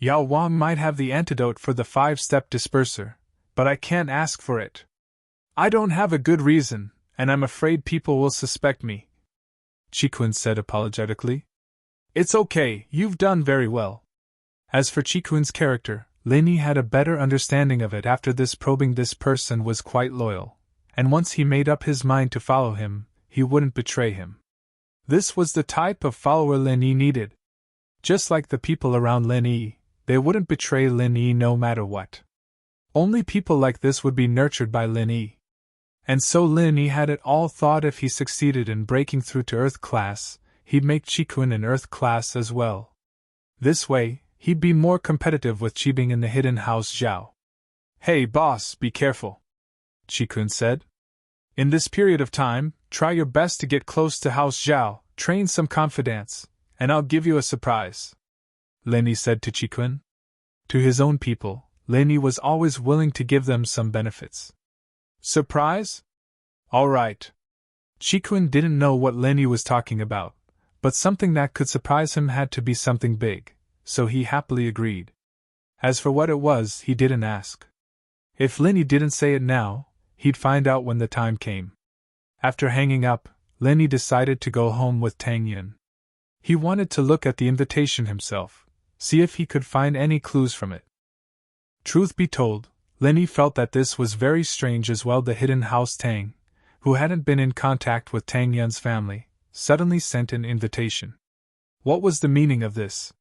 Yao Wang might have the antidote for the 5-step disperser, but I can't ask for it. I don't have a good reason, and I'm afraid people will suspect me, Qi said apologetically. It's okay, you've done very well. As for Qi character, Lin Yi had a better understanding of it after this probing. This person was quite loyal, and once he made up his mind to follow him, he wouldn't betray him. This was the type of follower Lin Yi needed. Just like the people around Lin Yi, they wouldn't betray Lin Yi no matter what. Only people like this would be nurtured by Lin Yi. And so Lin Yi had it all thought if he succeeded in breaking through to Earth class, he'd make Qi in Earth class as well. This way, he'd be more competitive with Qibing in the hidden house Zhao. Hey boss, be careful, Qi said. In this period of time, try your best to get close to House Zhao, train some confidants, and I'll give you a surprise, Lin Yi said to Qi. To his own people, Lin Yi was always willing to give them some benefits. Surprise? All right. Qi didn't know what Lin Yi was talking about, but something that could surprise him had to be something big, so he happily agreed. As for what it was, he didn't ask. If Lin Yi didn't say it now, he'd find out when the time came. After hanging up, Lin Yi decided to go home with Tang Yun. He wanted to look at the invitation himself, see if he could find any clues from it. Truth be told, Lin Yi felt that this was very strange as well. The hidden house Tang, who hadn't been in contact with Tang Yun's family, suddenly sent an invitation. What was the meaning of this?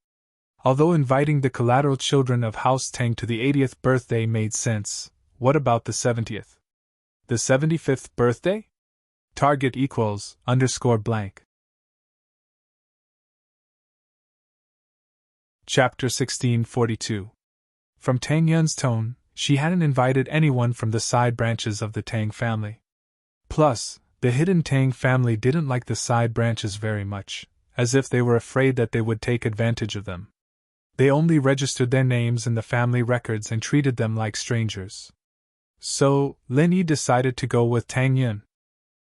Although inviting the collateral children of House Tang to the 80th birthday made sense, what about the 70th? The 75th birthday? Target equals _blank. Chapter 1642. From Tang Yun's tone, she hadn't invited anyone from the side branches of the Tang family. Plus, the hidden Tang family didn't like the side branches very much, as if they were afraid that they would take advantage of them. They only registered their names in the family records and treated them like strangers. So, Lin Yi decided to go with Tang Yun.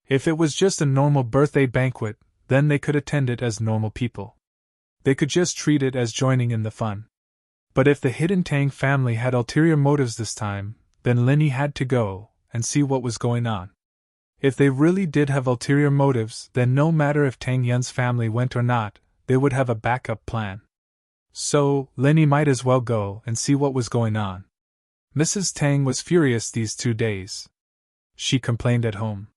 If it was just a normal birthday banquet, then they could attend it as normal people. They could just treat it as joining in the fun. But if the hidden Tang family had ulterior motives this time, then Lin Yi had to go and see what was going on. If they really did have ulterior motives, then no matter if Tang Yun's family went or not, they would have a backup plan. So, Lin Yi might as well go and see what was going on. Mrs. Tang was furious these 2 days. She complained at home.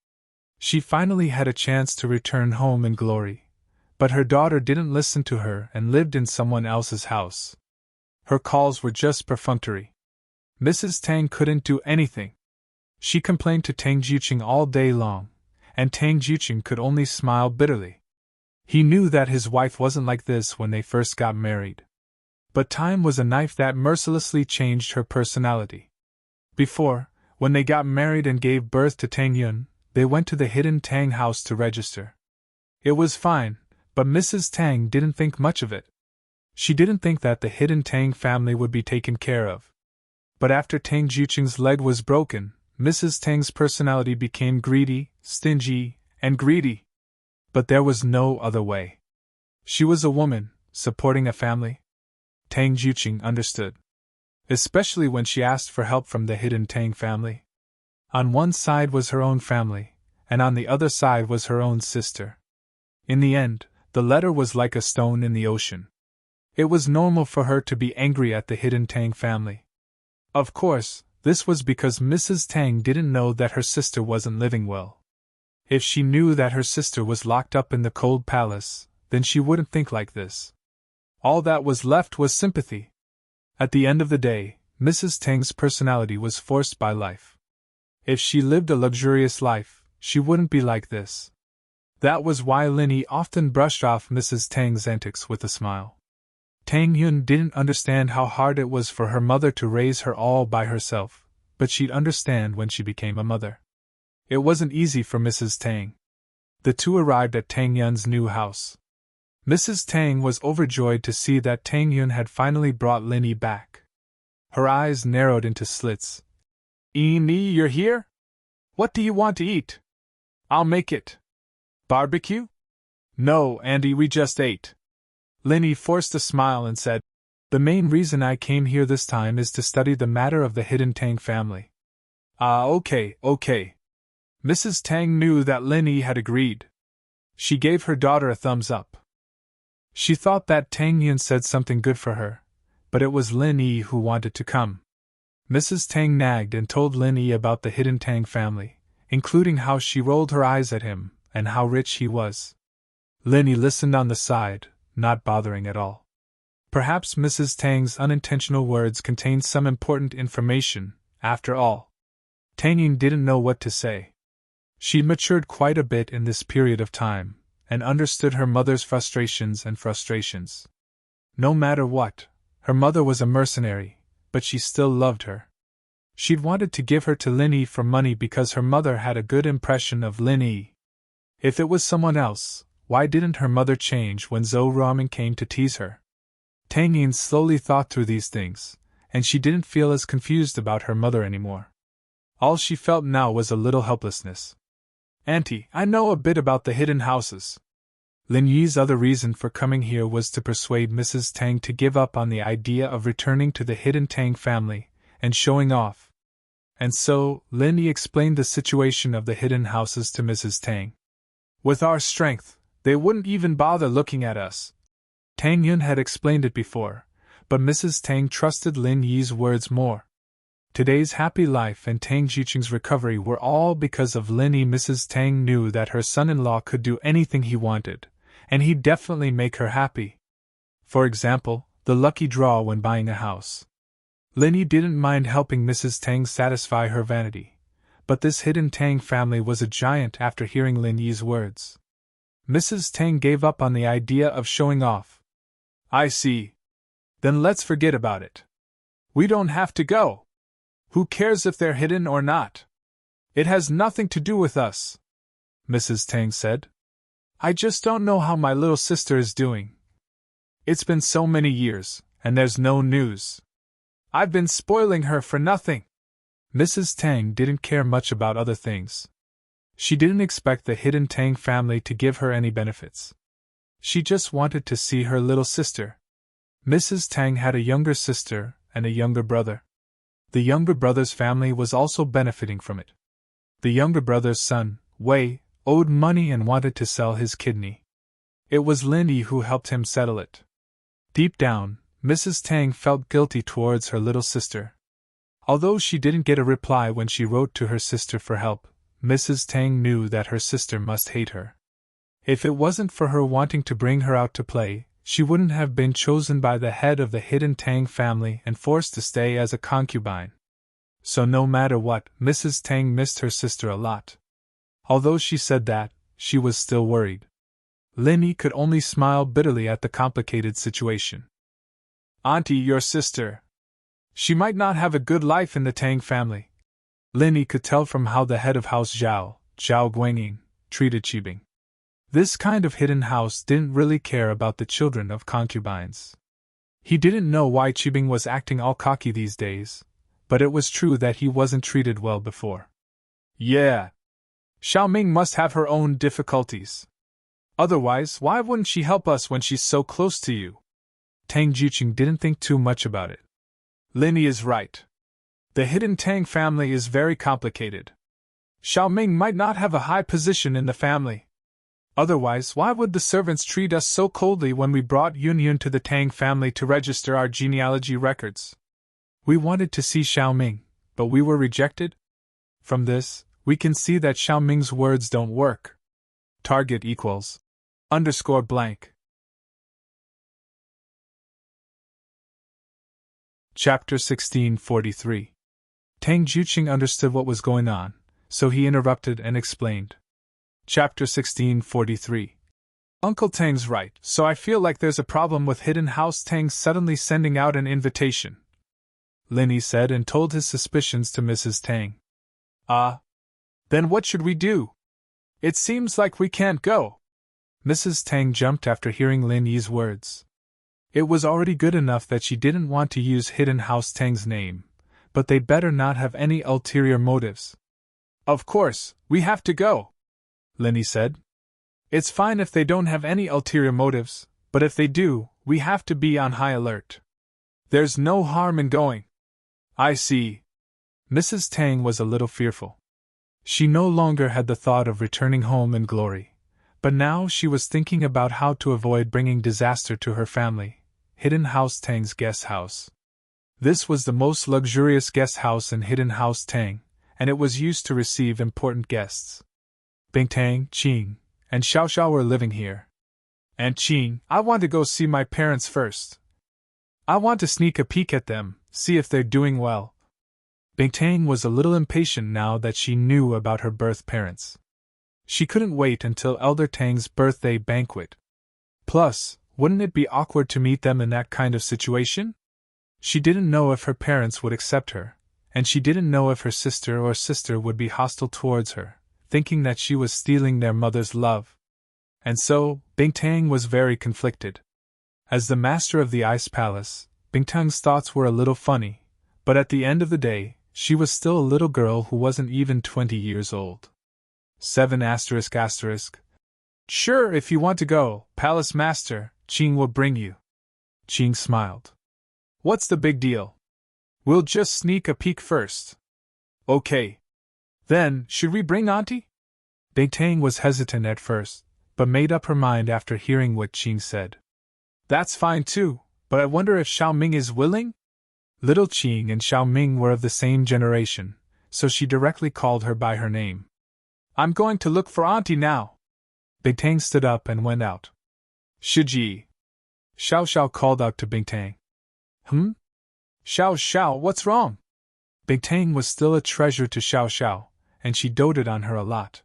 She finally had a chance to return home in glory, but her daughter didn't listen to her and lived in someone else's house. Her calls were just perfunctory. Mrs. Tang couldn't do anything. She complained to Tang Jiuqing all day long, and Tang Jiuqing could only smile bitterly. He knew that his wife wasn't like this when they first got married. But time was a knife that mercilessly changed her personality. Before, when they got married and gave birth to Tang Yun, they went to the hidden Tang house to register. It was fine, but Mrs. Tang didn't think much of it. She didn't think that the hidden Tang family would be taken care of. But after Tang Jiuqing's leg was broken, Mrs. Tang's personality became greedy, stingy, and greedy. But there was no other way. She was a woman, supporting a family. Tang Jiuqing understood. Especially when she asked for help from the hidden Tang family. On one side was her own family, and on the other side was her own sister. In the end, the letter was like a stone in the ocean. It was normal for her to be angry at the hidden Tang family. Of course, this was because Mrs. Tang didn't know that her sister wasn't living well. If she knew that her sister was locked up in the cold palace, then she wouldn't think like this. All that was left was sympathy. At the end of the day, Mrs. Tang's personality was forced by life. If she lived a luxurious life, she wouldn't be like this. That was why Lin Yi often brushed off Mrs. Tang's antics with a smile. Tang Yun didn't understand how hard it was for her mother to raise her all by herself, but she'd understand when she became a mother. It wasn't easy for Mrs. Tang. The two arrived at Tang Yun's new house. Mrs. Tang was overjoyed to see that Tang Yun had finally brought Lin Yi back. Her eyes narrowed into slits. "Yi, you're here? What do you want to eat? I'll make it." "Barbecue?" "No, Andy, we just ate." Lin Yi forced a smile and said, The main reason I came here this time is to study the matter of the hidden Tang family. Ah, okay. Mrs. Tang knew that Lin Yi had agreed. She gave her daughter a thumbs up. She thought that Tang Yun said something good for her, but it was Lin Yi who wanted to come. Mrs. Tang nagged and told Lin Yi about the hidden Tang family, including how she rolled her eyes at him and how rich he was. Lin Yi listened on the side, not bothering at all. Perhaps Mrs. Tang's unintentional words contained some important information, after all. Tang Yun didn't know what to say. She'd matured quite a bit in this period of time, and understood her mother's frustrations. No matter what, her mother was a mercenary, but she still loved her. She'd wanted to give her to Lin Yi for money because her mother had a good impression of Lin Yi. If it was someone else, why didn't her mother change when Zhou Ruoming came to tease her? Tang Yin slowly thought through these things, and she didn't feel as confused about her mother anymore. All she felt now was a little helplessness. Auntie, I know a bit about the hidden houses. Lin Yi's other reason for coming here was to persuade Mrs. Tang to give up on the idea of returning to the hidden Tang family and showing off. And so, Lin Yi explained the situation of the hidden houses to Mrs. Tang. With our strength, they wouldn't even bother looking at us. Tang Yun had explained it before, but Mrs. Tang trusted Lin Yi's words more. Today's happy life and Tang Jiqing's recovery were all because of Lin Yi. Mrs. Tang knew that her son-in-law could do anything he wanted, and he'd definitely make her happy. For example, the lucky draw when buying a house. Lin Yi didn't mind helping Mrs. Tang satisfy her vanity, but this hidden Tang family was a giant after hearing Lin Yi's words. Mrs. Tang gave up on the idea of showing off. I see. Then let's forget about it. We don't have to go. Who cares if they're hidden or not? It has nothing to do with us, Mrs. Tang said. I just don't know how my little sister is doing. It's been so many years, and there's no news. I've been spoiling her for nothing. Mrs. Tang didn't care much about other things. She didn't expect the hidden Tang family to give her any benefits. She just wanted to see her little sister. Mrs. Tang had a younger sister and a younger brother. The younger brother's family was also benefiting from it. The younger brother's son, Wei, owed money and wanted to sell his kidney. It was Lin Yi who helped him settle it. Deep down, Mrs. Tang felt guilty towards her little sister. Although she didn't get a reply when she wrote to her sister for help, Mrs. Tang knew that her sister must hate her. If it wasn't for her wanting to bring her out to play, she wouldn't have been chosen by the head of the hidden Tang family and forced to stay as a concubine. So no matter what, Mrs. Tang missed her sister a lot. Although she said that, she was still worried. Lin Yi could only smile bitterly at the complicated situation. Auntie, your sister. She might not have a good life in the Tang family. Lin Yi could tell from how the head of House Zhao Guangying, treated Qibing. This kind of hidden house didn't really care about the children of concubines. He didn't know why Qibing was acting all cocky these days, but it was true that he wasn't treated well before. Yeah. Xiaoming must have her own difficulties. Otherwise, why wouldn't she help us when she's so close to you? Tang Jiqing didn't think too much about it. Lin Yi is right. The hidden Tang family is very complicated. Xiaoming might not have a high position in the family. Otherwise, why would the servants treat us so coldly when we brought Yun to the Tang family to register our genealogy records? We wanted to see Xiaoming, but we were rejected? From this, we can see that Xiaoming's words don't work. Target equals _blank. Chapter 1643. Tang Jiqing understood what was going on, so he interrupted and explained. Chapter 1643. Uncle Tang's right, so I feel like there's a problem with Hidden House Tang suddenly sending out an invitation, Lin Yi said and told his suspicions to Mrs. Tang. Then what should we do? It seems like we can't go. Mrs. Tang jumped after hearing Lin Yi's words. It was already good enough that she didn't want to use Hidden House Tang's name, but they'd better not have any ulterior motives. Of course, we have to go, Lin Yi said. It's fine if they don't have any ulterior motives, but if they do, we have to be on high alert. There's no harm in going. I see. Mrs. Tang was a little fearful. She no longer had the thought of returning home in glory, but now she was thinking about how to avoid bringing disaster to her family. Hidden House Tang's guest house. This was the most luxurious guest house in Hidden House Tang, and it was used to receive important guests. Bing Tang, Qing, and Xiao Xiao were living here. Aunt Qing, I want to go see my parents first. I want to sneak a peek at them, see if they're doing well. Bing Tang was a little impatient now that she knew about her birth parents. She couldn't wait until Elder Tang's birthday banquet. Plus, wouldn't it be awkward to meet them in that kind of situation? She didn't know if her parents would accept her, and she didn't know if her sister would be hostile towards her, thinking that she was stealing their mother's love. And so, Bing Tang was very conflicted. As the master of the Ice Palace, Bing Tang's thoughts were a little funny, but at the end of the day, she was still a little girl who wasn't even 20 years old. 7 **. Sure, if you want to go, Palace Master, Qing will bring you. Qing smiled. What's the big deal? We'll just sneak a peek first. Okay. Then, should we bring Auntie? Bing Tang was hesitant at first, but made up her mind after hearing what Qing said. That's fine too, but I wonder if Xiao Ming is willing? Little Qing and Xiao Ming were of the same generation, so she directly called her by her name. I'm going to look for Auntie now. Bing Tang stood up and went out. Shiji. Xiao Xiao called out to Bing Tang. Xiao Xiao, what's wrong? Bing Tang was still a treasure to Xiao Xiao, and she doted on her a lot.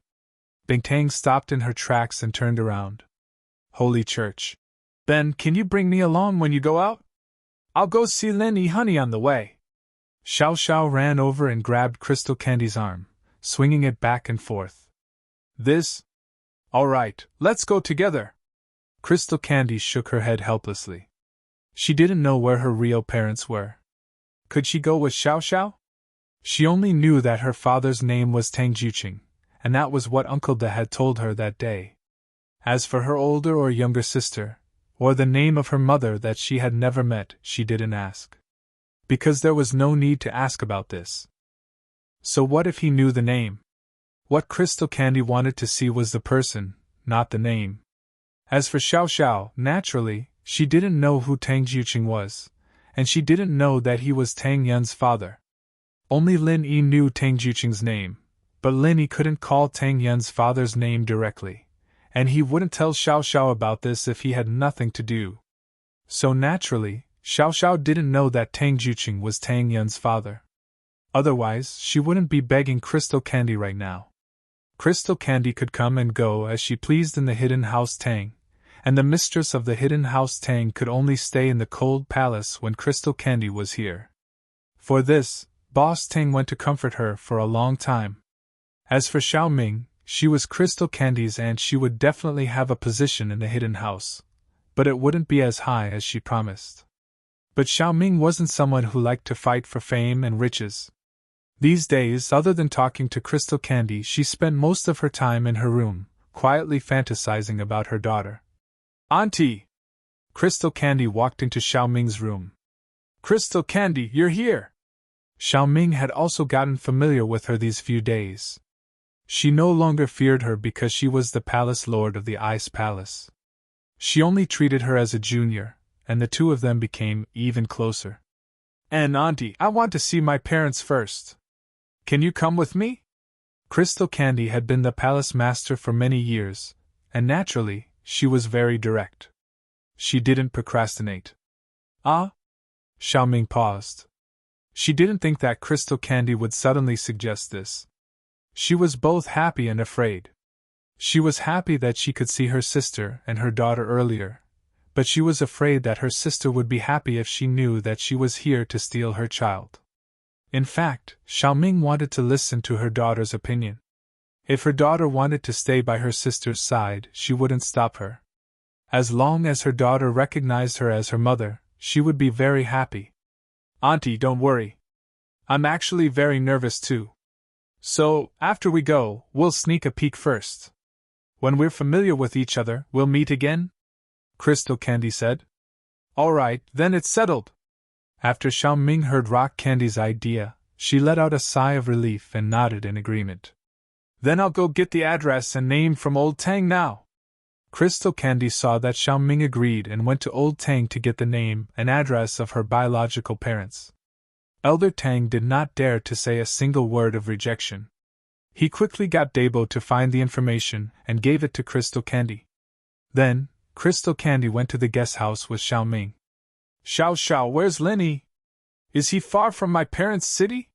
Bing Tang stopped in her tracks and turned around. Holy Church. Ben, can you bring me along when you go out? I'll go see Lin Yi Honey on the way. Xiao Xiao ran over and grabbed Crystal Candy's arm, swinging it back and forth. This? All right, let's go together. Crystal Candy shook her head helplessly. She didn't know where her real parents were. Could she go with Xiao Xiao? She only knew that her father's name was Tang Juqing, and that was what Uncle De had told her that day. As for her older or younger sister, or the name of her mother that she had never met, she didn't ask. Because there was no need to ask about this. So what if he knew the name? What Crystal Candy wanted to see was the person, not the name. As for Xiao Xiao, naturally, she didn't know who Tang Juqing was, and she didn't know that he was Tang Yun's father. Only Lin Yi knew Tang Juqing's name, but Lin Yi couldn't call Tang Yun's father's name directly. And he wouldn't tell Xiao Xiao about this if he had nothing to do. So naturally, Xiao Xiao didn't know that Tang Juqing was Tang Yun's father. Otherwise, she wouldn't be begging Crystal Candy right now. Crystal Candy could come and go as she pleased in the Hidden House Tang, and the mistress of the Hidden House Tang could only stay in the cold palace when Crystal Candy was here. For this, Boss Tang went to comfort her for a long time. As for Xiao Ming, she was Crystal Candy's and she would definitely have a position in the hidden house, but it wouldn't be as high as she promised. But Xiao Ming wasn't someone who liked to fight for fame and riches. These days, other than talking to Crystal Candy, she spent most of her time in her room, quietly fantasizing about her daughter. Auntie! Crystal Candy walked into Xiao Ming's room. Crystal Candy, you're here! Xiao Ming had also gotten familiar with her these few days. She no longer feared her because she was the palace lord of the Ice Palace. She only treated her as a junior, and the two of them became even closer. And Auntie, I want to see my parents first. Can you come with me? Crystal Candy had been the palace master for many years, and naturally, she was very direct. She didn't procrastinate. Ah? Xiao Ming paused. She didn't think that Crystal Candy would suddenly suggest this. She was both happy and afraid. She was happy that she could see her sister and her daughter earlier, but she was afraid that her sister would be happy if she knew that she was here to steal her child. In fact, Xiao Ming wanted to listen to her daughter's opinion. If her daughter wanted to stay by her sister's side, she wouldn't stop her. As long as her daughter recognized her as her mother, she would be very happy. Auntie, don't worry. I'm actually very nervous too. So, after we go, we'll sneak a peek first. When we're familiar with each other, we'll meet again? Crystal Candy said. All right, then it's settled. After Xiao Ming heard Rock Candy's idea, she let out a sigh of relief and nodded in agreement. Then I'll go get the address and name from Old Tang now. Crystal Candy saw that Xiao Ming agreed and went to Old Tang to get the name and address of her biological parents. Elder Tang did not dare to say a single word of rejection. He quickly got Dabo to find the information and gave it to Crystal Candy. Then, Crystal Candy went to the guest house with Xiao Ming. Xiao, where's Linny? Is he far from my parents' city?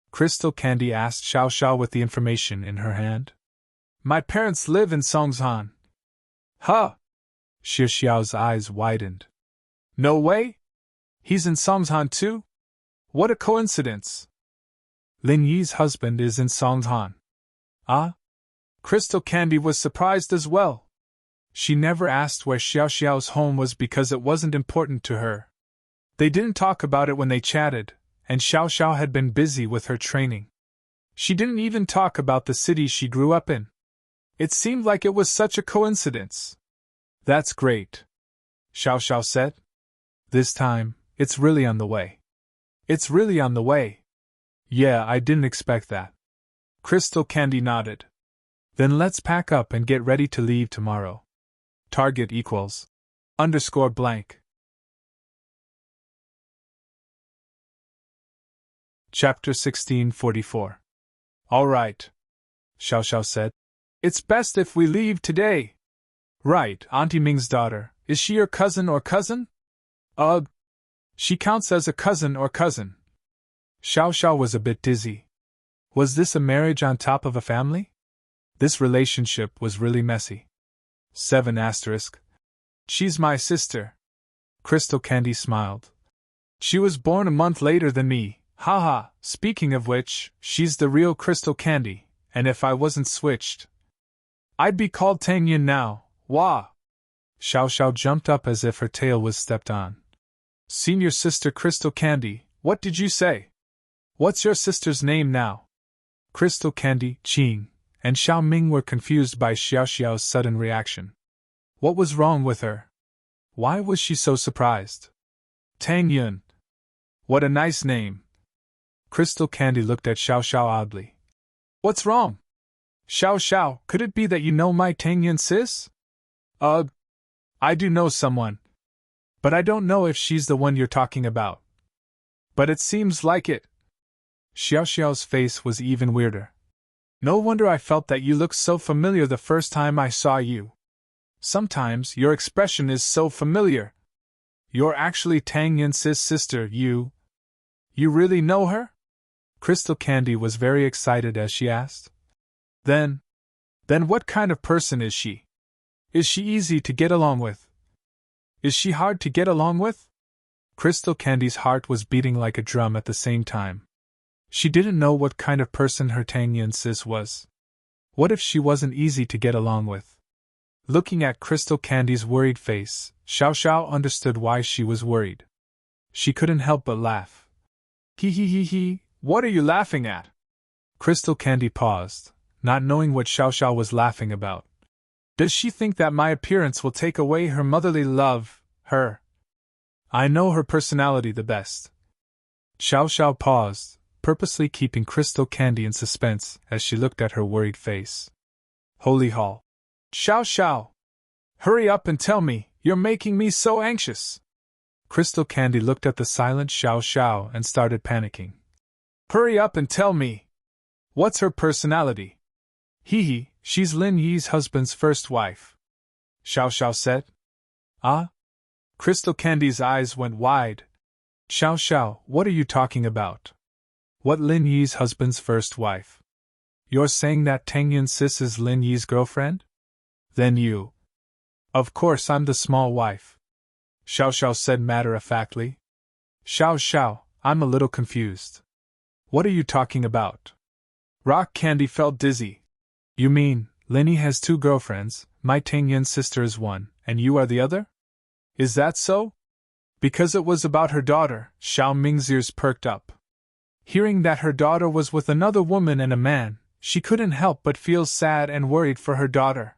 Crystal Candy asked Xiao with the information in her hand. My parents live in Songshan. Huh? Xiao's eyes widened. No way? He's in Songshan too? What a coincidence! Lin Yi's husband is in Songshan. Ah? Crystal Candy was surprised as well. She never asked where Xiao's home was because it wasn't important to her. They didn't talk about it when they chatted, and Xiao had been busy with her training. She didn't even talk about the city she grew up in. It seemed like it was such a coincidence. That's great, Xiao said. This time, it's really on the way. It's really on the way. Yeah, I didn't expect that. Crystal Candy nodded. Then let's pack up and get ready to leave tomorrow. Target equals _blank. Chapter 1644. All right, Xiao said. It's best if we leave today. Right, Auntie Ming's daughter. Is she your cousin or cousin? She counts as a cousin or cousin. Xiao was a bit dizzy. Was this a marriage on top of a family? This relationship was really messy. 7 asterisk. She's my sister. Crystal Candy smiled. She was born a month later than me. Haha, speaking of which, she's the real Crystal Candy, and if I wasn't switched, I'd be called Tang Yin now. Wah! Xiao jumped up as if her tail was stepped on. Senior sister Crystal Candy, what did you say? What's your sister's name now? Crystal Candy, Qing, and Xiao Ming were confused by Xiao's sudden reaction. What was wrong with her? Why was she so surprised? Tang Yun. What a nice name. Crystal Candy looked at Xiao oddly. What's wrong? Xiao, could it be that you know my Tang Yun sis? I do know someone. But I don't know if she's the one you're talking about. But it seems like it. Xiao's face was even weirder. No wonder I felt that you looked so familiar the first time I saw you. Sometimes your expression is so familiar. You're actually Tang Yun's sister, you really know her? Crystal Candy was very excited as she asked. Then what kind of person is she? Is she easy to get along with? Is she hard to get along with? Crystal Candy's heart was beating like a drum at the same time. She didn't know what kind of person her Tang Yun sis was. What if she wasn't easy to get along with? Looking at Crystal Candy's worried face, Xiao understood why she was worried. She couldn't help but laugh. He, what are you laughing at? Crystal Candy paused, not knowing what Xiao was laughing about. Does she think that my appearance will take away her motherly love, her? I know her personality the best. Xiao paused, purposely keeping Crystal Candy in suspense as she looked at her worried face. Holy hall. Xiao! Hurry up and tell me, you're making me so anxious! Crystal Candy looked at the silent Xiao and started panicking. Hurry up and tell me! What's her personality? She's Lin Yi's husband's first wife. Xiao said. Ah? Crystal Candy's eyes went wide. Xiao, what are you talking about? What Lin Yi's husband's first wife? You're saying that Tang Yun sis is Lin Yi's girlfriend? Then you. Of course I'm the small wife. Xiao said matter-of-factly. Xiao, I'm a little confused. What are you talking about? Rock Candy felt dizzy. You mean, Linny has 2 girlfriends, my Tang Yun sister is one, and you are the other? Is that so? Because it was about her daughter, Xiao Ming's ears perked up. Hearing that her daughter was with another woman and a man, she couldn't help but feel sad and worried for her daughter.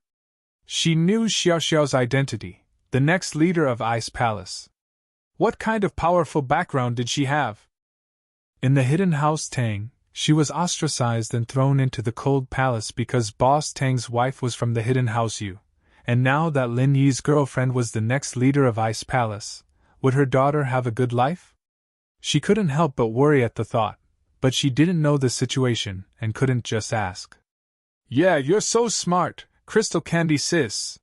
She knew Xiao's identity, the next leader of Ice Palace. What kind of powerful background did she have? In the hidden house Tang, she was ostracized and thrown into the cold palace because Boss Tang's wife was from the hidden house Yu. And now that Lin Yi's girlfriend was the next leader of Ice Palace, would her daughter have a good life? She couldn't help but worry at the thought, but she didn't know the situation and couldn't just ask. Yeah, you're so smart, Crystal Candy sis.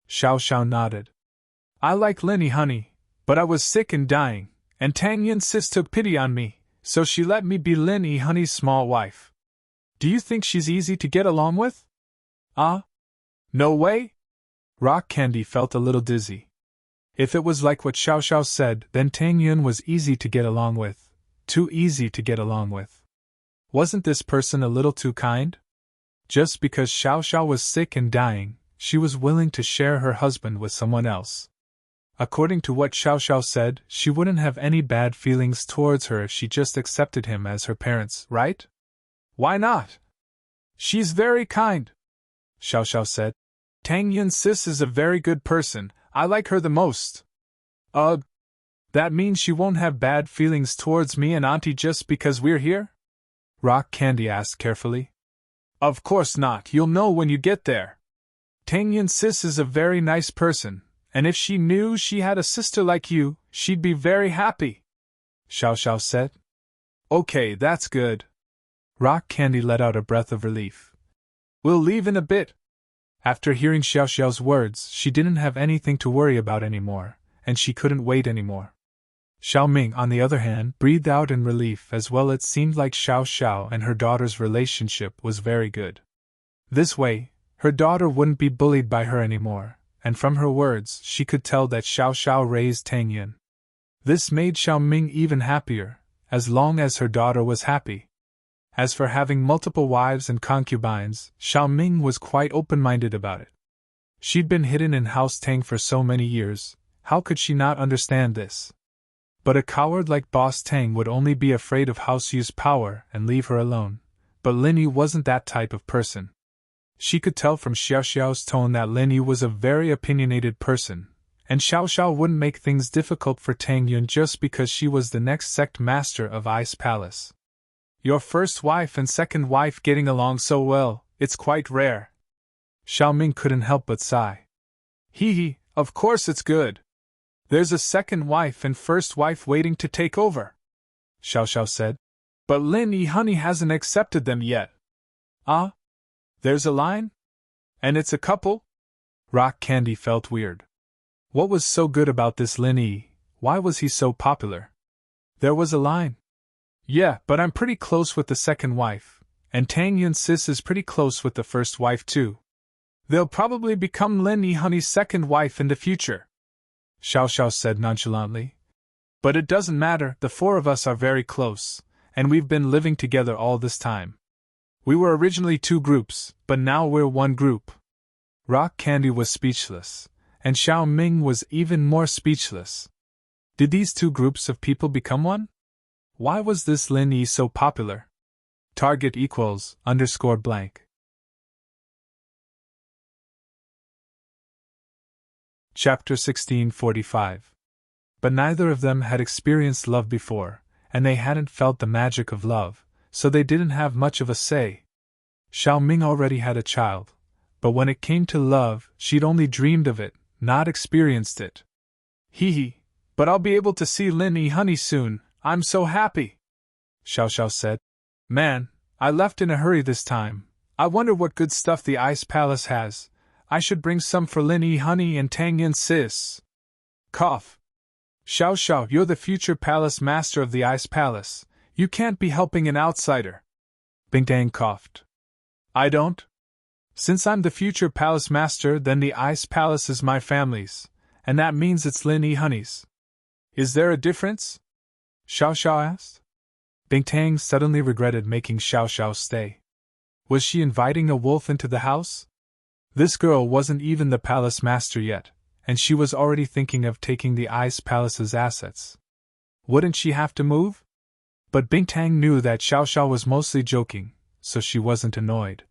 Xiao Xiao nodded. I like Lin Yi honey, but I was sick and dying, and Tang Yin sis took pity on me, so she let me be Lin Yi honey's small wife. Do you think she's easy to get along with? No way? Rock Candy felt a little dizzy. If it was like what Xiao Xiao said, then Tang Yun was easy to get along with. Too easy to get along with. Wasn't this person a little too kind? Just because Xiao Xiao was sick and dying, she was willing to share her husband with someone else. According to what Xiao Xiao said, she wouldn't have any bad feelings towards her if she just accepted him as her parents, right? Why not? She's very kind, Xiao Xiao said. Tang Yun sis is a very good person, I like her the most. That means she won't have bad feelings towards me and Auntie just because we're here? Rock Candy asked carefully. Of course not, you'll know when you get there. Tang Yun sis is a very nice person, and if she knew she had a sister like you, she'd be very happy, Xiao Xiao said. Okay, that's good. Rock Candy let out a breath of relief. We'll leave in a bit. After hearing Xiao Xiao's words, she didn't have anything to worry about anymore, and she couldn't wait anymore. Xiao Ming, on the other hand, breathed out in relief as well. It seemed like Xiao Xiao and her daughter's relationship was very good. This way, her daughter wouldn't be bullied by her anymore, and from her words she could tell that Xiao Xiao raised Tang Yun. This made Xiao Ming even happier, as long as her daughter was happy. As for having multiple wives and concubines, Xiao Ming was quite open-minded about it. She'd been hidden in House Tang for so many years, how could she not understand this? But a coward like Boss Tang would only be afraid of House Yu's power and leave her alone, but Lin Yi wasn't that type of person. She could tell from Xiao Xiao's tone that Lin Yi was a very opinionated person, and Xiao Xiao wouldn't make things difficult for Tang Yun just because she was the next sect master of Ice Palace. Your first wife and second wife getting along so well, it's quite rare. Xiao Ming couldn't help but sigh. Hee, of course it's good. There's a second wife and first wife waiting to take over, Xiao Xiao said. But Lin Yi honey hasn't accepted them yet. There's a line? And it's a couple? Rock Candy felt weird. What was so good about this Lin Yi? Why was he so popular? There was a line. Yeah, but I'm pretty close with the second wife, and Tang Yun sis is pretty close with the first wife too. They'll probably become Lin Yi honey's second wife in the future, Xiao Xiao said nonchalantly. But it doesn't matter, the four of us are very close, and we've been living together all this time. We were originally two groups, but now we're one group. Rock Candy was speechless, and Xiao Ming was even more speechless. Did these two groups of people become one? Why was this Lin Yi so popular? Target equals _blank. Chapter 1645. But neither of them had experienced love before, and they hadn't felt the magic of love, so they didn't have much of a say. Xiao Ming already had a child, but when it came to love, she'd only dreamed of it, not experienced it. But I'll be able to see Lin Yi honey soon, I'm so happy, Xiao Xiao said. Man, I left in a hurry this time. I wonder what good stuff the Ice Palace has. I should bring some for Lin Yi honey and Tang Yin sis. Cough. Xiao Xiao, you're the future palace master of the Ice Palace. You can't be helping an outsider. Bing Dang coughed. I don't? Since I'm the future palace master, then the Ice Palace is my family's, and that means it's Lin Yi honey's. Is there a difference? Xiao Xiao asked. Bing Tang suddenly regretted making Xiao Xiao stay. Was she inviting a wolf into the house? This girl wasn't even the palace master yet, and she was already thinking of taking the Ice Palace's assets. Wouldn't she have to move? But Bing Tang knew that Xiao Xiao was mostly joking, so she wasn't annoyed.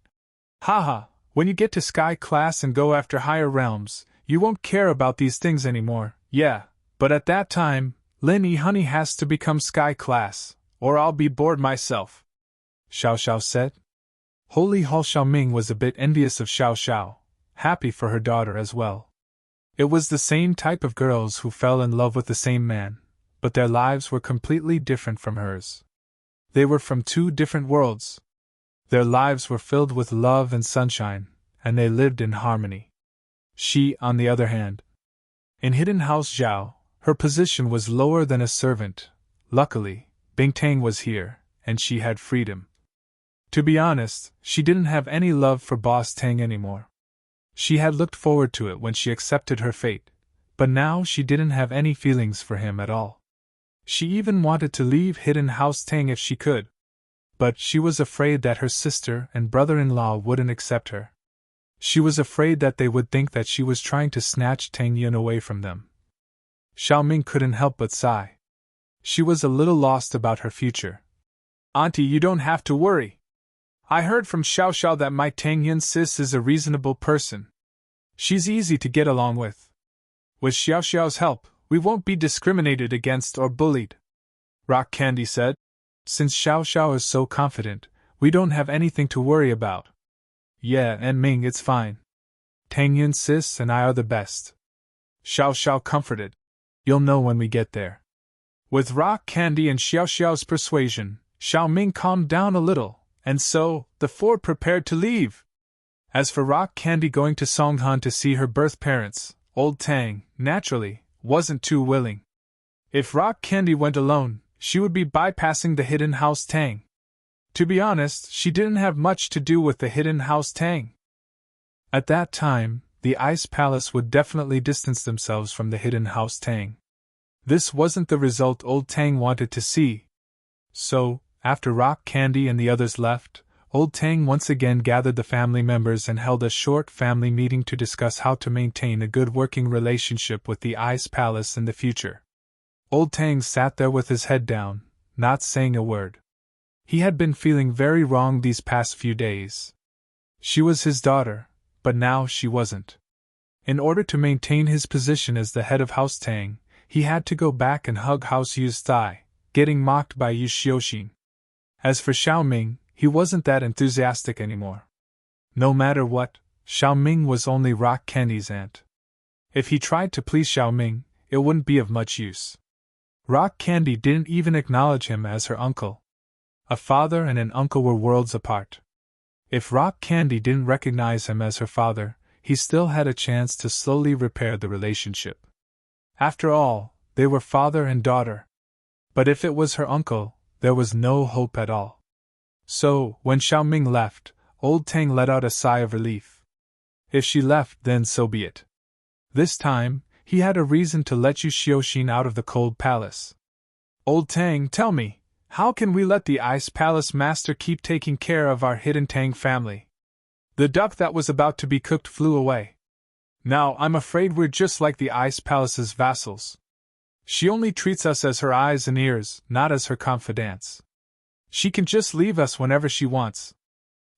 Haha, when you get to Sky Class and go after higher realms, you won't care about these things anymore, yeah, But at that time, Lin E Honey has to become sky class, or I'll be bored myself, Xiao Xiao said. Holy Hall Xiaoming was a bit envious of Xiao Xiao, happy for her daughter as well. It was the same type of girls who fell in love with the same man, but their lives were completely different from hers. They were from two different worlds. Their lives were filled with love and sunshine, and they lived in harmony. She, on the other hand, in Hidden House Zhao, her position was lower than a servant. Luckily, Bingtang was here, and she had freedom. To be honest, she didn't have any love for Boss Tang anymore. She had looked forward to it when she accepted her fate, but now she didn't have any feelings for him at all. She even wanted to leave Hidden House Tang if she could. But she was afraid that her sister and brother-in-law wouldn't accept her. She was afraid that they would think that she was trying to snatch Tang Yun away from them. Xiaoming couldn't help but sigh. She was a little lost about her future. Auntie, you don't have to worry. I heard from Xiao Xiao that my Tang Yun sis is a reasonable person. She's easy to get along with. With Xiao Xiao's help, we won't be discriminated against or bullied, Rock Candy said. Since Xiao Xiao is so confident, we don't have anything to worry about. Yeah, and Ming, it's fine. Tang Yun sis and I are the best. Xiao Xiao comforted. You'll know when we get there. With Rock Candy and Xiao Xiao's persuasion, Xiao Ming calmed down a little, and so, the four prepared to leave. As for Rock Candy going to Songhan to see her birth parents, old Tang, naturally, wasn't too willing. If Rock Candy went alone, she would be bypassing the Hidden House Tang. To be honest, she didn't have much to do with the Hidden House Tang. At that time, the Ice Palace would definitely distance themselves from the Hidden House Tang. This wasn't the result old Tang wanted to see. So, after Rock Candy and the others left, old Tang once again gathered the family members and held a short family meeting to discuss how to maintain a good working relationship with the Ice Palace in the future. Old Tang sat there with his head down, not saying a word. He had been feeling very wrong these past few days. She was his daughter, but now she wasn't. In order to maintain his position as the head of House Tang, he had to go back and hug House Yu's thigh, getting mocked by Yu Xiuxin. As for Xiao Ming, he wasn't that enthusiastic anymore. No matter what, Xiao Ming was only Rock Candy's aunt. If he tried to please Xiao Ming, it wouldn't be of much use. Rock Candy didn't even acknowledge him as her uncle. A father and an uncle were worlds apart. If Rock Candy didn't recognize him as her father, he still had a chance to slowly repair the relationship. After all, they were father and daughter. But if it was her uncle, there was no hope at all. So, when Xiao Ming left, old Tang let out a sigh of relief. If she left, then so be it. This time, he had a reason to let Yu Xiuxin out of the cold palace. Old Tang, tell me, how can we let the Ice Palace Master keep taking care of our Hidden Tang family? The duck that was about to be cooked flew away. Now I'm afraid we're just like the Ice Palace's vassals. She only treats us as her eyes and ears, not as her confidants. She can just leave us whenever she wants.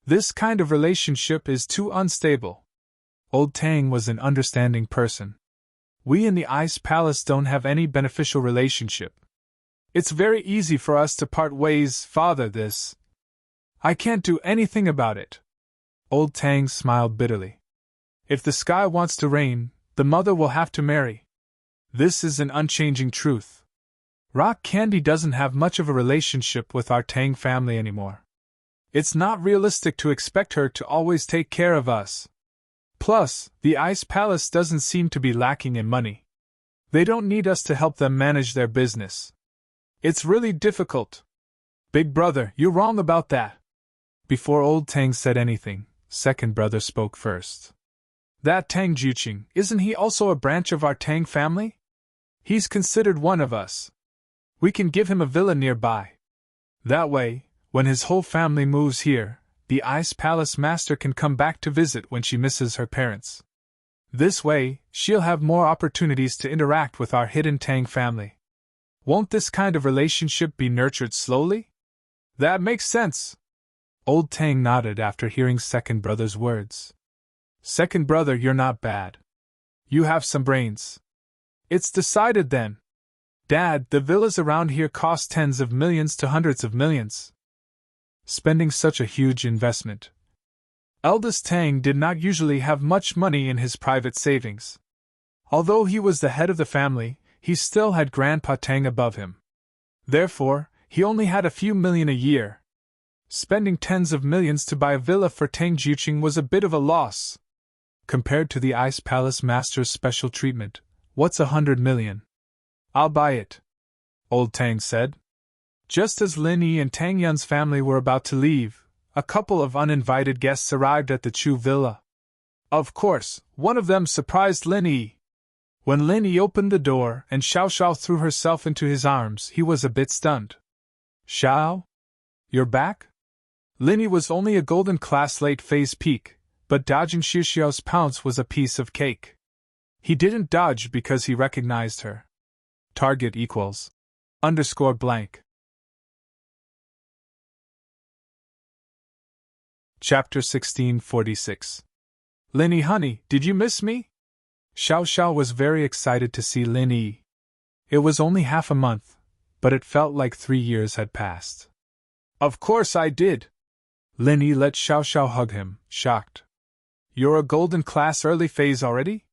This kind of relationship is too unstable. Old Tang was an understanding person. We in the Ice Palace don't have any beneficial relationship. It's very easy for us to part ways, father. I can't do anything about it. Old Tang smiled bitterly. If the sky wants to rain, the mother will have to marry. This is an unchanging truth. Rock Candy doesn't have much of a relationship with our Tang family anymore. It's not realistic to expect her to always take care of us. Plus, the Ice Palace doesn't seem to be lacking in money. They don't need us to help them manage their business. It's really difficult. Big brother, you're wrong about that. Before old Tang said anything, second brother spoke first. That Tang Juqing, isn't he also a branch of our Tang family? He's considered one of us. We can give him a villa nearby. That way, when his whole family moves here, the Ice Palace Master can come back to visit when she misses her parents. This way, she'll have more opportunities to interact with our Hidden Tang family. Won't this kind of relationship be nurtured slowly? That makes sense. Old Tang nodded after hearing second brother's words. Second brother, you're not bad. You have some brains. It's decided then. Dad, the villas around here cost tens of millions to hundreds of millions. Spending such a huge investment. Eldest Tang did not usually have much money in his private savings. Although he was the head of the family, he still had Grandpa Tang above him. Therefore, he only had a few million a year. Spending tens of millions to buy a villa for Tang Jiuqing was a bit of a loss. Compared to the Ice Palace Master's special treatment, what's 100 million? I'll buy it, Old Tang said. Just as Lin Yi and Tang Yun's family were about to leave, a couple of uninvited guests arrived at the Chu villa. Of course, one of them surprised Lin Yi. When Lin Yi opened the door and Xiao Xiao threw herself into his arms, he was a bit stunned. Xiao? You're back? Lin Yi was only a golden class late phase peak, but dodging Xiu Xiao's pounce was a piece of cake. He didn't dodge because he recognized her. Target equals _blank. Chapter 1646. Lin Yi, honey, did you miss me? Xiao Xiao was very excited to see Lin Yi. It was only half a month, but it felt like 3 years had passed. Of course I did. Lin Yi let Xiao Xiao hug him, shocked. You're a golden class early phase already?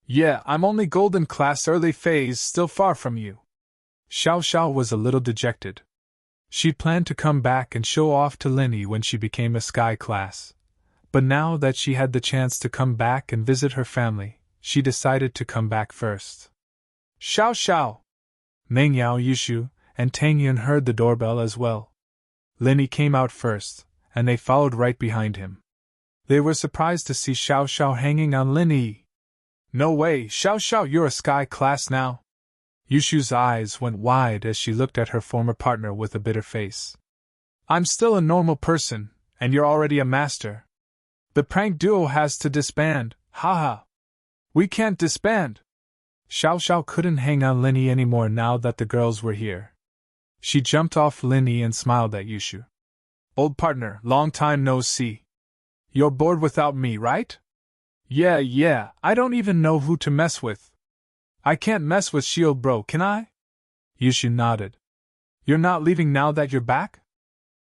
Yeah, I'm only golden class early phase, still far from you. Xiao Xiao was a little dejected. She planned to come back and show off to Lin Yi when she became a sky class. But now that she had the chance to come back and visit her family, she decided to come back first. Xiao Xiao! Meng Yao Yushu and Tang Yun heard the doorbell as well. Lin Yi came out first, and they followed right behind him. They were surprised to see Xiao Xiao hanging on Lin Yi. No way, Xiao Xiao, you're a sky class now? Yushu's eyes went wide as she looked at her former partner with a bitter face. I'm still a normal person, and you're already a master. The prank duo has to disband, haha. We can't disband. Xiao Xiao couldn't hang on Lin Yi anymore now that the girls were here. She jumped off Lin Yi and smiled at Yushu. Old partner, long time no see. You're bored without me, right? Yeah, I don't even know who to mess with. I can't mess with Shield Bro, can I? Yushu nodded. You're not leaving now that you're back?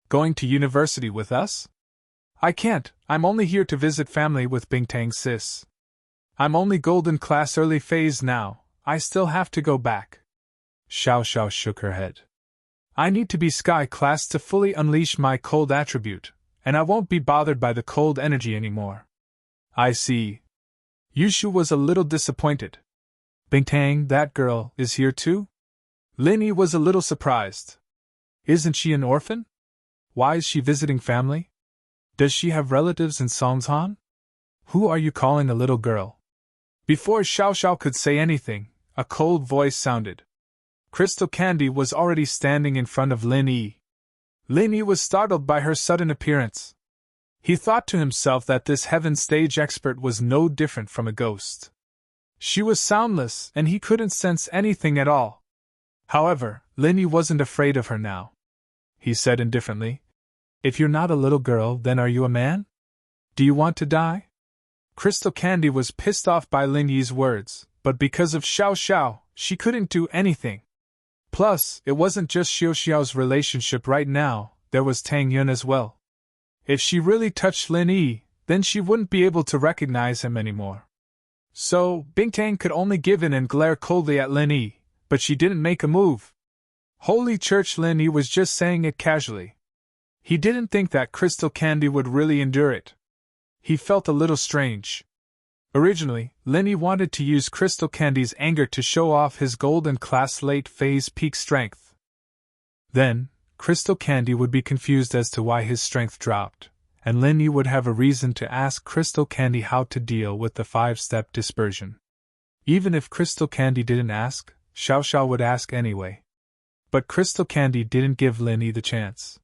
Going to university with us? I can't, I'm only here to visit family with Bingtang sis. I'm only golden class early phase now, I still have to go back. Xiao Xiao shook her head. I need to be sky class to fully unleash my cold attribute, and I won't be bothered by the cold energy anymore. I see. Yushu was a little disappointed. Bingtang, that girl, is here too? Lin Yi was a little surprised. Isn't she an orphan? Why is she visiting family? Does she have relatives in Songshan? Who are you calling a little girl? Before Xiao Xiao could say anything, a cold voice sounded. Crystal Candy was already standing in front of Lin Yi. Lin Yi was startled by her sudden appearance. He thought to himself that this heaven stage expert was no different from a ghost. She was soundless, and he couldn't sense anything at all. However, Lin Yi wasn't afraid of her now. He said indifferently, If you're not a little girl, then are you a man? Do you want to die? Crystal Candy was pissed off by Lin Yi's words, but because of Xiao Xiao, she couldn't do anything. Plus, it wasn't just Xiao Xiao's relationship right now, there was Tang Yun as well. If she really touched Lin Yi, then she wouldn't be able to recognize him anymore. So, Bingtang could only give in and glare coldly at Lin Yi, but she didn't make a move. Holy Church, Lin Yi was just saying it casually. He didn't think that Crystal Candy would really endure it. He felt a little strange. Originally, Lin Yi wanted to use Crystal Candy's anger to show off his golden class late phase peak strength. Then, Crystal Candy would be confused as to why his strength dropped, and Lin Yi would have a reason to ask Crystal Candy how to deal with the 5-step dispersion. Even if Crystal Candy didn't ask, Xiao Xiao would ask anyway. But Crystal Candy didn't give Lin Yi the chance.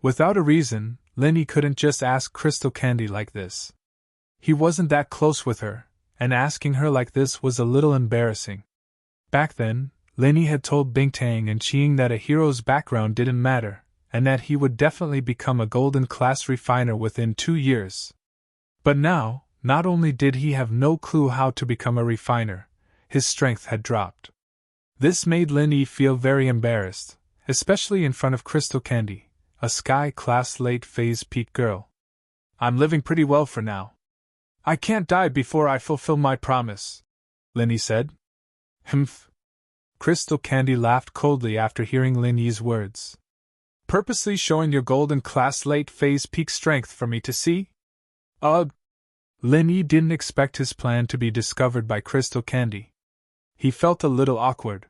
Without a reason, Lin Yi couldn't just ask Crystal Candy like this. He wasn't that close with her, and asking her like this was a little embarrassing. Back then, Lin Yi had told Bingtang and Qing that a hero's background didn't matter, and that he would definitely become a golden class refiner within 2 years. But now, not only did he have no clue how to become a refiner, his strength had dropped. This made Lin Yi feel very embarrassed, especially in front of Crystal Candy, a sky-class late-phase peak girl. I'm living pretty well for now. I can't die before I fulfill my promise, Lin Yi said. Humph. Crystal Candy laughed coldly after hearing Lin Yi's words. Purposely showing your golden class late-phase peak strength for me to see? Ugh. Lin Yi didn't expect his plan to be discovered by Crystal Candy. He felt a little awkward.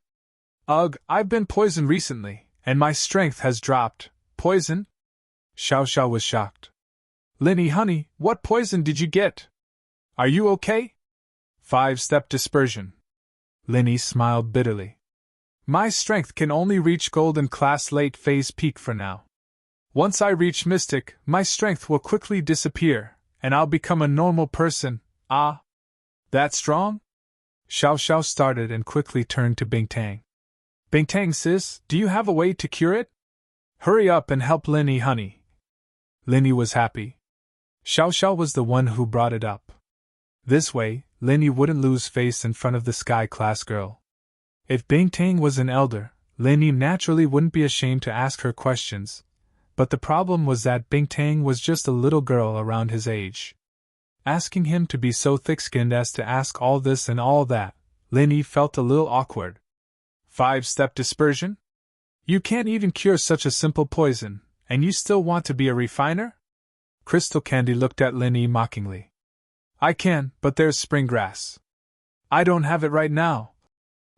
Ugh, I've been poisoned recently, and my strength has dropped. Poison? Xiao Xiao was shocked. Lin Yi, honey, what poison did you get? Are you okay? 5-step dispersion. Lin Yi smiled bitterly. My strength can only reach golden class late phase peak for now. Once I reach mystic, my strength will quickly disappear, and I'll become a normal person. Ah? That strong? Xiao Xiao started and quickly turned to Bingtang. Bingtang sis, do you have a way to cure it? Hurry up and help Lin Yi, honey. Lin Yi was happy. Xiao Xiao was the one who brought it up. This way, Lin Yi wouldn't lose face in front of the sky class girl. If Bingtang was an elder, Lin Yi naturally wouldn't be ashamed to ask her questions, but the problem was that Bingtang was just a little girl around his age. Asking him to be so thick-skinned as to ask all this and all that, Lin Yi felt a little awkward. 5-step dispersion? You can't even cure such a simple poison, and you still want to be a refiner? Crystal Candy looked at Lin Yi mockingly. I can, but there's spring grass. I don't have it right now,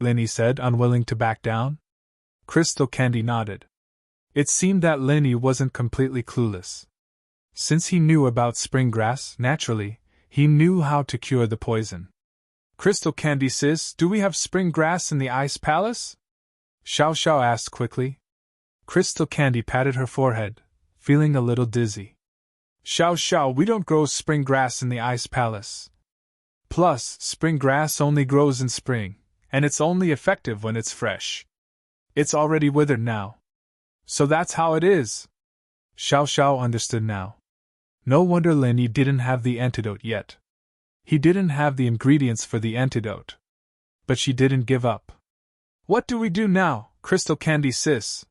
Lin Yi said, unwilling to back down. Crystal Candy nodded. It seemed that Lin Yi wasn't completely clueless. Since he knew about spring grass, naturally, he knew how to cure the poison. Crystal Candy sis, do we have spring grass in the Ice Palace? Xiao Xiao asked quickly. Crystal Candy patted her forehead, feeling a little dizzy. Xiao Xiao, we don't grow spring grass in the Ice Palace. Plus, spring grass only grows in spring, and it's only effective when it's fresh. It's already withered now. So that's how it is. Xiao Xiao understood now. No wonder Lin Yi didn't have the antidote yet. He didn't have the ingredients for the antidote. But she didn't give up. What do we do now, Crystal Candy sis?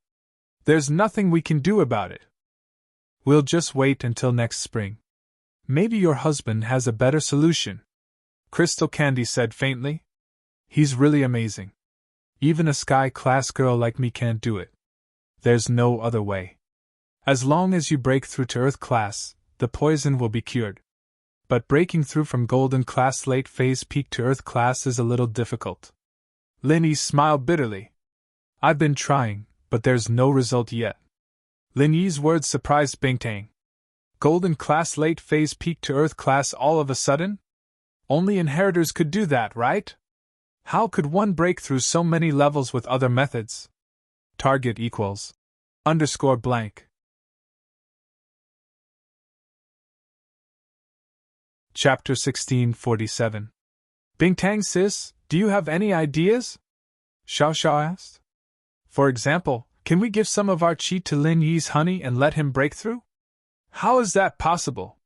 There's nothing we can do about it. We'll just wait until next spring. Maybe your husband has a better solution, Crystal Candy said faintly. He's really amazing. Even a sky-class girl like me can't do it. There's no other way. As long as you break through to Earth class, the poison will be cured. But breaking through from Golden class late phase peak to Earth class is a little difficult. Lin Yi smiled bitterly. I've been trying, but there's no result yet. Lin Yi's words surprised Bingtang. Golden class late phase peak to Earth class all of a sudden? Only inheritors could do that, right? How could one break through so many levels with other methods? Target equals _blank. Chapter 1647. Bingtang sis, do you have any ideas? Xiao Xiao asked. For example, can we give some of our chi to Lin Yi's honey and let him break through? How is that possible?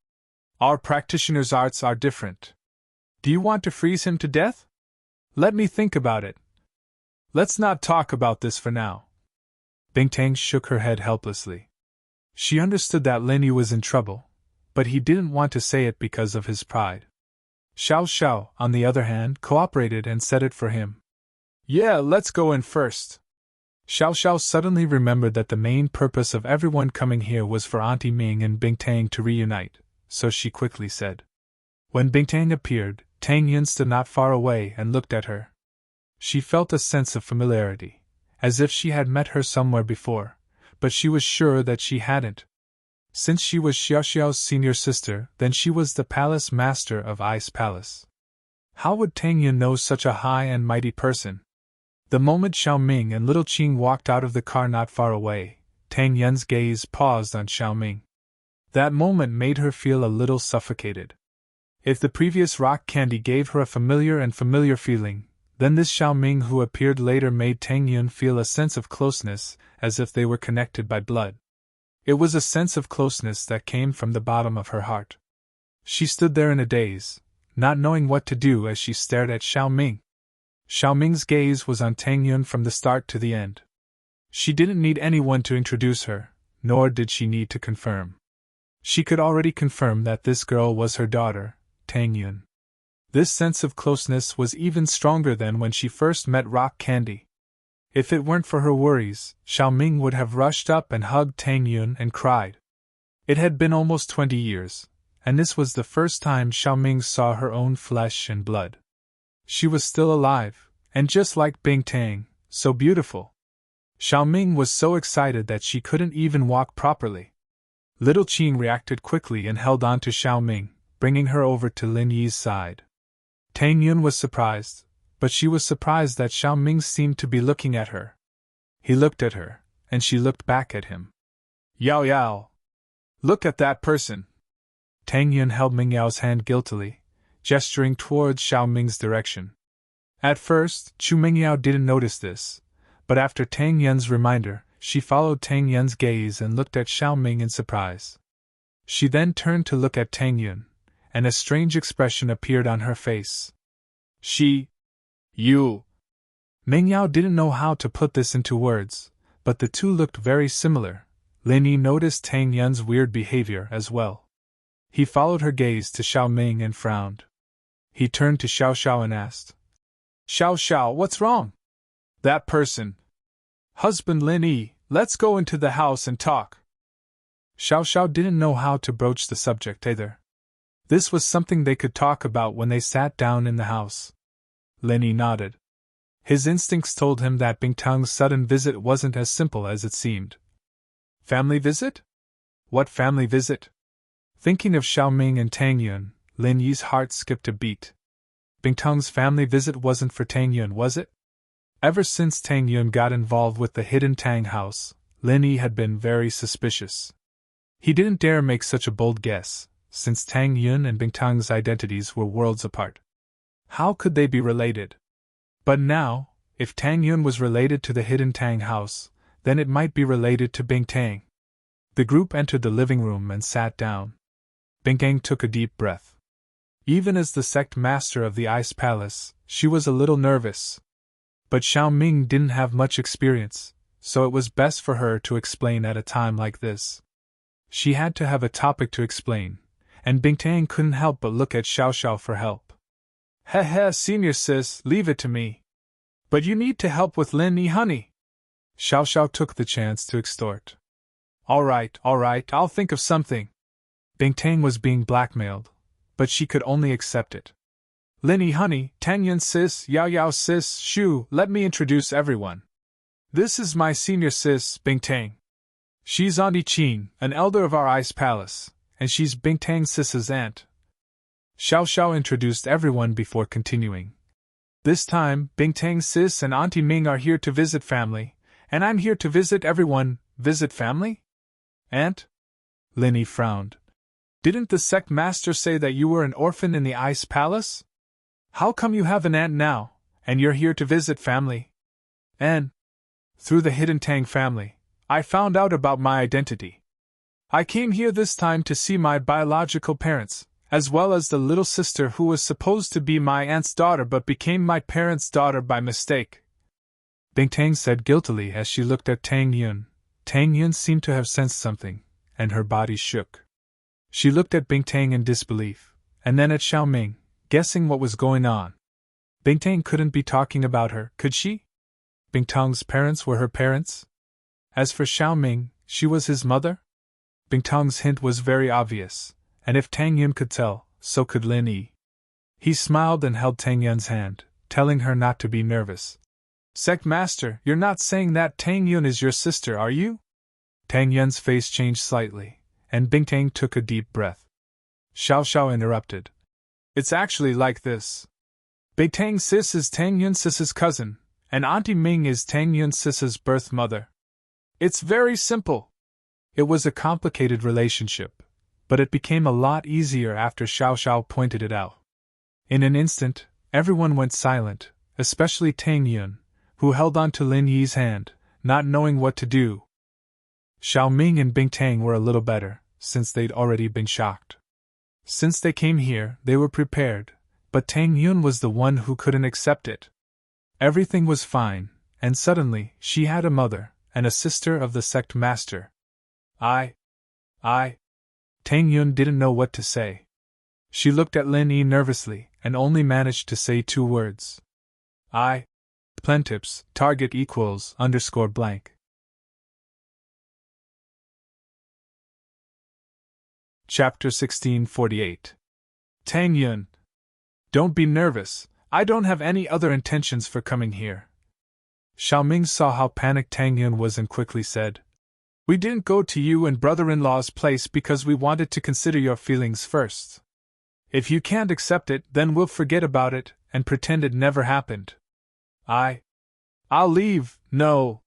Our practitioner's arts are different. Do you want to freeze him to death? Let me think about it. Let's not talk about this for now. Bingtang shook her head helplessly. She understood that Lin Yi was in trouble, but he didn't want to say it because of his pride. Xiao Xiao, on the other hand, cooperated and said it for him. Yeah, let's go in first. Xiao Xiao suddenly remembered that the main purpose of everyone coming here was for Auntie Ming and Bingtang to reunite, so she quickly said. When Bingtang appeared, Tang Yin stood not far away and looked at her. She felt a sense of familiarity, as if she had met her somewhere before, but she was sure that she hadn't. Since she was Xiao Xiao's senior sister, then she was the palace master of Ice Palace. How would Tang Yin know such a high and mighty person? The moment Xiao Ming and little Qing walked out of the car not far away, Tang Yin's gaze paused on Xiao Ming. That moment made her feel a little suffocated. If the previous rock candy gave her a familiar feeling, then this Xiao Ming who appeared later made Tang Yin feel a sense of closeness, as if they were connected by blood. It was a sense of closeness that came from the bottom of her heart. She stood there in a daze, not knowing what to do as she stared at Xiao Ming. Xiaoming's gaze was on Tang Yun from the start to the end. She didn't need anyone to introduce her, nor did she need to confirm. She could already confirm that this girl was her daughter, Tang Yun. This sense of closeness was even stronger than when she first met Rock Candy. If it weren't for her worries, Xiaoming would have rushed up and hugged Tang Yun and cried. It had been almost 20 years, and this was the first time Xiaoming saw her own flesh and blood. She was still alive, and just like Bing Tang, so beautiful. Xiaoming was so excited that she couldn't even walk properly. Little Qing reacted quickly and held on to Xiaoming, bringing her over to Lin Yi's side. Tang Yun was surprised, but she was surprised that Xiaoming seemed to be looking at her. He looked at her, and she looked back at him. Yao Yao! Look at that person! Tang Yun held Ming Yao's hand guiltily, gesturing towards Xiaoming's direction. At first, Chu Mingyao didn't notice this, but after Tang Yun's reminder, she followed Tang Yun's gaze and looked at Xiaoming in surprise. She then turned to look at Tang Yun, and a strange expression appeared on her face. You. Mingyao didn't know how to put this into words, but the two looked very similar. Lin Yi noticed Tang Yun's weird behavior as well. He followed her gaze to Xiaoming and frowned. He turned to Xiao Xiao and asked, Xiao, what's wrong? That person. Husband Lin Yi, let's go into the house and talk. Xiao didn't know how to broach the subject either. This was something they could talk about when they sat down in the house. Lin Yi nodded. His instincts told him that Bingtang's sudden visit wasn't as simple as it seemed. Family visit? What family visit? Thinking of Xiaoming and Tang Yun, Lin Yi's heart skipped a beat. Bingtang's family visit wasn't for Tang Yun, was it? Ever since Tang Yun got involved with the hidden Tang house, Lin Yi had been very suspicious. He didn't dare make such a bold guess, since Tang Yun and Bingtang's identities were worlds apart. How could they be related? But now, if Tang Yun was related to the hidden Tang house, then it might be related to Bingtang. The group entered the living room and sat down. Bingtang took a deep breath. Even as the sect master of the Ice Palace, she was a little nervous. But Xiaoming didn't have much experience, so it was best for her to explain at a time like this. She had to have a topic to explain, and Bingtang couldn't help but look at Xiao for help. Heh, senior sis, leave it to me. But you need to help with Lin Yi, honey. Xiao took the chance to extort. All right, I'll think of something. Bingtang was being blackmailed, but she could only accept it. Lin Yi, honey, Tang Yun sis, Yao sis, Shu, let me introduce everyone. This is my senior sis, Bingtang. She's Auntie Qin, an elder of our Ice Palace, and she's Bingtang's sis's aunt. Xiao introduced everyone before continuing. This time, Bingtang's sis and Auntie Ming are here to visit family, and I'm here to visit everyone. Visit family? Aunt? Lin Yi frowned. Didn't the sect master say that you were an orphan in the Ice Palace? How come you have an aunt now, and you're here to visit family? And, through the hidden Tang family, I found out about my identity. I came here this time to see my biological parents, as well as the little sister who was supposed to be my aunt's daughter but became my parents' daughter by mistake. Bingtang said guiltily as she looked at Tang Yun. Tang Yun seemed to have sensed something, and her body shook. She looked at Bingtang in disbelief, and then at Xiaoming, guessing what was going on. Bingtang couldn't be talking about her, could she? Bingtang's parents were her parents? As for Xiaoming, she was his mother? Bingtang's hint was very obvious, and if Tang Yun could tell, so could Lin Yi. He smiled and held Tang Yun's hand, telling her not to be nervous. Sect Master, you're not saying that Tang Yun is your sister, are you? Tang Yun's face changed slightly, and Bingtang took a deep breath. Xiao interrupted. It's actually like this. Bingtang sis is Tang Yun sis's cousin, and Auntie Ming is Tang Yun sis's birth mother. It's very simple. It was a complicated relationship, but it became a lot easier after Xiao pointed it out. In an instant, everyone went silent, especially Tang Yun, who held on to Lin Yi's hand, not knowing what to do. Xiaoming and Bingtang were a little better, since they'd already been shocked. Since they came here, they were prepared, but Tang Yun was the one who couldn't accept it. Everything was fine, and suddenly she had a mother, and a sister of the sect master. I. Tang Yun didn't know what to say. She looked at Lin Yi nervously, and only managed to say 2 words. Plentips, target equals _blank. Chapter 1648. Tang Yun. Don't be nervous, I don't have any other intentions for coming here. Xiaoming saw how panicked Tang Yun was and quickly said, We didn't go to you and brother-in-law's place because we wanted to consider your feelings first. If you can't accept it, then we'll forget about it and pretend it never happened. I'll leave, no.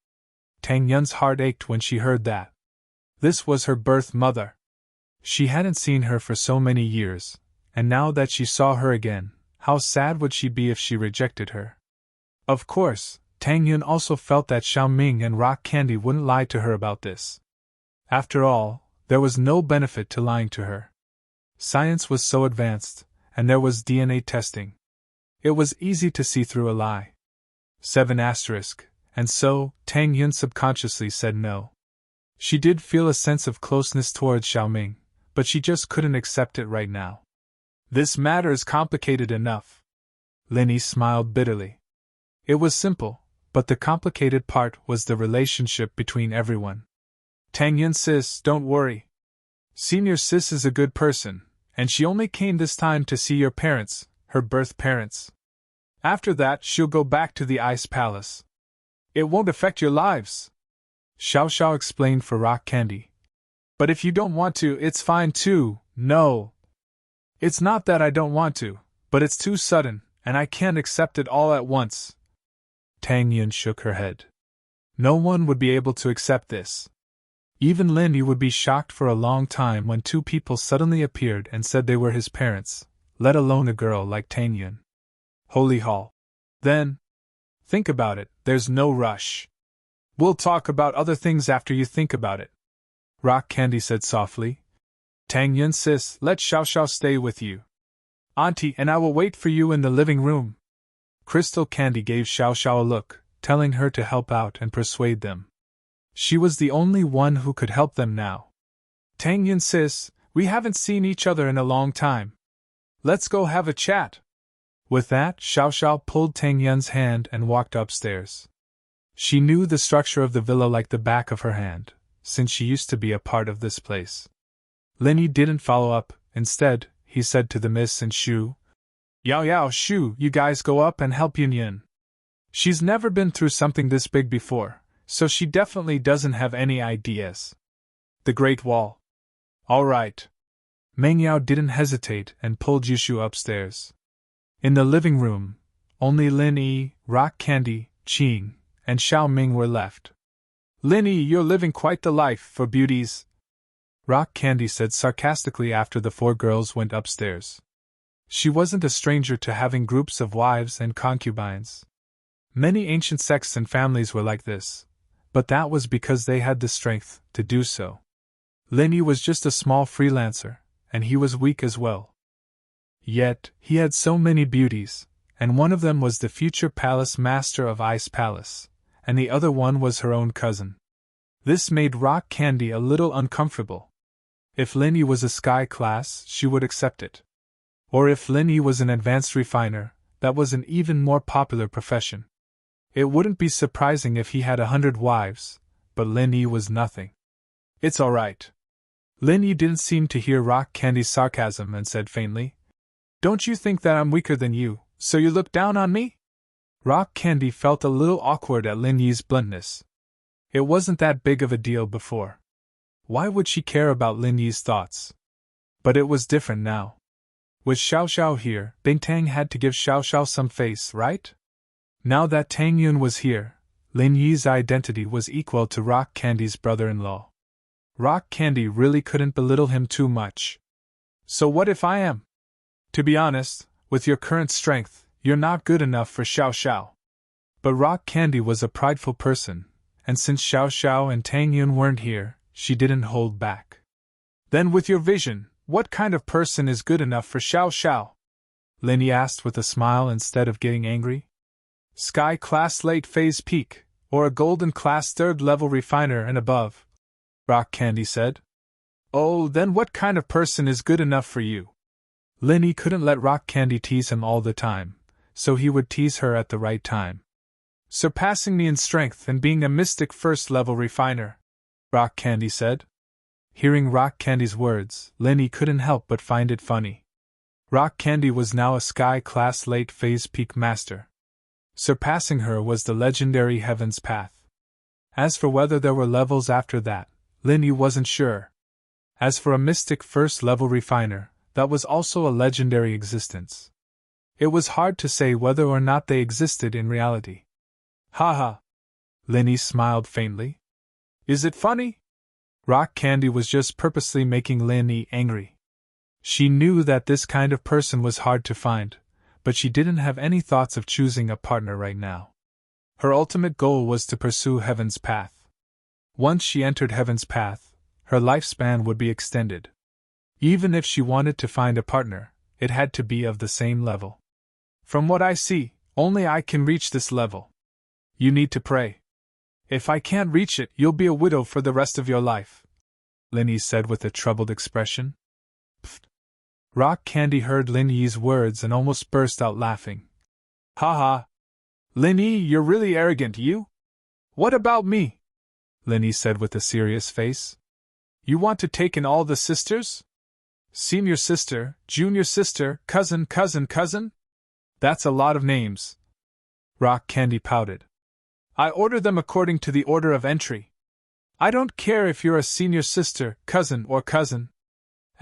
Tang Yun's heart ached when she heard that. This was her birth mother. She hadn't seen her for so many years, and now that she saw her again, how sad would she be if she rejected her? Of course, Tang Yun also felt that Xiaoming and Rock Candy wouldn't lie to her about this. After all, there was no benefit to lying to her. Science was so advanced, and there was DNA testing. It was easy to see through a lie. 7 asterisk, and so, Tang Yun subconsciously said no. She did feel a sense of closeness towards Xiaoming, but she just couldn't accept it right now. This matter is complicated enough. Lin Yi smiled bitterly. It was simple, but the complicated part was the relationship between everyone. Tang Yun sis, don't worry. Senior sis is a good person, and she only came this time to see your parents, her birth parents. After that, she'll go back to the Ice Palace. It won't affect your lives. Xiao Xiao explained for Rock Candy. But if you don't want to, it's fine too. No. It's not that I don't want to, but it's too sudden, and I can't accept it all at once. Tang Yun shook her head. No one would be able to accept this. Even Lin Yi would be shocked for a long time when 2 people suddenly appeared and said they were his parents, let alone a girl like Tang Yun. Holy Hall. Then, think about it, there's no rush. We'll talk about other things after you think about it. Rock Candy said softly. Tang Yun sis, let Xiao Xiao stay with you. Auntie and I will wait for you in the living room. Crystal Candy gave Xiao Xiao a look, telling her to help out and persuade them. She was the only one who could help them now. Tang Yun sis, we haven't seen each other in a long time. Let's go have a chat. With that, Xiao Xiao pulled Tang Yun's hand and walked upstairs. She knew the structure of the villa like the back of her hand, since she used to be a part of this place. Lin Yi didn't follow up. Instead, he said to the Miss and Shu, Yao Shu, you guys go up and help Yun Yun. She's never been through something this big before, so she definitely doesn't have any ideas. The Great Wall. All right. Meng Yao didn't hesitate and pulled Yushu upstairs. In the living room, only Lin Yi, Rock Candy, Qing, and Xiaoming were left. Lin Yi, you're living quite the life for beauties, Rock Candy said sarcastically after the 4 girls went upstairs. She wasn't a stranger to having groups of wives and concubines. Many ancient sects and families were like this, but that was because they had the strength to do so. Lin Yi was just a small freelancer, and he was weak as well. Yet, he had so many beauties, and one of them was the future palace master of Ice Palace, and the other one was her own cousin. This made Rock Candy a little uncomfortable. If Lin Yi was a sky class, she would accept it. Or if Lin Yi was an advanced refiner, that was an even more popular profession. It wouldn't be surprising if he had 100 wives, but Lin Yi was nothing. It's all right. Lin Yi didn't seem to hear Rock Candy's sarcasm and said faintly, Don't you think that I'm weaker than you, so you look down on me? Rock Candy felt a little awkward at Lin Yi's bluntness. It wasn't that big of a deal before. Why would she care about Lin Yi's thoughts? But it was different now. With Xiao Xiao here, Bing Tang had to give Xiao Xiao some face, right? Now that Tang Yun was here, Lin Yi's identity was equal to Rock Candy's brother-in-law. Rock Candy really couldn't belittle him too much. So what if I am? To be honest, with your current strength, you're not good enough for Xiao Xiao. But Rock Candy was a prideful person, and since Xiao Xiao and Tang Yun weren't here, she didn't hold back. Then with your vision, what kind of person is good enough for Xiao Xiao? Lin Yi asked with a smile instead of getting angry. Sky Class Late Phase Peak, or a Golden Class 3rd Level Refiner and above, Rock Candy said. Oh, then what kind of person is good enough for you? Linny couldn't let Rock Candy tease him all the time, so he would tease her at the right time. Surpassing me in strength and being a mystic 1st Level Refiner, Rock Candy said. Hearing Rock Candy's words, Linny couldn't help but find it funny. Rock Candy was now a Sky Class Late Phase Peak Master. Surpassing her was the legendary Heaven's Path. As for whether there were levels after that, Linny wasn't sure. As for a mystic 1st Level Refiner, that was also a legendary existence. It was hard to say whether or not they existed in reality. Haha! Linny smiled faintly. Is it funny? Rock Candy was just purposely making Linny angry. She knew that this kind of person was hard to find, but she didn't have any thoughts of choosing a partner right now. Her ultimate goal was to pursue Heaven's Path. Once she entered Heaven's Path, her lifespan would be extended. Even if she wanted to find a partner, it had to be of the same level. From what I see, only I can reach this level. You need to pray. If I can't reach it, you'll be a widow for the rest of your life, Linny said with a troubled expression. Pfft. Rock Candy heard Linny's words and almost burst out laughing. Ha ha! Linny, you're really arrogant, you? What about me? Linny said with a serious face. You want to take in all the sisters? Senior sister, junior sister, cousin, cousin, cousin? That's a lot of names. Rock Candy pouted. I order them according to the order of entry. I don't care if you're a senior sister, cousin, or cousin.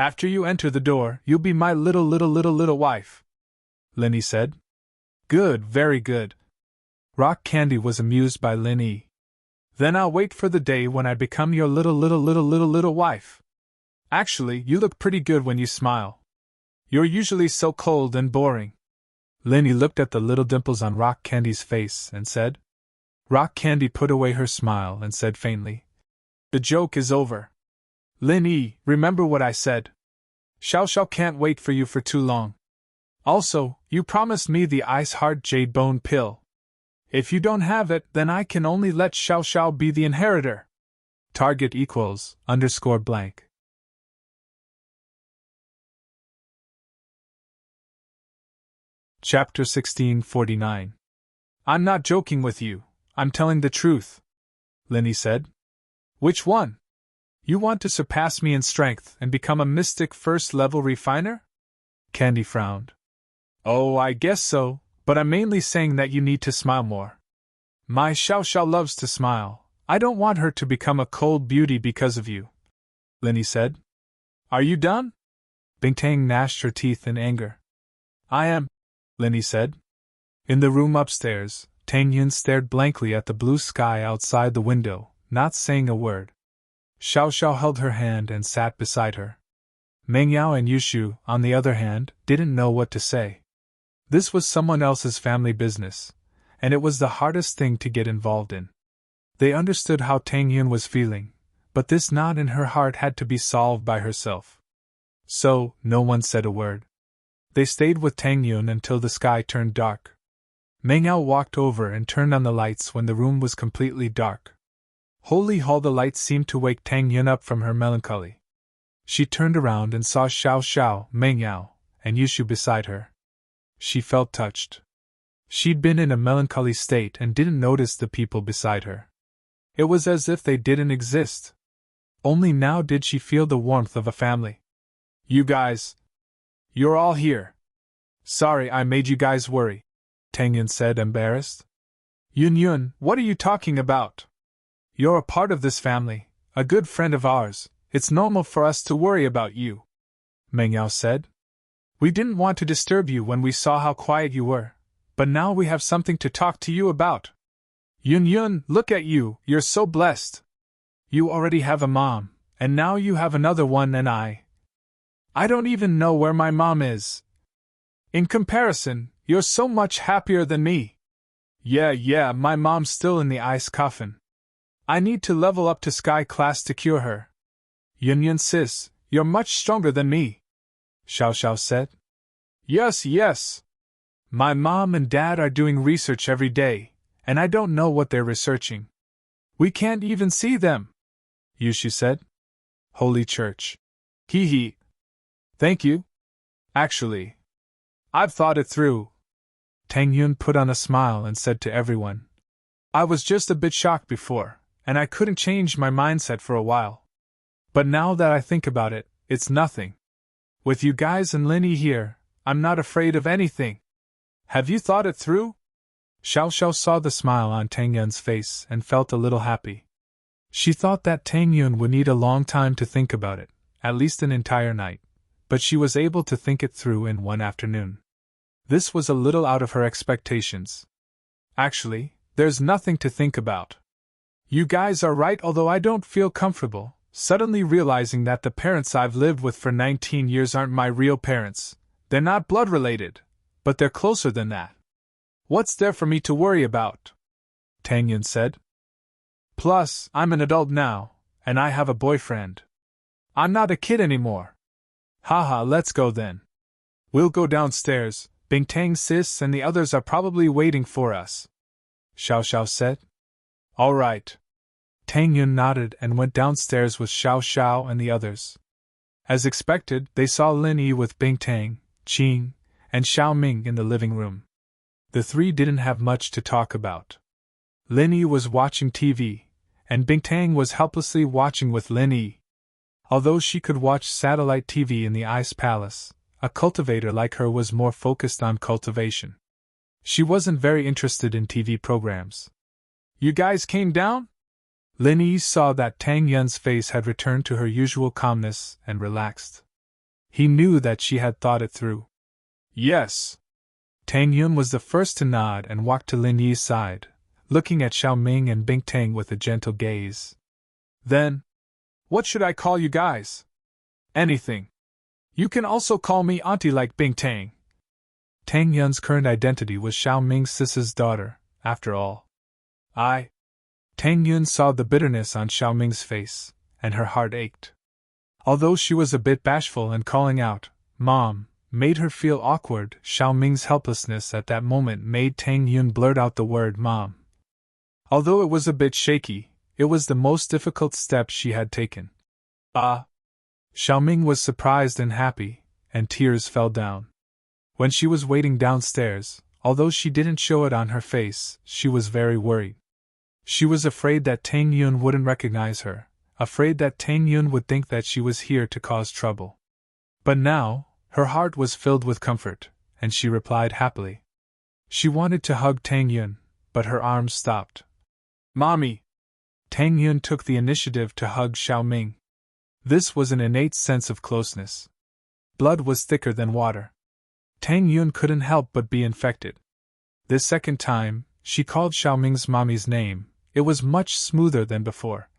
After you enter the door, you'll be my little wife, Linny said. Good, very good. Rock Candy was amused by Linny. Then I'll wait for the day when I become your little wife. Actually, you look pretty good when you smile. You're usually so cold and boring. Linny looked at the little dimples on Rock Candy's face and said. Rock Candy put away her smile and said faintly. The joke is over. Linny, remember what I said. Xiao can't wait for you for too long. Also, you promised me the ice-hard jade bone pill. If you don't have it, then I can only let Xiao be the inheritor. Target equals _blank. Chapter 1649. I'm not joking with you, I'm telling the truth, Linny said. Which one? You want to surpass me in strength and become a mystic 1st Level Refiner? Candy frowned. Oh, I guess so, but I'm mainly saying that you need to smile more. My Xiao loves to smile. I don't want her to become a cold beauty because of you, Linny said. Are you done? Bingtang gnashed her teeth in anger. I am, Linny said. In the room upstairs, Tang Yun stared blankly at the blue sky outside the window, not saying a word. Xiao held her hand and sat beside her. Meng Yao and Yushu, on the other hand, didn't know what to say. This was someone else's family business, and it was the hardest thing to get involved in. They understood how Tang Yun was feeling, but this knot in her heart had to be solved by herself. So, no one said a word. They stayed with Tang Yun until the sky turned dark. Meng Yao walked over and turned on the lights when the room was completely dark. Holy hell, the light seemed to wake Tang Yun up from her melancholy. She turned around and saw Xiao, Meng Yao, and Yushu beside her. She felt touched. She'd been in a melancholy state and didn't notice the people beside her. It was as if they didn't exist. Only now did she feel the warmth of a family. You guys. You're all here. Sorry I made you guys worry, Tang Yun said, embarrassed. Yun, what are you talking about? You're a part of this family, a good friend of ours. It's normal for us to worry about you, Meng Yao said. We didn't want to disturb you when we saw how quiet you were, but now we have something to talk to you about. Yun, look at you, you're so blessed. You already have a mom, and now you have another one, and I don't even know where my mom is. In comparison, you're so much happier than me. Yeah, my mom's still in the ice coffin. I need to level up to Sky Class to cure her. Yun sis, you're much stronger than me, Xiao said. Yes. My mom and dad are doing research every day, and I don't know what they're researching. We can't even see them. Yushi said. Holy Church. Hee hee. Thank you. Actually, I've thought it through. Tang Yun put on a smile and said to everyone, I was just a bit shocked before, and I couldn't change my mindset for a while. But now that I think about it, it's nothing. With you guys and Linny here, I'm not afraid of anything. Have you thought it through? Xiao Xiao saw the smile on Tang Yun's face and felt a little happy. She thought that Tang Yun would need a long time to think about it, at least an entire night, but she was able to think it through in one afternoon. This was a little out of her expectations. Actually, there's nothing to think about. You guys are right, although I don't feel comfortable, suddenly realizing that the parents I've lived with for 19 years aren't my real parents. They're not blood related, but they're closer than that. What's there for me to worry about? Tang Yun said. Plus, I'm an adult now, and I have a boyfriend. I'm not a kid anymore. Haha, let's go then. We'll go downstairs, Bing Tang sis and the others are probably waiting for us. Xiao Xiao said. All right. Tang Yun nodded and went downstairs with Xiao Xiao and the others. As expected, they saw Lin Yi with Bing Tang, Qing, and Xiao Ming in the living room. The three didn't have much to talk about. Lin Yi was watching TV, and Bing Tang was helplessly watching with Lin Yi. Although she could watch satellite TV in the Ice Palace, a cultivator like her was more focused on cultivation. She wasn't very interested in TV programs. You guys came down? Lin Yi saw that Tang Yun's face had returned to her usual calmness and relaxed. He knew that she had thought it through. Yes. Tang Yun was the first to nod and walked to Lin Yi's side, looking at Xiao Ming and Bing Tang with a gentle gaze. Then, what should I call you guys? Anything. You can also call me auntie like Bing Tang. Tang Yun's current identity was Xiao Ming's sis's daughter, after all. Tang Yun saw the bitterness on Xiao Ming's face, and her heart ached. Although she was a bit bashful and calling out, Mom, made her feel awkward, Xiao Ming's helplessness at that moment made Tang Yun blurt out the word Mom. Although it was a bit shaky, it was the most difficult step she had taken. Xiao Ming was surprised and happy, and tears fell down. When she was waiting downstairs, although she didn't show it on her face, she was very worried. She was afraid that Tang Yun wouldn't recognize her, afraid that Tang Yun would think that she was here to cause trouble. But now, her heart was filled with comfort, and she replied happily. She wanted to hug Tang Yun, but her arms stopped. Mommy! Tang Yun took the initiative to hug Xiao Ming. This was an innate sense of closeness. Blood was thicker than water. Tang Yun couldn't help but be infected. This second time, she called Xiao Ming's mommy's name. It was much smoother than before.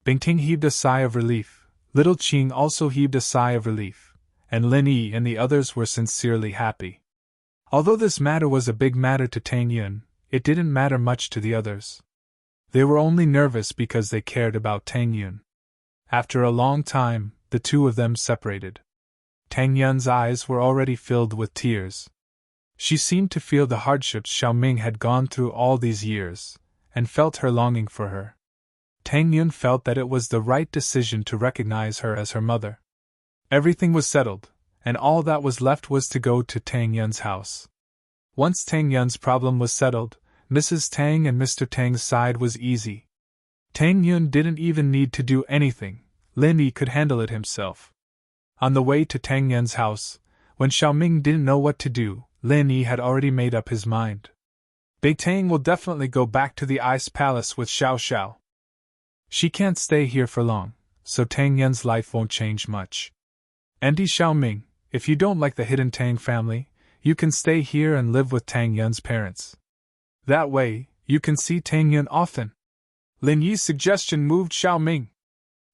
Bing Ting heaved a sigh of relief, little Qing also heaved a sigh of relief, and Lin Yi and the others were sincerely happy. Although this matter was a big matter to Tang Yun, it didn't matter much to the others. They were only nervous because they cared about Tang Yun. After a long time, the two of them separated. Tang Yun's eyes were already filled with tears. She seemed to feel the hardships Xiao Ming had gone through all these years, and felt her longing for her. Tang Yun felt that it was the right decision to recognize her as her mother. Everything was settled, and all that was left was to go to Tang Yun's house. Once Tang Yun's problem was settled, Mrs. Tang and Mr. Tang's side was easy. Tang Yun didn't even need to do anything, Lin Yi could handle it himself. On the way to Tang Yun's house, when Xiao Ming didn't know what to do, Lin Yi had already made up his mind. Bing Tang will definitely go back to the Ice Palace with Xiao Xiao. She can't stay here for long, so Tang Yun's life won't change much. Auntie Xiao Ming, if you don't like the hidden Tang family, you can stay here and live with Tang Yun's parents. That way, you can see Tang Yun often. Lin Yi's suggestion moved Xiao Ming.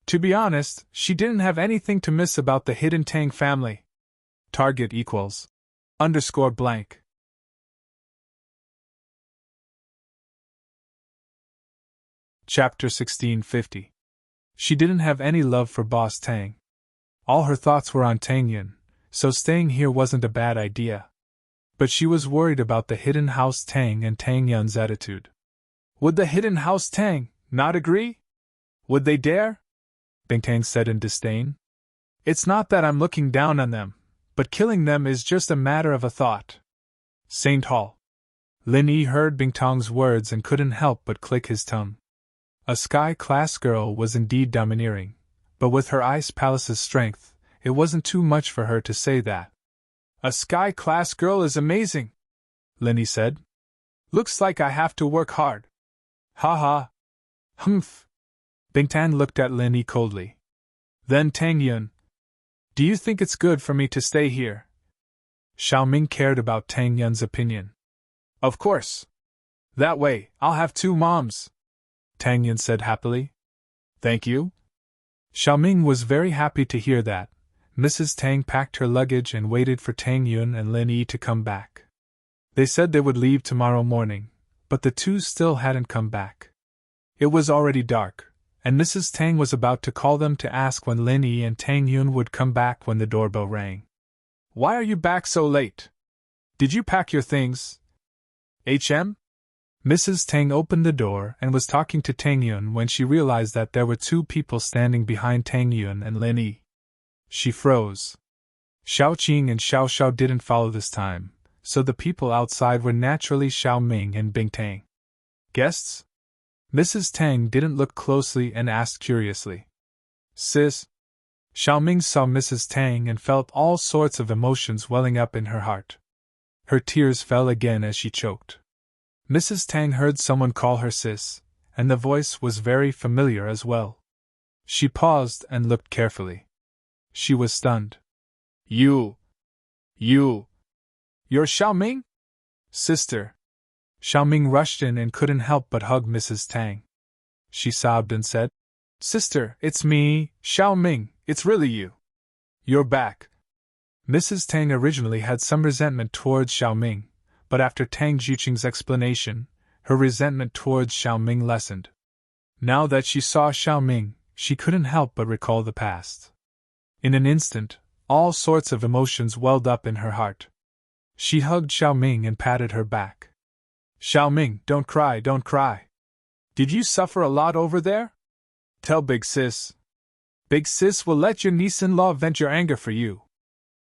To be honest, she didn't have anything to miss about the hidden Tang family. Target equals _blank. Chapter 1650. She didn't have any love for Boss Tang. All her thoughts were on Tang Yun, so staying here wasn't a bad idea. But she was worried about the hidden house Tang and Tang Yun's attitude. Would the hidden house Tang not agree? Would they dare? Bingtang said in disdain. It's not that I'm looking down on them, but killing them is just a matter of a thought. Saint Hall. Lin Yi heard Bingtang's words and couldn't help but click his tongue. A sky-class girl was indeed domineering, but with her ice palace's strength, it wasn't too much for her to say that. A sky-class girl is amazing, Lin Yi said. Looks like I have to work hard. Ha ha. Humph. Bingtang looked at Lin Yi coldly. Then Tang Yun. Do you think it's good for me to stay here? Xiaoming cared about Tang Yun's opinion. Of course. That way, I'll have 2 moms, Tang Yun said happily. Thank you. Xiaoming was very happy to hear that. Mrs. Tang packed her luggage and waited for Tang Yun and Lin Yi to come back. They said they would leave tomorrow morning, but the two still hadn't come back. It was already dark, and Mrs. Tang was about to call them to ask when Lin Yi and Tang Yun would come back when the doorbell rang. Why are you back so late? Did you pack your things? Mrs. Tang opened the door and was talking to Tang Yun when she realized that there were 2 people standing behind Tang Yun and Lin Yi. She froze. Xiao Qing and Xiao Xiao didn't follow this time, so the people outside were naturally Xiao Ming and Bingtang. Guests? Mrs. Tang didn't look closely and asked curiously. Sis? Xiao Ming saw Mrs. Tang and felt all sorts of emotions welling up in her heart. Her tears fell again as she choked. Mrs. Tang heard someone call her sis, and the voice was very familiar as well. She paused and looked carefully. She was stunned. You're Xiaoming? Sister. Xiaoming rushed in and couldn't help but hug Mrs. Tang. She sobbed and said, Sister, it's me, Xiaoming, it's really you. You're back. Mrs. Tang originally had some resentment towards Xiaoming, but after Tang Jiuqing's explanation, her resentment towards Xiaoming lessened. Now that she saw Xiaoming, she couldn't help but recall the past. In an instant, all sorts of emotions welled up in her heart. She hugged Xiaoming and patted her back. Xiaoming, don't cry, don't cry. Did you suffer a lot over there? Tell Big Sis. Big Sis will let your niece-in-law vent your anger for you.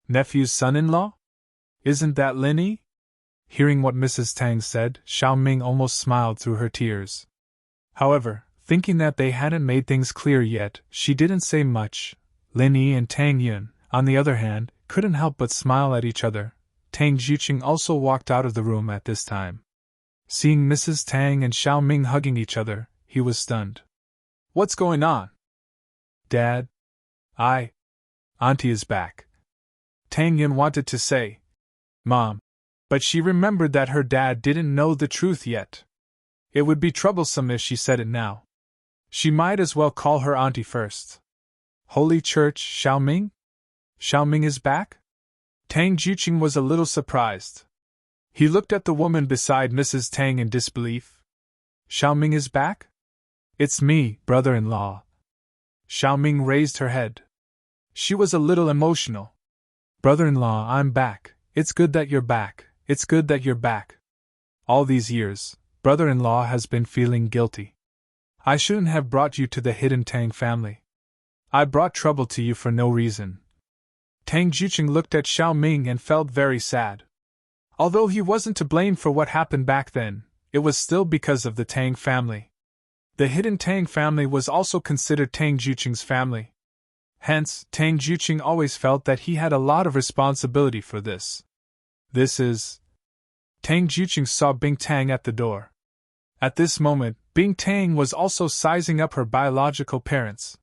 Nephew's son-in-law? Isn't that Lin Yi? Hearing what Mrs. Tang said, Xiaoming almost smiled through her tears. However, thinking that they hadn't made things clear yet, she didn't say much. Lin Yi and Tang Yun, on the other hand, couldn't help but smile at each other. Tang Jiuqing also walked out of the room at this time. Seeing Mrs. Tang and Xiaoming hugging each other, he was stunned. What's going on? Dad? Auntie is back. Tang Yun wanted to say, Mom, but she remembered that her dad didn't know the truth yet. It would be troublesome if she said it now. She might as well call her auntie first. Holy Church, Xiaoming? Xiaoming is back? Tang Jiuqing was a little surprised. He looked at the woman beside Mrs. Tang in disbelief. Xiaoming is back? It's me, brother-in-law. Xiaoming raised her head. She was a little emotional. Brother-in-law, I'm back. It's good that you're back. It's good that you're back. All these years, brother-in-law has been feeling guilty. I shouldn't have brought you to the hidden Tang family. I brought trouble to you for no reason. Tang Jiuqing looked at Xiaoming and felt very sad. Although he wasn't to blame for what happened back then, it was still because of the Tang family. The hidden Tang family was also considered Tang Jiuqing's family. Hence, Tang Jiuqing always felt that he had a lot of responsibility for this. Tang Jiuqing saw Bingtang at the door. At this moment, Bingtang was also sizing up her biological parents.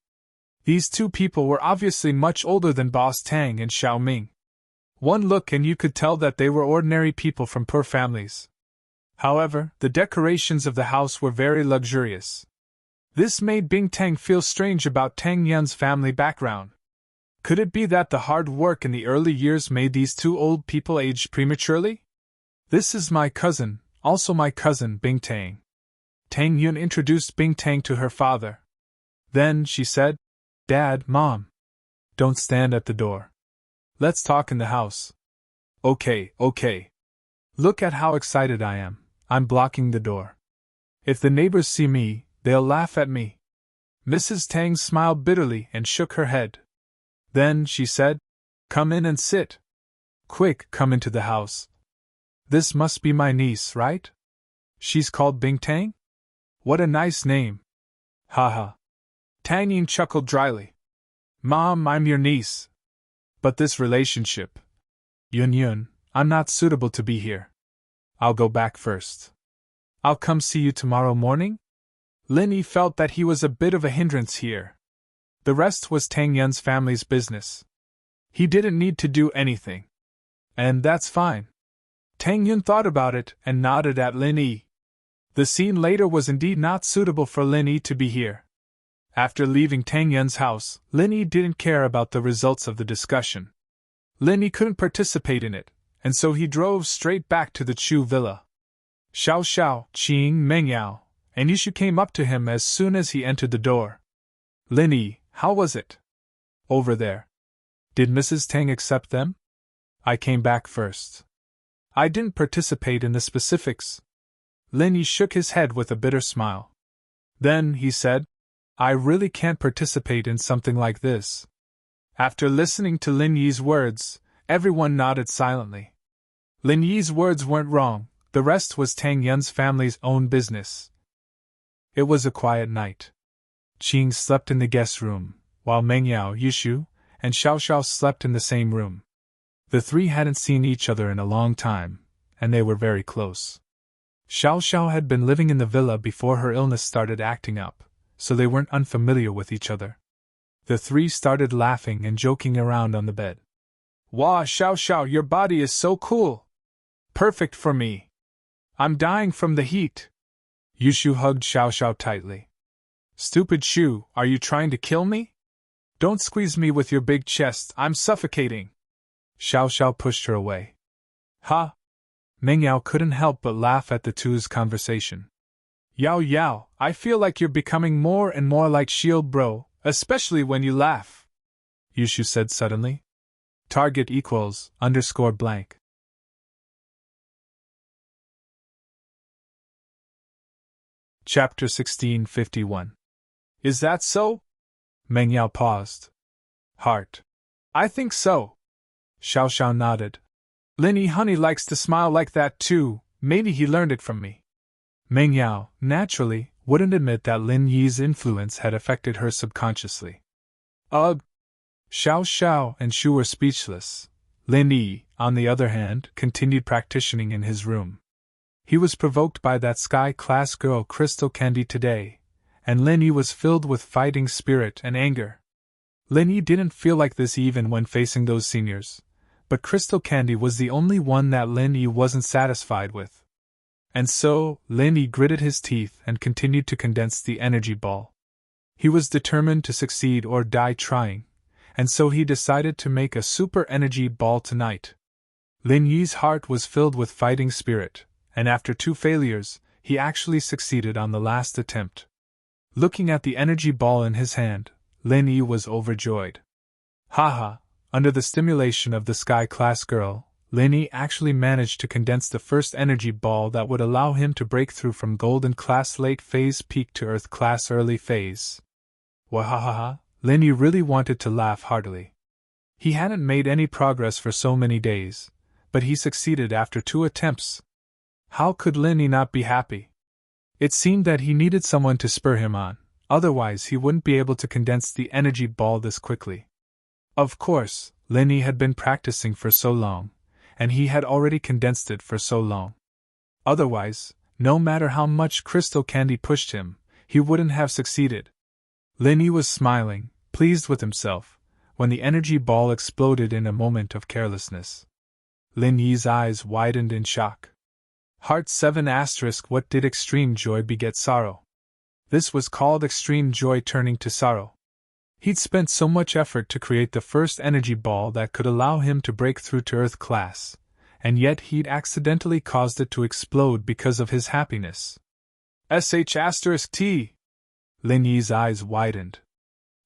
These 2 people were obviously much older than Boss Tang and Xiaoming. One look and you could tell that they were ordinary people from poor families. However, the decorations of the house were very luxurious. This made Bingtang feel strange about Tang Yun's family background. Could it be that the hard work in the early years made these 2 old people age prematurely? This is my cousin, also my cousin Bingtang. Tang Yun introduced Bingtang to her father. Then she said, Dad, Mom. Don't stand at the door. Let's talk in the house. Okay. Look at how excited I am. I'm blocking the door. If the neighbors see me, they'll laugh at me. Mrs. Tang smiled bitterly and shook her head. Then she said, Come in and sit. Quick, come into the house. This must be my niece, right? She's called Bing Tang? What a nice name. Ha ha. Tang Yin chuckled dryly. Mom, I'm your niece. But this relationship. Yun, I'm not suitable to be here. I'll go back first. I'll come see you tomorrow morning? Lin Yi felt that he was a bit of a hindrance here. The rest was Tang Yun's family's business. He didn't need to do anything. And that's fine. Tang Yun thought about it and nodded at Lin Yi. The scene later was indeed not suitable for Lin Yi to be here. After leaving Tang Yun's house, Lin Yi didn't care about the results of the discussion. Lin Yi couldn't participate in it, and so he drove straight back to the Chu villa. Xiao Xiao, Qing, Mengyao, and Yushu came up to him as soon as he entered the door. Lin Yi, how was it? Over there. Did Mrs. Tang accept them? I came back first. I didn't participate in the specifics. Lin Yi shook his head with a bitter smile. Then he said, I really can't participate in something like this. After listening to Lin Yi's words, everyone nodded silently. Lin Yi's words weren't wrong, the rest was Tang Yun's family's own business. It was a quiet night. Qing slept in the guest room, while Mengyao, Yushu, and Xiao Xiao slept in the same room. The three hadn't seen each other in a long time, and they were very close. Xiao Xiao had been living in the villa before her illness started acting up, so they weren't unfamiliar with each other. The three started laughing and joking around on the bed. Wow, Xiao Xiao, your body is so cool! Perfect for me! I'm dying from the heat! Yushu hugged Xiao Xiao tightly. Stupid Shu, are you trying to kill me? Don't squeeze me with your big chest, I'm suffocating! Xiao Xiao pushed her away. Ha! Mengyao couldn't help but laugh at the two's conversation. Yao Yao, I feel like you're becoming more and more like Shield Bro, especially when you laugh, Yushu said suddenly. Target equals _blank. Chapter 1651. Is that so? Mengyao paused. Heart. I think so. Xiao Xiao nodded. Lin Yi honey likes to smile like that too, maybe he learned it from me. Mengyao, naturally, wouldn't admit that Lin Yi's influence had affected her subconsciously. Ugh! Xiao Xiao and Shu were speechless. Lin Yi, on the other hand, continued practicing in his room. He was provoked by that sky-class girl Crystal Candy today, and Lin Yi was filled with fighting spirit and anger. Lin Yi didn't feel like this even when facing those seniors, but Crystal Candy was the only one that Lin Yi wasn't satisfied with. And so, Lin Yi gritted his teeth and continued to condense the energy ball. He was determined to succeed or die trying, and so he decided to make a super energy ball tonight. Lin Yi's heart was filled with fighting spirit, and after 2 failures, he actually succeeded on the last attempt. Looking at the energy ball in his hand, Lin Yi was overjoyed. Haha, under the stimulation of the sky-class girl, Lin Yi actually managed to condense the first energy ball that would allow him to break through from Golden Class late phase peak to Earth Class early phase. Wahahaha, Lin Yi really wanted to laugh heartily. He hadn't made any progress for so many days, but he succeeded after 2 attempts. How could Lin Yi not be happy? It seemed that he needed someone to spur him on, otherwise he wouldn't be able to condense the energy ball this quickly. Of course, Lin Yi had been practicing for so long, and he had already condensed it for so long. Otherwise, no matter how much Crystal Candy pushed him, he wouldn't have succeeded. Lin Yi was smiling, pleased with himself, when the energy ball exploded in a moment of carelessness. Lin Yi's eyes widened in shock. Heart 7 *. What did extreme joy beget sorrow? This was called extreme joy turning to sorrow. He'd spent so much effort to create the first energy ball that could allow him to break through to Earth Class, and yet he'd accidentally caused it to explode because of his happiness. *T. Lin Yi's eyes widened.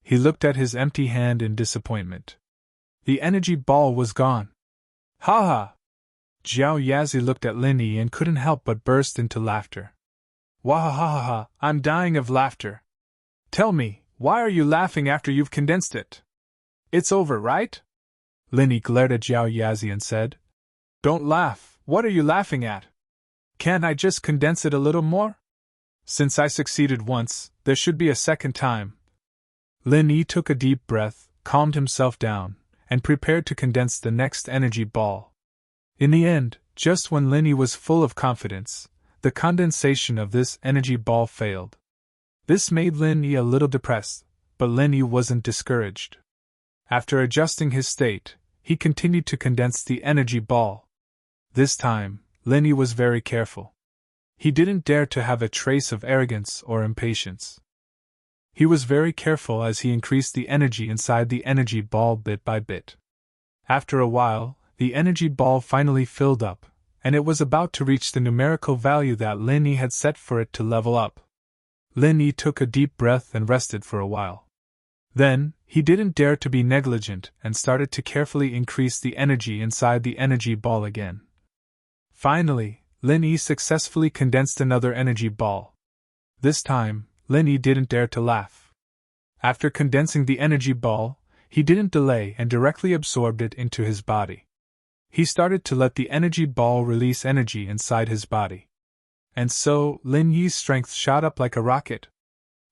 He looked at his empty hand in disappointment. The energy ball was gone. Ha ha! Xiao Yazi looked at Lin Yi and couldn't help but burst into laughter. Wahahaha, I'm dying of laughter. Tell me, why are you laughing after you've condensed it? It's over, right? Lin Yi glared at Xiao Yazi and said, Don't laugh, what are you laughing at? Can't I just condense it a little more? Since I succeeded once, there should be a second time. Lin Yi took a deep breath, calmed himself down, and prepared to condense the next energy ball. In the end, just when Lin Yi was full of confidence, the condensation of this energy ball failed. This made Lin Yi a little depressed, but Lin Yi wasn't discouraged. After adjusting his state, he continued to condense the energy ball. This time, Lin Yi was very careful. He didn't dare to have a trace of arrogance or impatience. He was very careful as he increased the energy inside the energy ball bit by bit. After a while, the energy ball finally filled up, and it was about to reach the numerical value that Lin Yi had set for it to level up. Lin Yi took a deep breath and rested for a while. Then, he didn't dare to be negligent and started to carefully increase the energy inside the energy ball again. Finally, Lin Yi successfully condensed another energy ball. This time, Lin Yi didn't dare to laugh. After condensing the energy ball, he didn't delay and directly absorbed it into his body. He started to let the energy ball release energy inside his body. And so, Lin Yi's strength shot up like a rocket.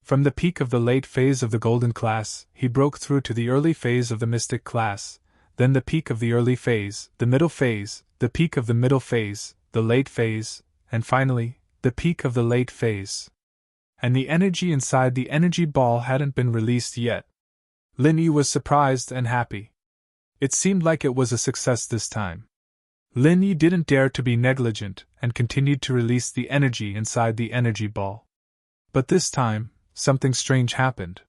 From the peak of the late phase of the golden class, he broke through to the early phase of the mystic class, then the peak of the early phase, the middle phase, the peak of the middle phase, the late phase, and finally, the peak of the late phase. And the energy inside the energy ball hadn't been released yet. Lin Yi was surprised and happy. It seemed like it was a success this time. Lin Yi didn't dare to be negligent and continued to release the energy inside the energy ball. But this time, something strange happened.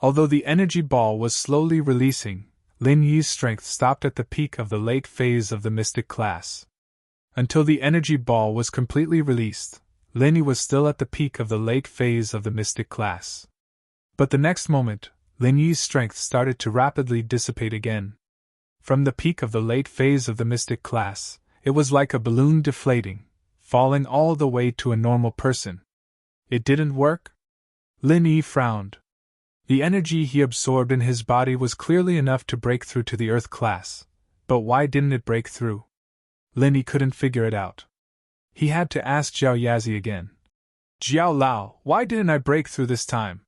Although the energy ball was slowly releasing, Lin Yi's strength stopped at the peak of the late phase of the mystic class. Until the energy ball was completely released, Lin Yi was still at the peak of the late phase of the mystic class. But the next moment, Lin Yi's strength started to rapidly dissipate again. From the peak of the late phase of the mystic class, it was like a balloon deflating, falling all the way to a normal person. It didn't work? Lin Yi frowned. The energy he absorbed in his body was clearly enough to break through to the earth class, but why didn't it break through? Lin Yi couldn't figure it out. He had to ask Xiao Yazi again. Jiao Lao, why didn't I break through this time?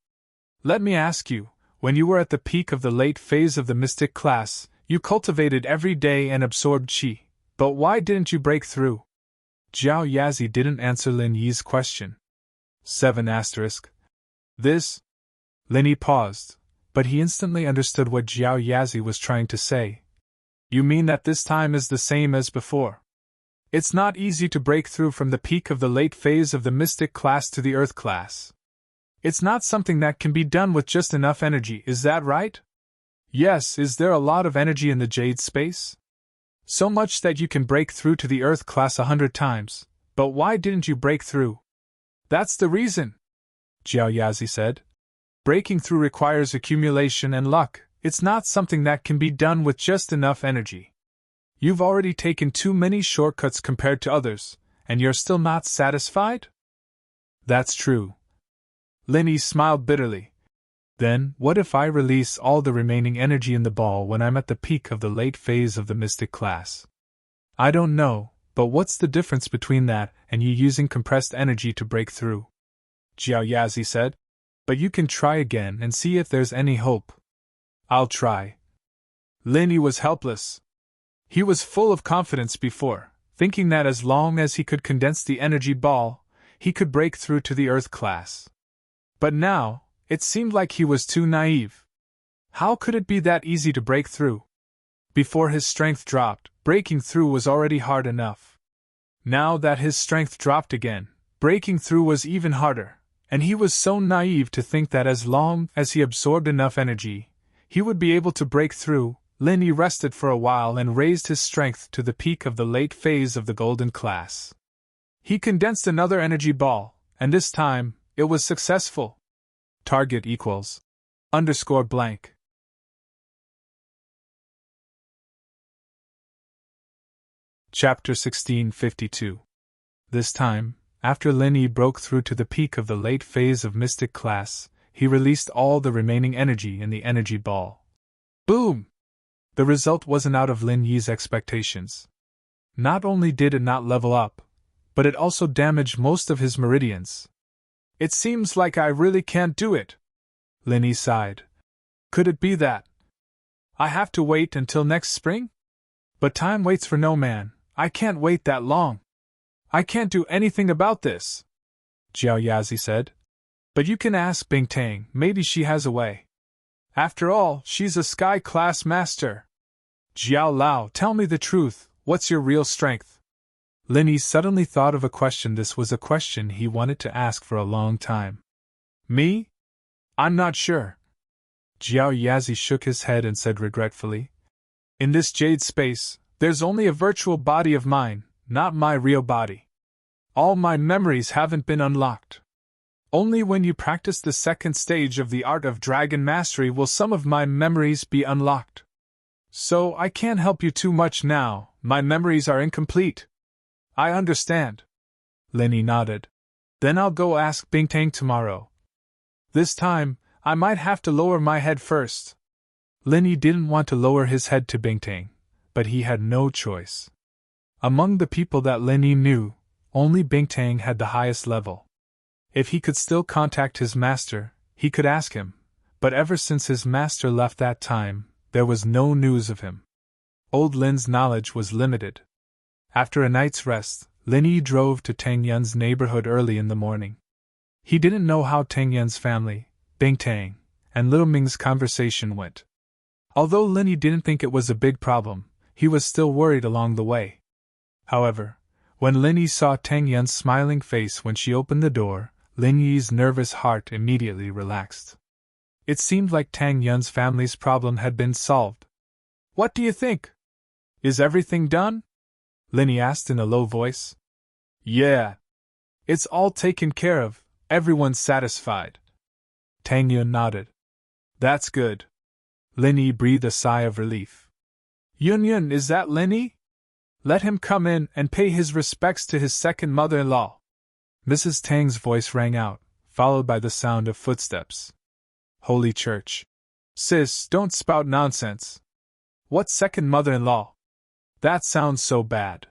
Let me ask you, when you were at the peak of the late phase of the mystic class, you cultivated every day and absorbed qi, but why didn't you break through? Xiao Yazi didn't answer Lin Yi's question. 7 asterisk. This? Lin Yi paused, but he instantly understood what Xiao Yazi was trying to say. You mean that this time is the same as before? It's not easy to break through from the peak of the late phase of the mystic class to the earth class. It's not something that can be done with just enough energy, is that right? Yes, is there a lot of energy in the jade space? So much that you can break through to the earth class 100 times, but why didn't you break through? That's the reason, Xiao Yazi said. Breaking through requires accumulation and luck, it's not something that can be done with just enough energy. You've already taken too many shortcuts compared to others, and you're still not satisfied? That's true. Lin Yi smiled bitterly. Then, what if I release all the remaining energy in the ball when I'm at the peak of the late phase of the mystic class? I don't know, but what's the difference between that and you using compressed energy to break through? Xiao Yazi said. But you can try again and see if there's any hope. I'll try. Lin Yi was helpless. He was full of confidence before, thinking that as long as he could condense the energy ball, he could break through to the earth class. But now, it seemed like he was too naive. How could it be that easy to break through? Before his strength dropped, breaking through was already hard enough. Now that his strength dropped again, breaking through was even harder, and he was so naive to think that as long as he absorbed enough energy, he would be able to break through. Lin Yi rested for a while and raised his strength to the peak of the late phase of the golden class. He condensed another energy ball, and this time, it was successful. Target equals _blank. Chapter 1652. This time, after Lin Yi broke through to the peak of the late phase of mystic class, he released all the remaining energy in the energy ball. Boom! The result wasn't out of Lin Yi's expectations. Not only did it not level up, but it also damaged most of his meridians. It seems like I really can't do it, Lin Yi sighed. Could it be that I have to wait until next spring? But time waits for no man. I can't wait that long. I can't do anything about this, Jiao Yazi said. But you can ask Bing Tang, maybe she has a way. After all, she's a sky class master. Jiao Lao, tell me the truth, what's your real strength? Lin Yi suddenly thought of a question. This was a question he wanted to ask for a long time. Me? I'm not sure. Jiao Yazi shook his head and said regretfully. In this jade space, there's only a virtual body of mine, not my real body. All my memories haven't been unlocked. Only when you practice the second stage of the art of dragon mastery will some of my memories be unlocked. So I can't help you too much now, my memories are incomplete. I understand. Lin Yi nodded. Then I'll go ask Bing Tang tomorrow. This time, I might have to lower my head first. Lin Yi didn't want to lower his head to Bing Tang, but he had no choice. Among the people that Lin Yi knew, only Bing Tang had the highest level. If he could still contact his master, he could ask him, but ever since his master left that time, there was no news of him. Old Lin's knowledge was limited. After a night's rest, Lin Yi drove to Tang Yun's neighborhood early in the morning. He didn't know how Tang Yun's family, Bing Tang, and Little Ming's conversation went. Although Lin Yi didn't think it was a big problem, he was still worried along the way. However, when Lin Yi saw Tang Yun's smiling face when she opened the door, Lin Yi's nervous heart immediately relaxed. It seemed like Tang Yun's family's problem had been solved. What do you think? Is everything done? Lin Yi asked in a low voice. Yeah. It's all taken care of, everyone's satisfied. Tang Yun nodded. That's good. Lin Yi breathed a sigh of relief. Yun, is that Lin Yi? Let him come in and pay his respects to his second mother-in-law. Mrs. Tang's voice rang out, followed by the sound of footsteps. Holy Church. Sis, don't spout nonsense. What second mother-in-law? That sounds so bad.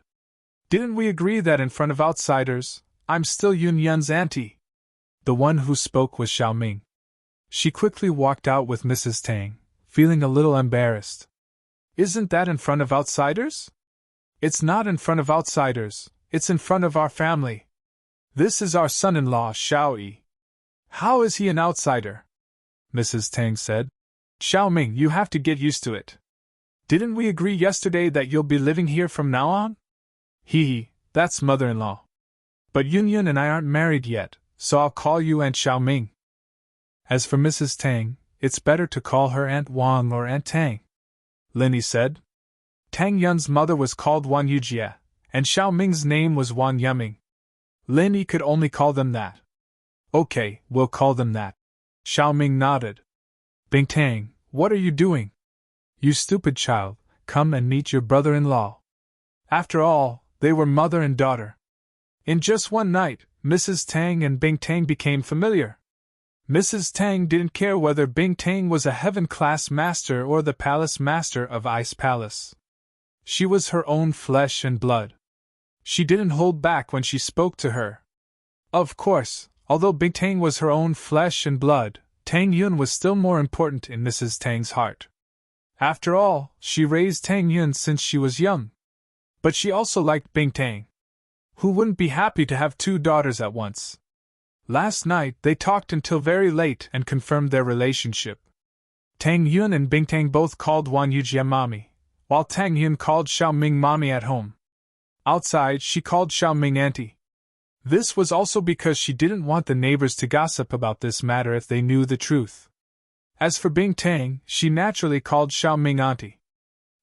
Didn't we agree that in front of outsiders, I'm still Yun's auntie? The one who spoke was Xiaoming. She quickly walked out with Mrs. Tang, feeling a little embarrassed. Isn't that in front of outsiders? It's not in front of outsiders, it's in front of our family. This is our son-in-law, Xiao Yi. How is he an outsider? Mrs. Tang said. Xiaoming, you have to get used to it. Didn't we agree yesterday that you'll be living here from now on? Hee, that's mother-in-law. But Yun and I aren't married yet, so I'll call you Aunt Xiaoming. As for Mrs. Tang, it's better to call her Aunt Wang or Aunt Tang, Lin Yi said. Tang Yun's mother was called Wan Yujie, and Xiaoming's name was Wan Yuming. Lin Yi could only call them that. Okay, we'll call them that. Xiaoming nodded. Bing Tang, what are you doing? You stupid child, come and meet your brother-in-law. After all, they were mother and daughter. In just one night, Mrs. Tang and Bing Tang became familiar. Mrs. Tang didn't care whether Bing Tang was a heaven-class master or the palace master of Ice Palace. She was her own flesh and blood. She didn't hold back when she spoke to her. Of course, although Bing Tang was her own flesh and blood, Tang Yun was still more important in Mrs. Tang's heart. After all, she raised Tang Yun since she was young. But she also liked Bing Tang. Who wouldn't be happy to have two daughters at once? Last night they talked until very late and confirmed their relationship. Tang Yun and Bing Tang both called Wan Yujie mommy, while Tang Yun called Xiaoming mommy at home. Outside, she called Xiaoming auntie. This was also because she didn't want the neighbors to gossip about this matter if they knew the truth. As for Bing Tang, she naturally called Xiaoming auntie.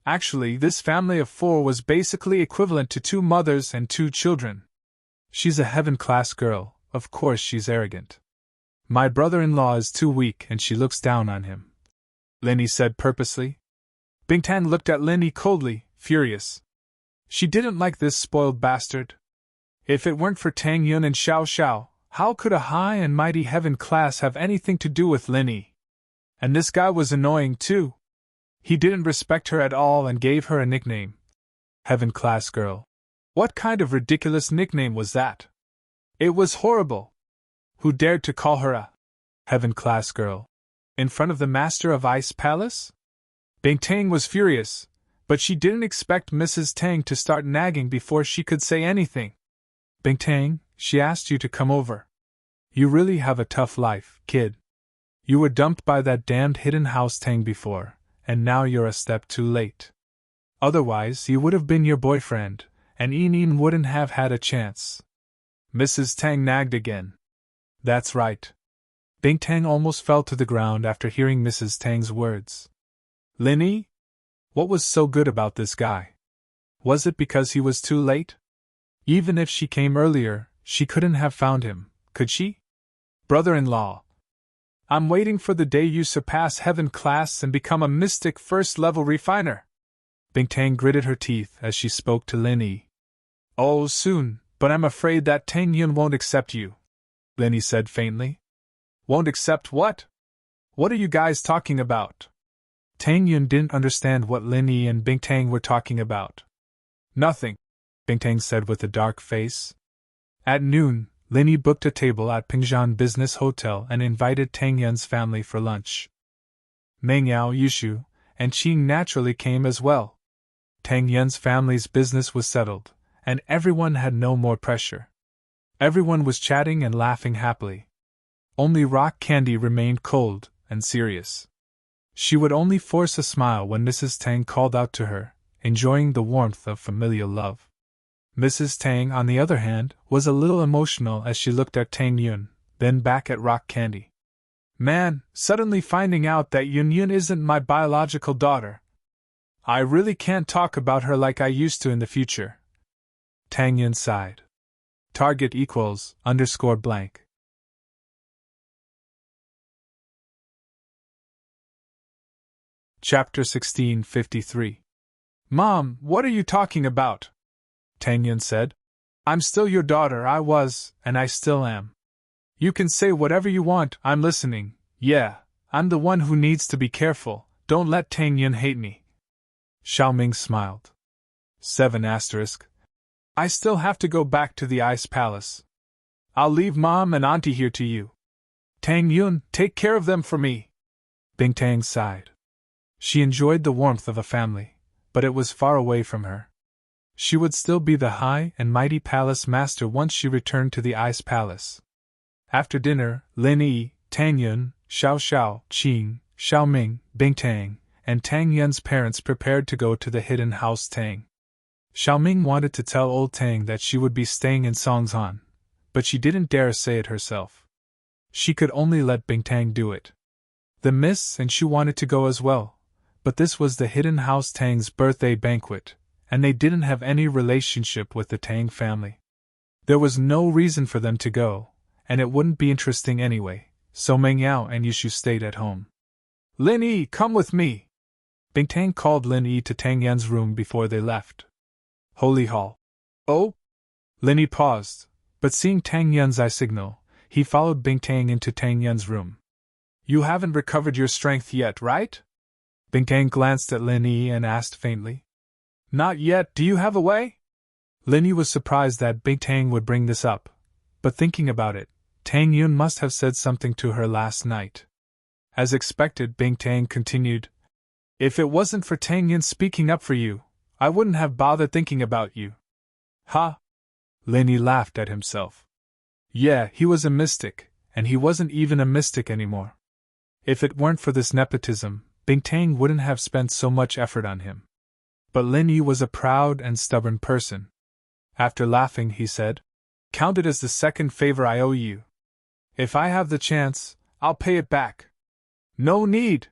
Actually, this family of four was basically equivalent to two mothers and two children. She's a heaven-class girl, of course she's arrogant. My brother-in-law is too weak and she looks down on him, Lin Yi said purposely. Bing Tang looked at Lin Yi coldly, furious. She didn't like this spoiled bastard. If it weren't for Tang Yun and Xiao Xiao, how could a high and mighty heaven class have anything to do with Lin Yi? And this guy was annoying too. He didn't respect her at all and gave her a nickname. Heaven class girl. What kind of ridiculous nickname was that? It was horrible. Who dared to call her a heaven class girl? In front of the master of Ice Palace? Bing Tang was furious, but she didn't expect Mrs. Tang to start nagging before she could say anything. Bing Tang, she asked you to come over. You really have a tough life, kid. You were dumped by that damned hidden house Tang before, and now you're a step too late. Otherwise, he would have been your boyfriend, and Yin wouldn't have had a chance. Mrs. Tang nagged again. That's right. Bing Tang almost fell to the ground after hearing Mrs. Tang's words. Lin Yi? What was so good about this guy? Was it because he was too late? Even if she came earlier, she couldn't have found him, could she? Brother-in-law. I'm waiting for the day you surpass heaven class and become a mystic first-level refiner. Bing Tang gritted her teeth as she spoke to Lin Yi. Oh, soon, but I'm afraid that Tang Yun won't accept you, Lin Yi said faintly. Won't accept what? What are you guys talking about? Tang Yun didn't understand what Lin Yi and Bing Tang were talking about. Nothing, Bing Tang said with a dark face. At noon, Lin Yi booked a table at Pingzhan Business Hotel and invited Tang Yun's family for lunch. Meng Yao, Yushu, and Qing naturally came as well. Tang Yun's family's business was settled, and everyone had no more pressure. Everyone was chatting and laughing happily. Only Rock Candy remained cold and serious. She would only force a smile when Mrs. Tang called out to her, enjoying the warmth of familial love. Mrs. Tang, on the other hand, was a little emotional as she looked at Tang Yun, then back at Rock Candy. Man, suddenly finding out that Yun Yun isn't my biological daughter. I really can't talk about her like I used to in the future. Tang Yun sighed. Target equals _blank. Chapter 1653. Mom, what are you talking about? Tang Yun said. I'm still your daughter, I was, and I still am. You can say whatever you want, I'm listening. Yeah, I'm the one who needs to be careful, don't let Tang Yun hate me. Xiaoming smiled. 7 asterisk. I still have to go back to the Ice Palace. I'll leave Mom and Auntie here to you. Tang Yun, take care of them for me. Bing Tang sighed. She enjoyed the warmth of a family, but it was far away from her. She would still be the high and mighty palace master once she returned to the Ice Palace. After dinner, Lin Yi, Tang Yun, Xiao Xiao, Qing, Xiaoming, Bing Tang, and Tang Yun's parents prepared to go to the hidden house Tang. Xiaoming wanted to tell old Tang that she would be staying in Songzhan, but she didn't dare say it herself. She could only let Bing Tang do it. The Miss and she wanted to go as well, but this was the hidden house Tang's birthday banquet, and they didn't have any relationship with the Tang family. There was no reason for them to go, and it wouldn't be interesting anyway, so Meng Yao and Yushu stayed at home. Lin Yi, come with me! Bing Tang called Lin Yi to Tang Yun's room before they left. Holy Hall. Oh? Lin Yi paused, but seeing Tang Yun's eye signal, he followed Bing Tang into Tang Yun's room. You haven't recovered your strength yet, right? Bing Tang glanced at Lin Yi and asked faintly. Not yet, do you have a way? Lin Yi was surprised that Bing Tang would bring this up, but thinking about it, Tang Yun must have said something to her last night. As expected, Bing Tang continued, If it wasn't for Tang Yun speaking up for you, I wouldn't have bothered thinking about you. Ha! Lin Yi laughed at himself. Yeah, he was a mystic, and he wasn't even a mystic anymore. If it weren't for this nepotism, Bing Tang wouldn't have spent so much effort on him. But Lin Yi was a proud and stubborn person. After laughing, he said, Count it as the second favor I owe you. If I have the chance, I'll pay it back. No need.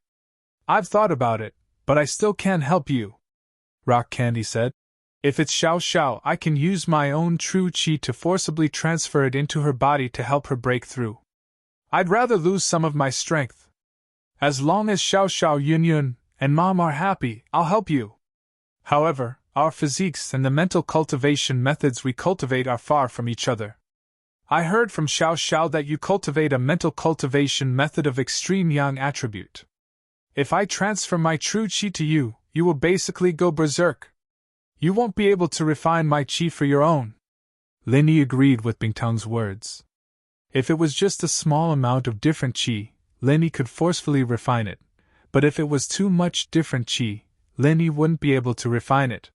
I've thought about it, but I still can't help you. Rock Candy said. If it's Xiao Xiao, I can use my own true qi to forcibly transfer it into her body to help her break through. I'd rather lose some of my strength. As long as Xiao Xiao, Yun Yun, and Mom are happy, I'll help you. However, Our physiques and the mental cultivation methods we cultivate are far from each other. I heard from Xiao Xiao that you cultivate a mental cultivation method of extreme yang attribute. If I transfer my true qi to you, you will basically go berserk. You won't be able to refine my qi for your own. Lin Yi agreed with Bingtang's words. If it was just a small amount of different qi, Lin Yi could forcefully refine it, but if it was too much different qi, Lin Yi wouldn't be able to refine it.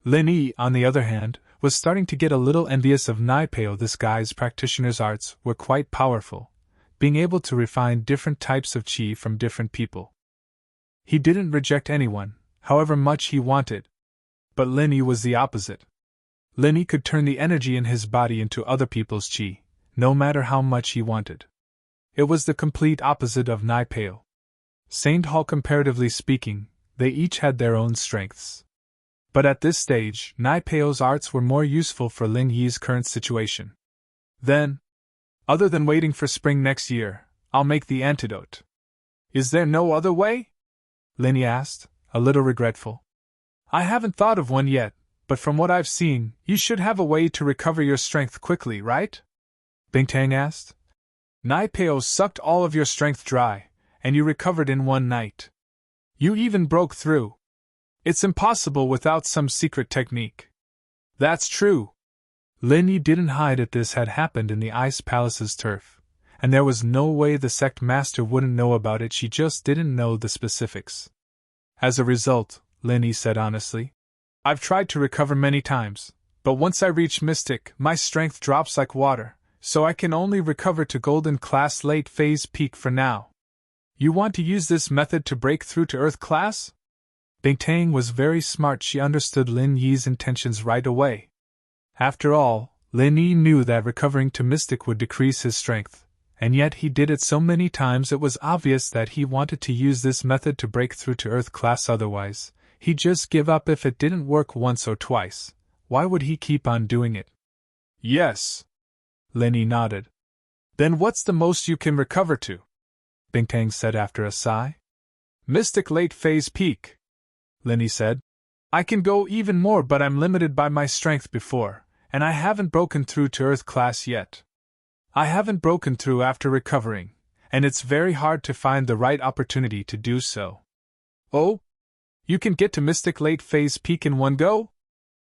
Lin Yi, on the other hand, was starting to get a little envious of Naipeo. This guy's practitioner's arts were quite powerful, being able to refine different types of qi from different people. He didn't reject anyone, however much he wanted. But Lin Yi was the opposite. Lin Yi could turn the energy in his body into other people's qi, no matter how much he wanted. It was the complete opposite of Naipeo. Saint Hall, comparatively speaking, they each had their own strengths. But at this stage, Naipeo's arts were more useful for Lin Yi's current situation. Then, other than waiting for spring next year, I'll make the antidote. Is there no other way? Lin Yi asked, a little regretful. I haven't thought of one yet, but from what I've seen, you should have a way to recover your strength quickly, right? Bingtang asked. Naipeo sucked all of your strength dry, and you recovered in one night. You even broke through. It's impossible without some secret technique. That's true. Lin Yi didn't hide that this had happened in the Ice Palace's turf, and there was no way the sect master wouldn't know about it. She just didn't know the specifics. As a result, Lin Yi said honestly, I've tried to recover many times, but once I reach Mystic, my strength drops like water, so I can only recover to Golden Class Late Phase Peak for now. You want to use this method to break through to Earth Class? Bingtang was very smart. She understood Lin Yi's intentions right away. After all, Lin Yi knew that recovering to Mystic would decrease his strength, and yet he did it so many times it was obvious that he wanted to use this method to break through to Earth Class. Otherwise, he'd just give up if it didn't work once or twice. Why would he keep on doing it? Yes. Lin Yi nodded. Then what's the most you can recover to? Bingtang said after a sigh. Mystic Late Phase Peak. Lin Yi said. I can go even more, but I'm limited by my strength before, and I haven't broken through to Earth Class yet. I haven't broken through after recovering, and it's very hard to find the right opportunity to do so. Oh? You can get to Mystic Late Phase Peak in one go?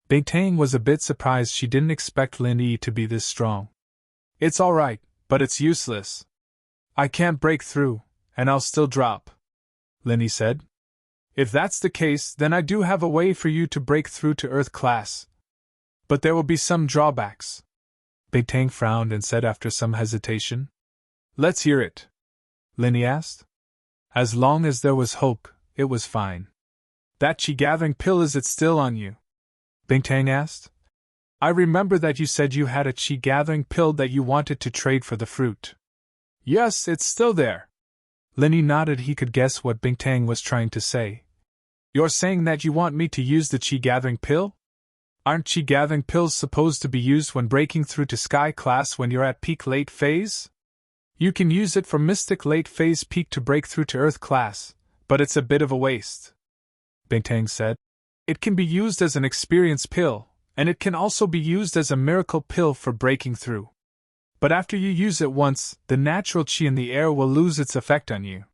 Bingtang was a bit surprised. She didn't expect Lin Yi to be this strong. It's alright, but it's useless. I can't break through, and I'll still drop, Lin Yi said. If that's the case, then I do have a way for you to break through to Earth Class. But there will be some drawbacks. Bingtang frowned and said after some hesitation. Let's hear it, Lin Yi asked. As long as there was hope, it was fine. That qi-gathering pill, is it still on you? Bingtang asked. I remember that you said you had a qi-gathering pill that you wanted to trade for the fruit. Yes, it's still there. Lin Yi nodded. He could guess what Bingtang was trying to say. You're saying that you want me to use the qi-gathering pill? Aren't qi-gathering pills supposed to be used when breaking through to Sky Class when you're at peak late phase? You can use it for Mystic Late Phase Peak to break through to Earth Class, but it's a bit of a waste, Bingtang said. It can be used as an experience pill, and it can also be used as a miracle pill for breaking through. But after you use it once, the natural qi in the air will lose its effect on you.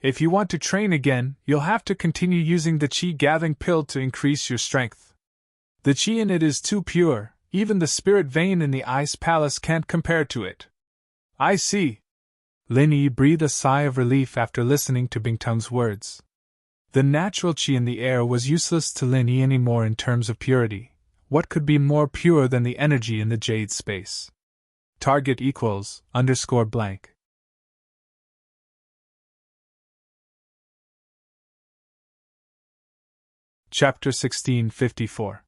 If you want to train again, you'll have to continue using the qi-gathering pill to increase your strength. The qi in it is too pure, even the spirit vein in the Ice Palace can't compare to it. I see. Lin Yi breathed a sigh of relief after listening to Bingtang's words. The natural qi in the air was useless to Lin Yi anymore in terms of purity. What could be more pure than the energy in the jade space? Target equals _blank. Chapter 1654.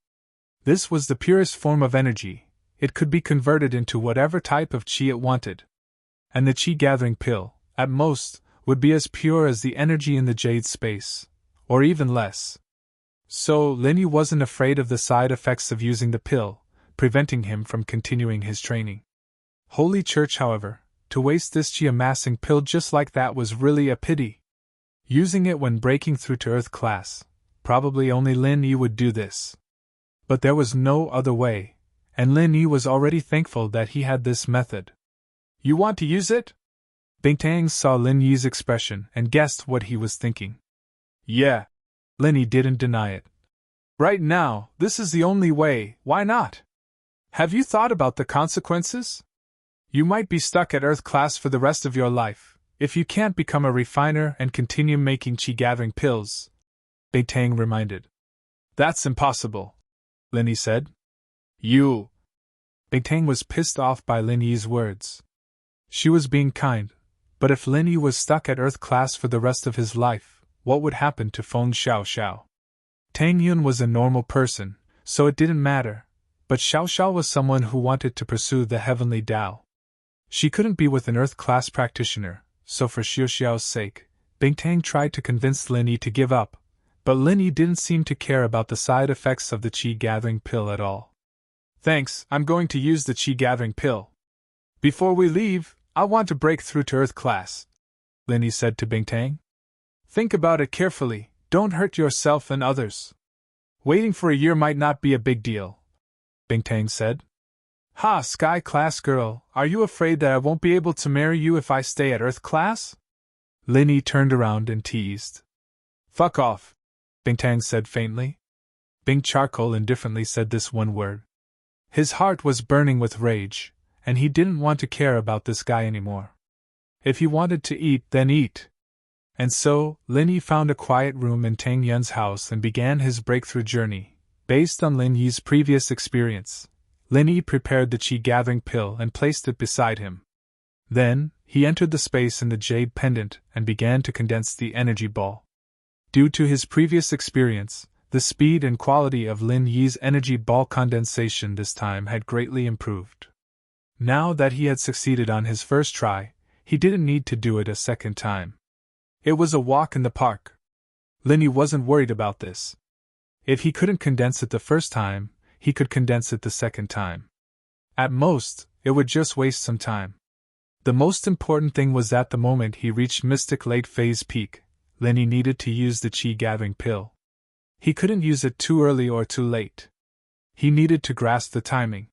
This was the purest form of energy. It could be converted into whatever type of qi it wanted. And the qi-gathering pill, at most, would be as pure as the energy in the jade space, or even less. So Lin Yi wasn't afraid of the side effects of using the pill, preventing him from continuing his training. Holy Church, however, to waste this qi-amassing pill just like that was really a pity. Using it when breaking through to Earth Class, probably only Lin Yi would do this. But there was no other way, and Lin Yi was already thankful that he had this method. You want to use it? Bingtang saw Lin Yi's expression and guessed what he was thinking. Yeah. Lin Yi didn't deny it. Right now, this is the only way, why not? Have you thought about the consequences? You might be stuck at Earth class for the rest of your life, if you can't become a refiner and continue making qi-gathering pills, Bingtang reminded. That's impossible, Lin Yi said. You. Bingtang was pissed off by Lin Yi's words. She was being kind, but if Lin Yi was stuck at Earth class for the rest of his life, what would happen to Feng Xiaoxiao? Tang Yun was a normal person, so it didn't matter, but Xiaoxiao was someone who wanted to pursue the heavenly Tao. She couldn't be with an Earth class practitioner, so for Xiaoxiao's sake, Bingtang tried to convince Lin Yi to give up, but Lin Yi didn't seem to care about the side effects of the qi-gathering pill at all. Thanks, I'm going to use the qi-gathering pill. Before we leave, I want to break through to Earth class, Lin Yi said to Bingtang. Think about it carefully, don't hurt yourself and others. Waiting for a year might not be a big deal, Bingtang said. Ha, Sky class girl, are you afraid that I won't be able to marry you if I stay at Earth class? Lin Yi turned around and teased. Fuck off, Bingtang said faintly. Bing Charcoal indifferently said this one word. His heart was burning with rage, and he didn't want to care about this guy anymore. If he wanted to eat, then eat. And so, Lin Yi found a quiet room in Tang Yun's house and began his breakthrough journey, based on Lin Yi's previous experience. Lin Yi prepared the qi-gathering pill and placed it beside him. Then, he entered the space in the jade pendant and began to condense the energy ball. Due to his previous experience, the speed and quality of Lin Yi's energy ball condensation this time had greatly improved. Now that he had succeeded on his first try, he didn't need to do it a second time. It was a walk in the park. Lin Yi wasn't worried about this. If he couldn't condense it the first time, he could condense it the second time. At most, it would just waste some time. The most important thing was that the moment he reached Mystic Late Phase Peak, Lin Yi needed to use the qi-gathering pill. He couldn't use it too early or too late. He needed to grasp the timing.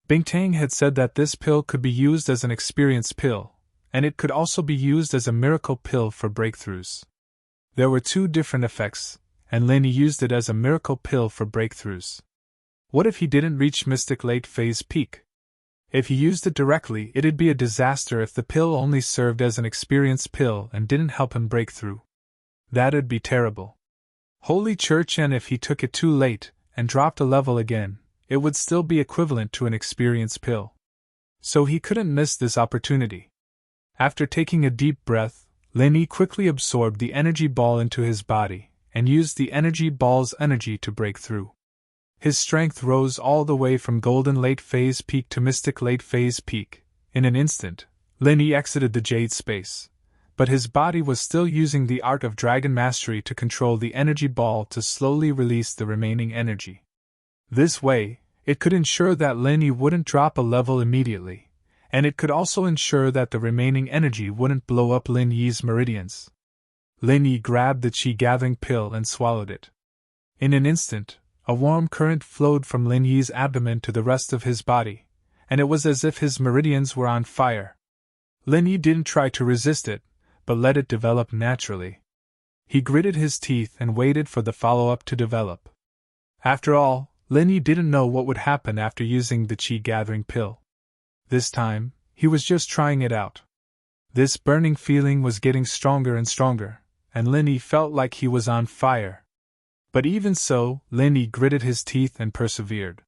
Bingtang had said that this pill could be used as an experience pill, and it could also be used as a miracle pill for breakthroughs. There were two different effects, and Lin Yi used it as a miracle pill for breakthroughs. What if he didn't reach Mystic Late Phase Peak? If he used it directly, it'd be a disaster if the pill only served as an experience pill and didn't help him break through. That'd be terrible. Holy Church, and if he took it too late and dropped a level again, it would still be equivalent to an experience pill. So he couldn't miss this opportunity. After taking a deep breath, Lin Yi quickly absorbed the energy ball into his body and used the energy ball's energy to break through. His strength rose all the way from Golden Late Phase Peak to Mystic Late Phase Peak. In an instant, Lin Yi exited the jade space, but his body was still using the art of dragon mastery to control the energy ball to slowly release the remaining energy. This way, it could ensure that Lin Yi wouldn't drop a level immediately, and it could also ensure that the remaining energy wouldn't blow up Lin Yi's meridians. Lin Yi grabbed the qi-gathering pill and swallowed it. In an instant, a warm current flowed from Lin Yi's abdomen to the rest of his body, and it was as if his meridians were on fire. Lin Yi didn't try to resist it, but let it develop naturally. He gritted his teeth and waited for the follow-up to develop. After all, Lin Yi didn't know what would happen after using the qi-gathering pill. This time, he was just trying it out. This burning feeling was getting stronger and stronger, and Lin Yi felt like he was on fire. But even so, Lin Yi gritted his teeth and persevered.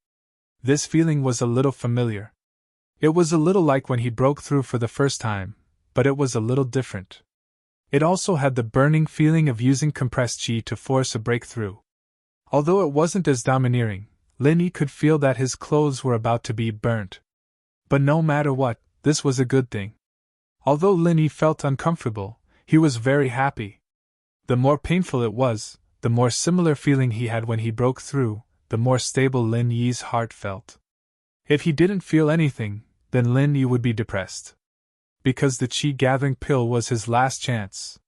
This feeling was a little familiar. It was a little like when he broke through for the first time, but it was a little different. It also had the burning feeling of using compressed qi to force a breakthrough. Although it wasn't as domineering, Lin Yi could feel that his clothes were about to be burnt. But no matter what, this was a good thing. Although Lin Yi felt uncomfortable, he was very happy. The more painful it was, the more similar feeling he had when he broke through, the more stable Lin Yi's heart felt. If he didn't feel anything, then Lin Yi would be depressed. Because the qi-gathering pill was his last chance.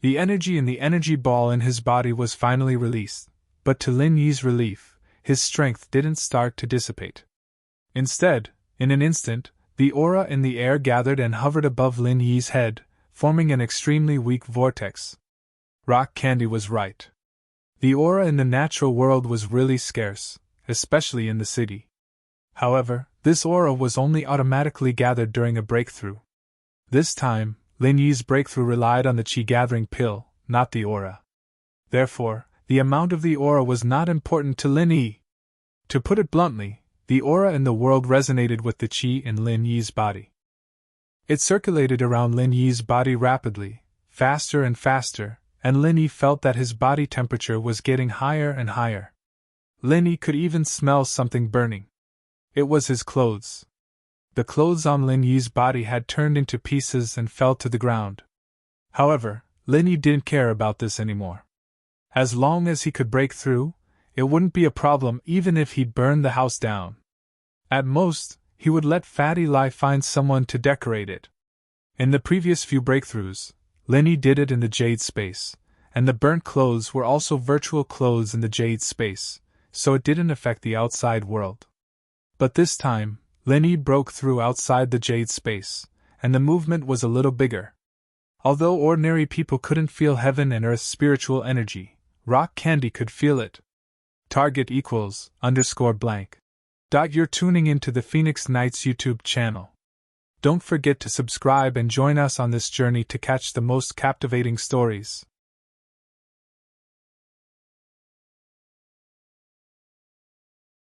The energy in the energy ball in his body was finally released, but to Lin Yi's relief, his strength didn't start to dissipate. Instead, in an instant, the aura in the air gathered and hovered above Lin Yi's head, forming an extremely weak vortex. Rock Candy was right. The aura in the natural world was really scarce, especially in the city. However, this aura was only automatically gathered during a breakthrough. This time, Lin Yi's breakthrough relied on the qi-gathering pill, not the aura. Therefore, the amount of the aura was not important to Lin Yi. To put it bluntly, the aura in the world resonated with the qi in Lin Yi's body. It circulated around Lin Yi's body rapidly, faster and faster, and Lin Yi felt that his body temperature was getting higher and higher. Lin Yi could even smell something burning. It was his clothes. The clothes on Lin Yi's body had turned into pieces and fell to the ground. However, Lin Yi didn't care about this anymore. As long as he could break through, it wouldn't be a problem even if he'd burned the house down. At most, he would let Fatty Lai find someone to decorate it. In the previous few breakthroughs, Lin Yi did it in the Jade space, and the burnt clothes were also virtual clothes in the Jade space, so it didn't affect the outside world. But this time, Lin Yi broke through outside the Jade space, and the movement was a little bigger. Although ordinary people couldn't feel heaven and earth's spiritual energy, Rock Candy could feel it. Target equals _blank. You're tuning into the Phoenix Nights YouTube channel. Don't forget to subscribe and join us on this journey to catch the most captivating stories.